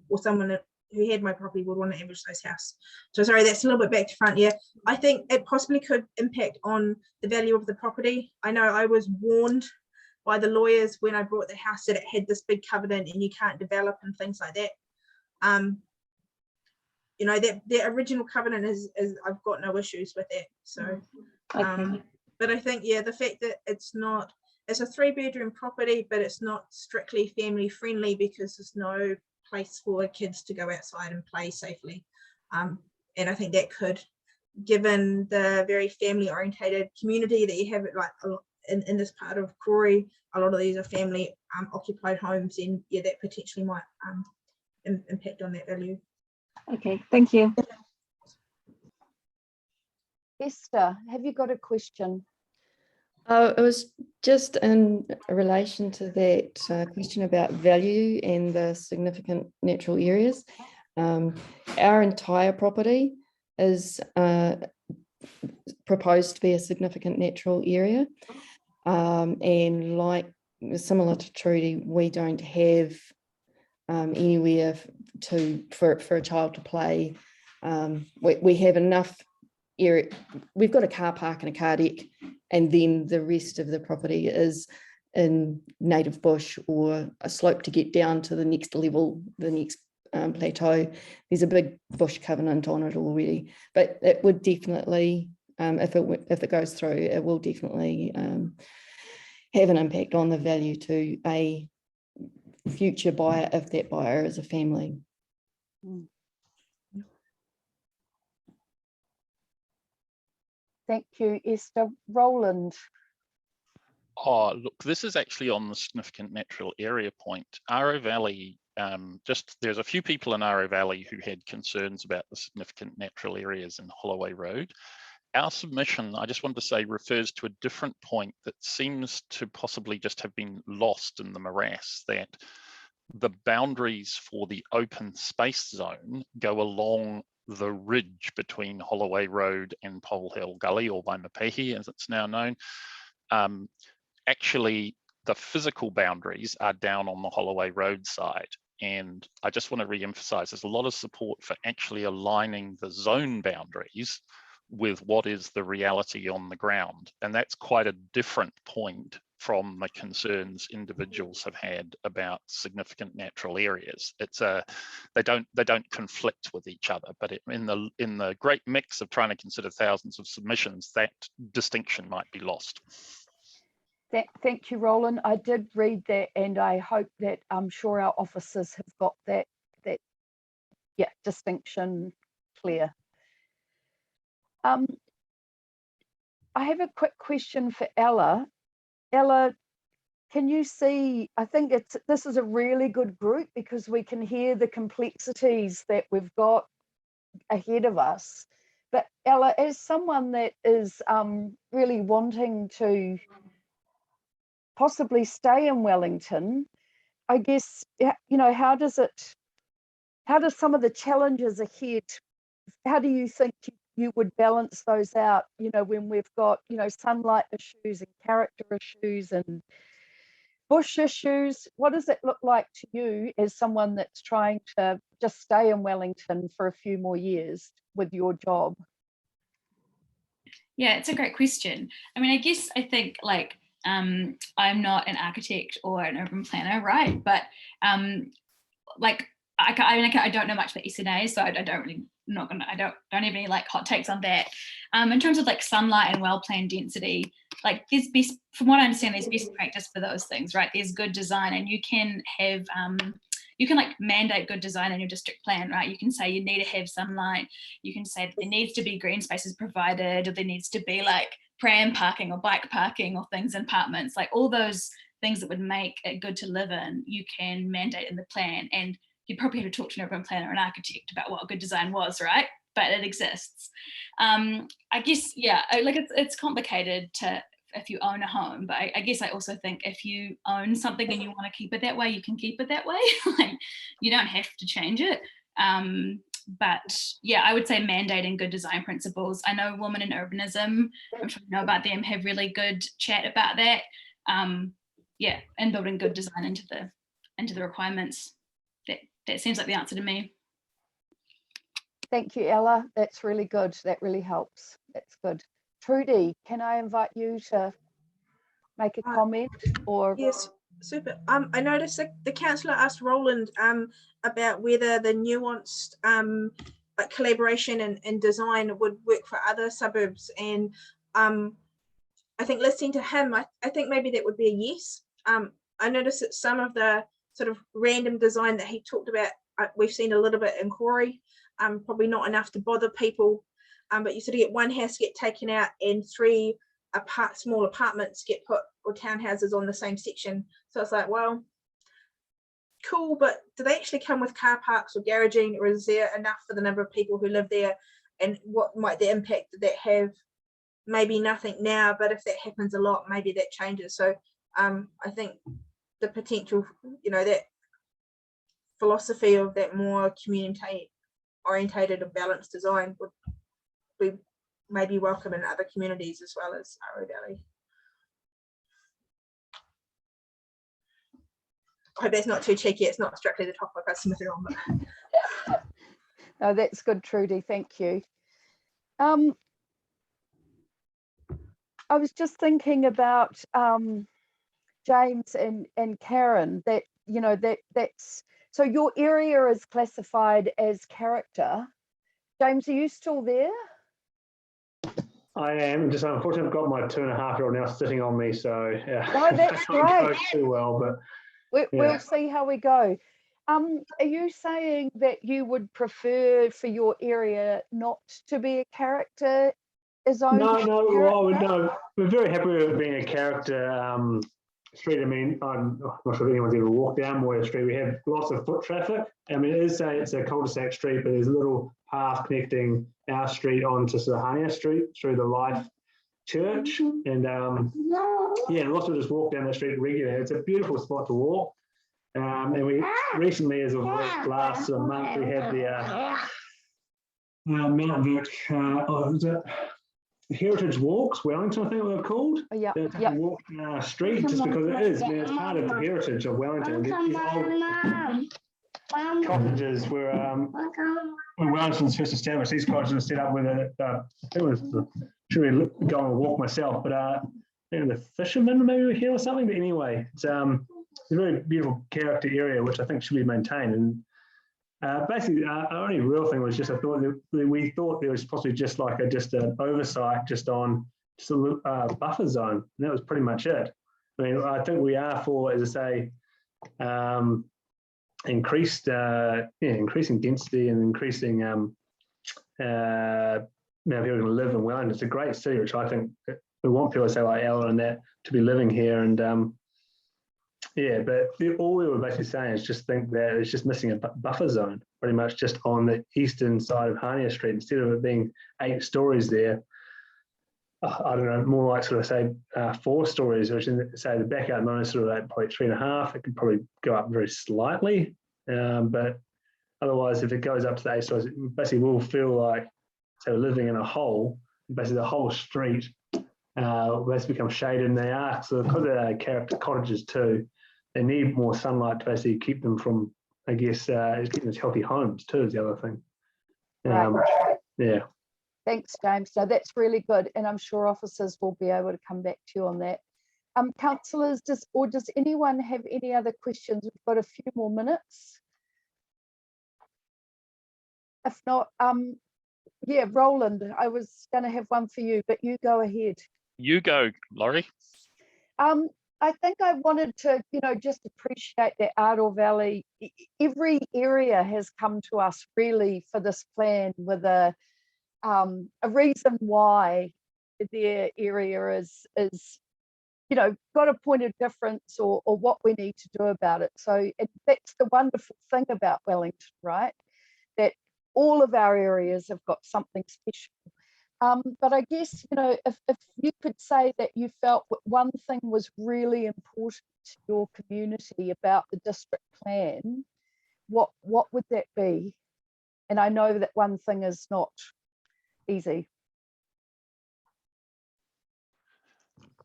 who had my property would want an average size house. So sorry, that's a little bit back to front. Yeah, I think it possibly could impact on the value of the property. I know I was warned by the lawyers when I bought the house that it had this big covenant and you can't develop and things like that. You know, that the original covenant is I've got no issues with that. So, but I think, yeah, the fact that it's a 3-bedroom property, but it's not strictly family friendly because there's no place for kids to go outside and play safely. And I think that could, given the very family orientated community that you have, like in this part of Kāore, a lot of these are family occupied homes, and yeah, that potentially might impact on that value. Okay, thank you. Esther, have you got a question? It was just in relation to that question about value and the significant natural areas. Our entire property is proposed to be a significant natural area. And like similar to Trudy, we don't have anywhere for a child to play. We have enough area. We've got a car park and a car deck, and then the rest of the property is in native bush or a slope to get down to the next level, the next plateau. There's a big bush covenant on it already, but it would definitely, if it goes through, it will definitely have an impact on the value to a future buyer if that buyer is a family. Thank you, Esther. Roland. Oh, look, this is actually on the significant natural area point. Aro Valley, there's a few people in Aro Valley who had concerns about the significant natural areas in Holloway Road. Our submission, I just wanted to say, refers to a different point that seems to possibly just have been lost in the morass, that the boundaries for the open space zone go along the ridge between Holloway Road and Pole Hill Gully, or Waimapehi as it's now known. Actually, the physical boundaries are down on the Holloway Road side. And I just want to re-emphasize, there's a lot of support for actually aligning the zone boundaries with what is the reality on the ground. And that's quite a different point from the concerns individuals have had about significant natural areas. They don't conflict with each other, but in the great mix of trying to consider thousands of submissions, that distinction might be lost. Thank you, Roland. I did read that, and I hope that I'm sure our officers have got that distinction clear. I have a quick question for Ella. Ella, can you see, I think this is a really good group because we can hear the complexities that we've got ahead of us. But Ella, as someone that is really wanting to possibly stay in Wellington, I guess, you know, how does some of the challenges ahead, how do you think you would balance those out, you know, when we've got, you know, sunlight issues and character issues and bush issues? What does it look like to you as someone that's trying to just stay in Wellington for a few more years with your job? Yeah, it's a great question. I mean, I think like, I'm not an architect or an urban planner, right? But like, I don't know much about SNA, so I don't have any like hot takes on that. In terms of like sunlight and well-planned density, like from what I understand, there's best practice for those things, right? There's good design, and you can have you can like mandate good design in your district plan, right? You can say you need to have sunlight. You can say that there needs to be green spaces provided, or there needs to be like pram parking or bike parking or things in apartments, like all those things that would make it good to live in, you can mandate in the plan. And you'd probably have to talk to an urban planner or an architect about what good design was, right? But it exists. I guess, yeah, like it's complicated if you own a home, but I guess I also think if you own something and you want to keep it that way, you can keep it that way. Like, you don't have to change it. But yeah, I would say mandating good design principles. I know Women in Urbanism, I'm sure you know about them, have really good chat about that. Yeah, and building good design into the requirements. That seems like the answer to me. Thank you, Ella. That's really good. That really helps. That's good. Trudy, can I invite you to make a comment or? Yes, super. I noticed that the councillor asked Roland about whether the nuanced like collaboration and design would work for other suburbs, and I think listening to him, I think maybe that would be a yes. I noticed that some of the sort of random design that he talked about, we've seen a little bit in Corey, probably not enough to bother people, but you sort of get one house get taken out and 3 small apartments get put, or townhouses on the same section. So it's like, well, cool, but do they actually come with car parks or garaging, or is there enough for the number of people who live there, and what might the impact that have? Maybe nothing now, but if that happens a lot, maybe that changes. So I think the potential, you know, that philosophy of that more community orientated or balanced design would be maybe welcome in other communities as well as Āmua Valley. I hope that's not too cheeky. It's not strictly the topic I submitted on. But No, that's good, Trudy. Thank you. I was just thinking about James and Karen, that, you know, that's, so your area is classified as character. James, are you still there? I am, just unfortunately I've got my 2.5-year-old now sitting on me, so yeah. No, that's great. Too well, but Yeah. Yeah. We'll see how we go. Are you saying that you would prefer for your area not to be a character zone? No, we're very happy with it being a character street. I mean, I'm not sure if anyone's ever walked down Moya Street. We have lots of foot traffic. I mean, it's a cul-de-sac street, but there's a little path connecting our street onto Sahania Street through the Life Church, and yeah, lots of just walk down the street regularly. It's a beautiful spot to walk. And we recently, as of last month, we had the Mount Vic, Heritage Walks, Wellington, I think they were called. Oh, yeah. Walk street, just because it is. I mean, it's part of the heritage of Wellington. These old cottages were Wellington's first established. These cottages were set up with it was should really go and walk myself, but the fishermen maybe were here or something. But anyway, it's a very beautiful character area, which I think should be maintained. And basically, our only real thing was just we thought there was possibly just like an oversight just on just a buffer zone, and that was pretty much it. I mean, I think we are for, as I say, increasing density and increasing now people can live in Wellington. It's a great city, which I think we want people to say like Ella and that to be living here. And yeah, but all we were basically saying is just think that it's just missing a buffer zone, pretty much just on the eastern side of Hania Street. Instead of it being 8 stories there, I don't know, more like sort of say 4 stories, which in say the back out mode is sort of like probably 3.5. It could probably go up very slightly, but otherwise, if it goes up to the 8 stories, it basically will feel like so living in a hole. Basically, the whole street has become shaded, and they are so because they're character cottages too. They need more sunlight to basically keep them from, I guess, keep them as healthy homes too. Is the other thing. Right. Yeah. Thanks, James. So that's really good, and I'm sure officers will be able to come back to you on that. Councillors, does anyone have any other questions? We've got a few more minutes. If not, yeah, Roland, I was going to have one for you, but you go ahead. You go, Laurie. I think I wanted to, you know, just appreciate that Āmua Valley, every area has come to us really for this plan with a reason why their area is, you know, got a point of difference or what we need to do about it. So that's the wonderful thing about Wellington, right? That all of our areas have got something special. But I guess, you know, if you could say that you felt one thing was really important to your community about the district plan, what would that be? And I know that one thing is not easy.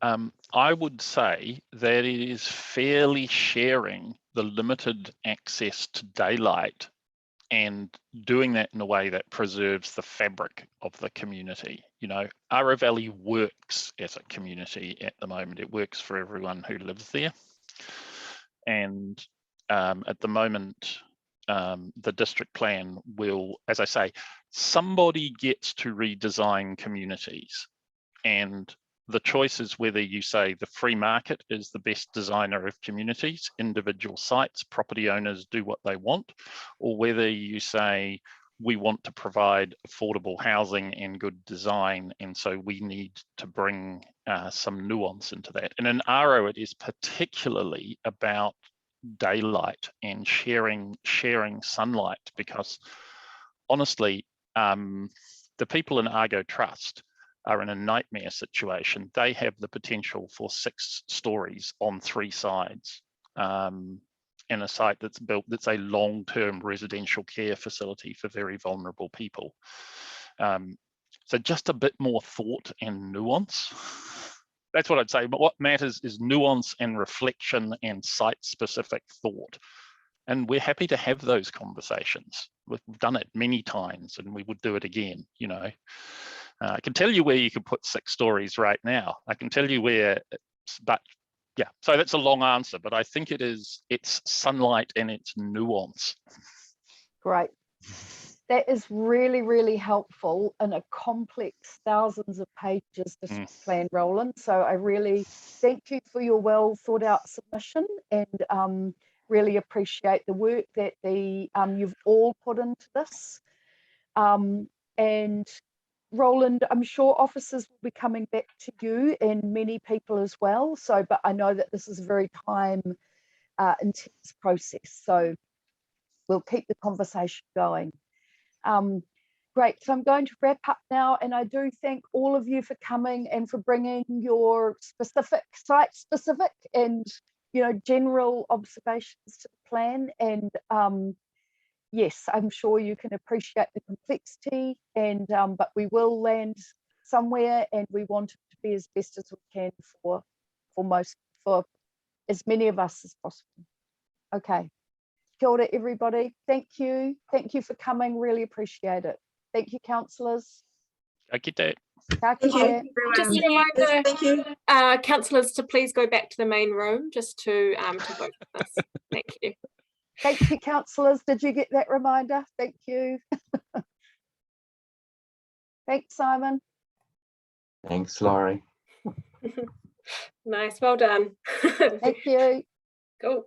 I would say that it is fairly sharing the limited access to daylight and doing that in a way that preserves the fabric of the community. You know, Āmua Valley works as a community at the moment. It works for everyone who lives there. And at the moment, the district plan will, as I say, somebody gets to redesign communities. And the choice is whether you say the free market is the best designer of communities, individual sites, property owners do what they want, or whether you say we want to provide affordable housing and good design, and so we need to bring some nuance into that. And in Āmua, it is particularly about daylight and sharing sunlight, because honestly, the people in Argo Trust are in a nightmare situation. They have the potential for 6 stories on 3 sides in a site that's built, that's a long-term residential care facility for very vulnerable people. So just a bit more thought and nuance. That's what I'd say. But what matters is nuance and reflection and site-specific thought. And we're happy to have those conversations. We've done it many times and we would do it again, you know. I can tell you where you could put 6 stories right now. I can tell you where, but yeah, so that's a long answer, but I think it's sunlight and it's nuance. Great. That is really, really helpful in a complex, thousands of pages district plan, Roland. So I really thank you for your well thought out submission, and really appreciate the work that you've all put into this. And Roland, I'm sure officers will be coming back to you and many people as well. So, but I know that this is a very time intense process. So we'll keep the conversation going. Great, so I'm going to wrap up now, and I do thank all of you for coming and for bringing your specific, site-specific and, you know, general observations to the plan. And yes, I'm sure you can appreciate the complexity, and but we will land somewhere, and we want it to be as best as we can for as many of us as possible. Okay, kia ora everybody. Thank you for coming. Really appreciate it. Thank you, councillors. Ka kite. Just a reminder, thank you, councillors, to please go back to the main room just to vote for this. Thank you. Thank you, councillors. Did you get that reminder? Thank you. Thanks, Simon. Thanks, Laurie. Nice, well done. Thank you. Cool.